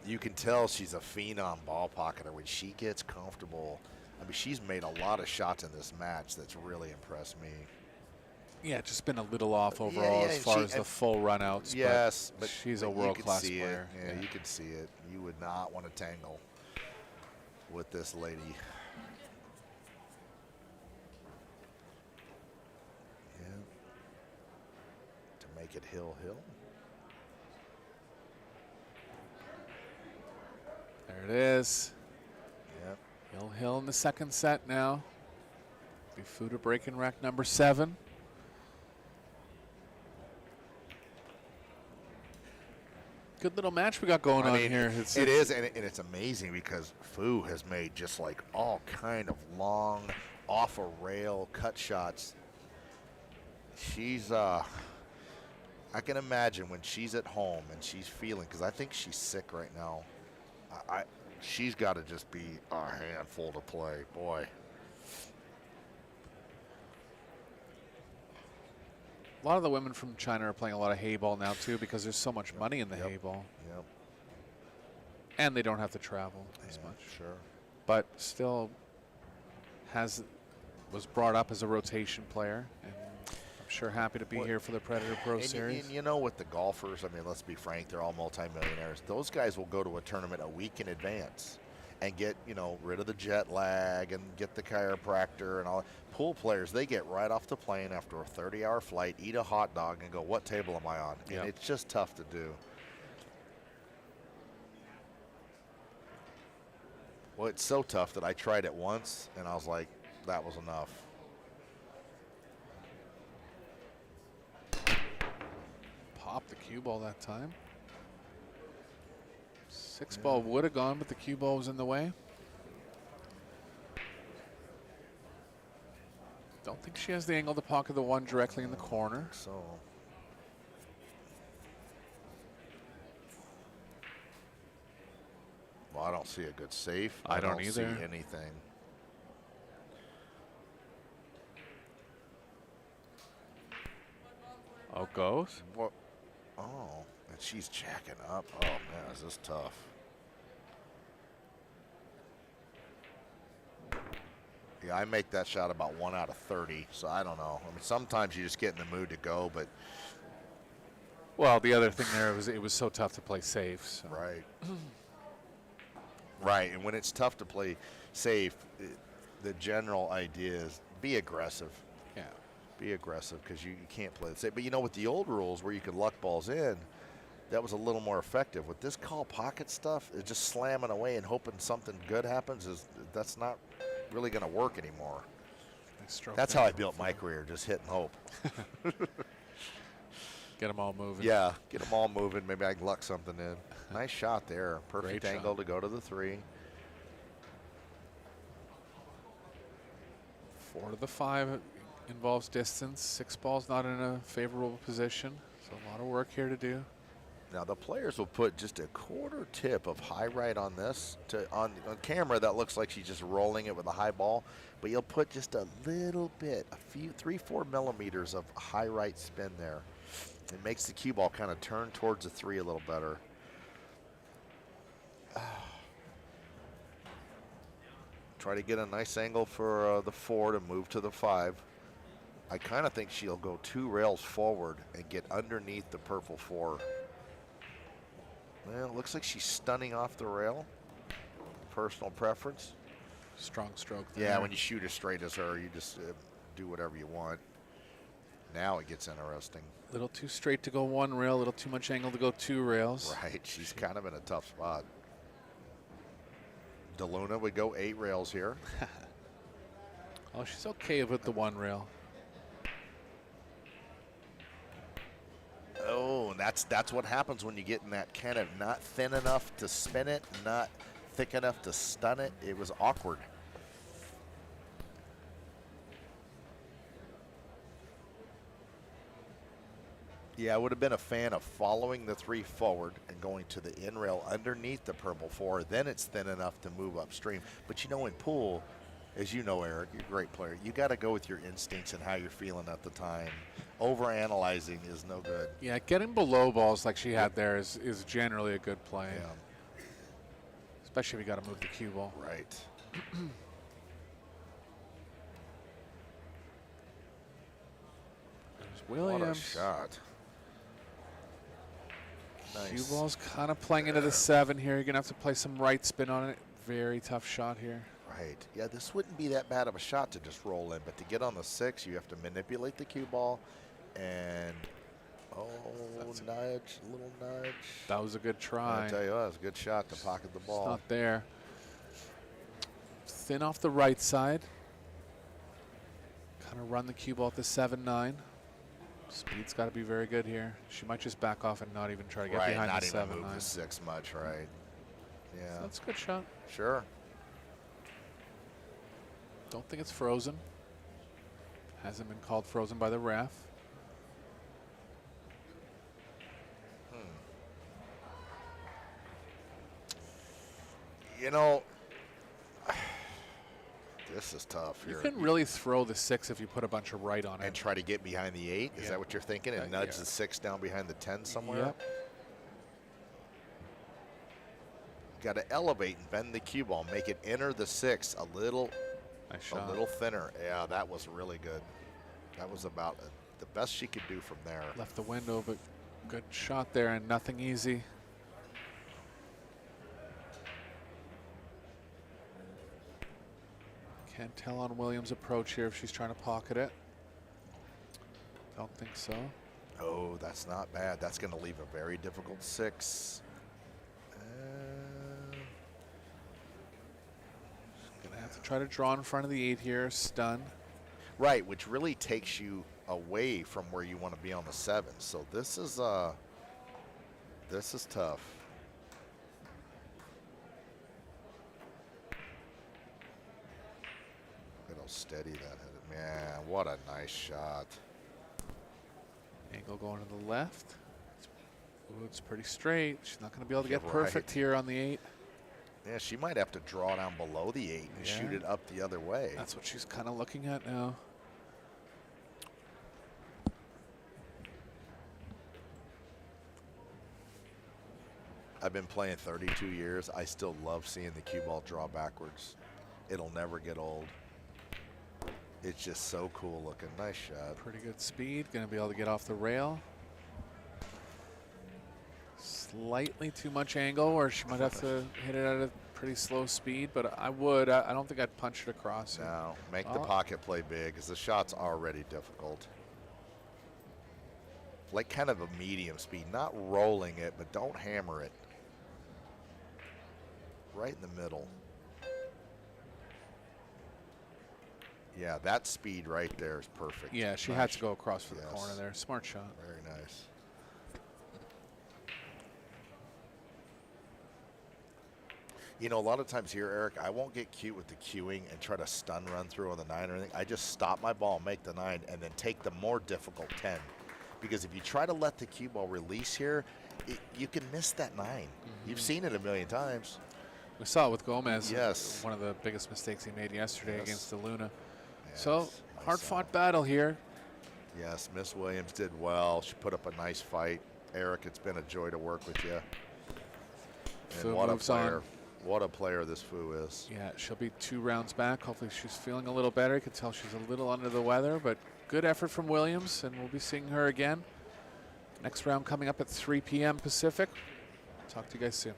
You can tell she's a phenom ball pocketer when she gets comfortable. I mean, she's made a lot of shots in this match that's really impressed me. Yeah, just been a little off overall as far as the full runouts. Yes, but she's a world-class player. Yeah, you can see it. You would not want to tangle with this lady. Yeah. To make it hill-hill. There it is. Yep. Hill in the second set now. Bifuda breaking rack number 7. Good little match we got going on here. It is, and it's amazing because Fu has made just like all kind of long, off a rail cut shots. She's, I can imagine when she's at home and she's feeling, because I think she's sick right now. She's got to just be a handful to play, boy. A lot of the women from China are playing a lot of hay ball now too because there's so much money in the hay ball. Yep. And they don't have to travel as much. Sure. But still was brought up as a rotation player, and I'm sure happy to be here for the Predator Pro Series. And you know, with the golfers, I mean, let's be frank, they're all multimillionaires. Those guys will go to a tournament a week in advance and get, you know, rid of the jet lag and get the chiropractor and all. Pool players, they get right off the plane after a 30-hour flight, eat a hot dog, and go, what table am I on? Yep. And it's just tough to do. Well, it's so tough that I tried it once, and I was like, that was enough. Popped the cue ball that time. 6 ball would have gone, but the cue ball was in the way. Don't think she has the angle to pocket the 1 directly in the corner. So. Well, I don't see a good safe. I don't either. See anything. Oh, goes? What? Oh, and she's jacking up. Oh, man, is this tough. Yeah, I make that shot about 1 out of 30, so I don't know. I mean, sometimes you just get in the mood to go, but. Well, the other thing there was it was so tough to play safe. So. Right. Right, and when it's tough to play safe, the general idea is be aggressive. Yeah. Be aggressive because you can't play it safe. But you know, with the old rules where you could luck balls in, that was a little more effective. With this call pocket stuff, it's just slamming away and hoping something good happens. That's not really going to work anymore. Nice stroke That's there. how I built my career, just hit and hope. Get them all moving. Yeah, get them all moving. Maybe I can luck something in. Nice shot there. Perfect Great angle shot. to go to the 3. 4 to the 5 involves distance. 6 ball's not in a favorable position, so a lot of work here to do. Now the players will put just a quarter tip of high right on this. On camera, that looks like she's just rolling it with a high ball, but you'll put just a little bit, a few 3-4 millimeters of high right spin there. It makes the cue ball kind of turn towards the 3 a little better. Try to get a nice angle for the 4 to move to the 5. I kind of think she'll go 2 rails forward and get underneath the purple 4. Well, it looks like she's stunning off the rail. Personal preference. Strong stroke there. Yeah, when you shoot as straight as her, you just do whatever you want. Now it gets interesting. A little too straight to go 1 rail, a little too much angle to go 2 rails. Right, she's kind of in a tough spot. DeLuna would go 8 rails here. Oh, she's okay with the 1 rail. Oh, and that's what happens when you get in that kind of not thin enough to spin it, not thick enough to stun it. It was awkward. Yeah, I would have been a fan of following the 3 forward and going to the in rail underneath the purple 4. Then it's thin enough to move upstream. But you know, in pool, as you know, Eric, you're a great player. You got to go with your instincts and how you're feeling at the time. Overanalyzing is no good. Yeah, getting below balls like she had there is generally a good play. Yeah, Especially if you got to move the cue ball. right. There's Williams. What a shot. Cue Nice. ball's kind of playing into the 7 here. You're going to have to play some right spin on it. Very tough shot here. Right. Yeah, this wouldn't be that bad of a shot to just roll in, but to get on the 6, you have to manipulate the cue ball and nudge, little nudge. That was a good try. I tell you what, it was a good shot to pocket the It's ball. not there. Thin off the right side. Kind of run the cue ball at the 7-9. Speed's got to be very good here. She might just back off and not even try to get Right, behind not the even 7-9. move the 6 much, right? Yeah, That's a good shot. sure. Don't think it's frozen. Hasn't been called frozen by the ref. You know, this is tough You here. can really throw the 6 if you put a bunch of right on And it. try to get behind the 8? Is Yeah. that what you're thinking? And nudge yeah. the 6 down behind the 10 somewhere? Yep. Got to elevate and bend the cue ball. Make it enter the 6 a little Nice shot. a little thinner. Yeah, that was really good. That was about the best she could do from there. Left the window, but good shot there and nothing easy. Can't tell on Williams' approach here if she's trying to pocket it. Don't think so. Oh, that's not bad. That's going to leave a very difficult 6. Gonna have to try to draw in front of the 8 here, stun. Right, which really takes you away from where you want to be on the 7. So this is tough. It'll steady that head. Man, what a nice shot. Angle going to the left. Ooh, it's pretty straight. She's not going to be able to get You're perfect right. here on the 8. Yeah, she might have to draw down below the 8 and shoot Yeah. it up the other way. That's what she's kind of looking at now. I've been playing 32 years. I still love seeing the cue ball draw backwards. It'll never get old. It's just so cool looking. Nice shot. Pretty good speed. Going to be able to get off the rail. Slightly too much angle, or she might have to hit it at a pretty slow speed, but I would. I don't think I'd punch it across. Now, make the Oh. pocket play big because the shot's already difficult. Like kind of a medium speed, not rolling it, but don't hammer it. Right in the middle. Yeah, that speed right there is perfect. Yeah, she Nice. had to go across for the Yes. corner there. Smart shot. Very nice. You know, a lot of times here, Eric, I won't get cute with the cueing and try to stun run through on the 9 or anything. I just stop my ball, make the 9, and then take the more difficult 10. Because if you try to let the cue ball release here, you can miss that 9. You've seen it a million times. We saw it with Gomez. Yes. One of the biggest mistakes he made yesterday Yes. against the Luna. Yes, So, nice hard-fought out. battle here. Yes, Miss Williams did well. She put up a nice fight. Eric, it's been a joy to work with you. Fu And what a moves on. player. What a player this Fu is. Yeah, she'll be 2 rounds back. Hopefully she's feeling a little better. You can tell she's a little under the weather, but good effort from Williams, and we'll be seeing her again. Next round coming up at 3 p.m. Pacific. Talk to you guys soon.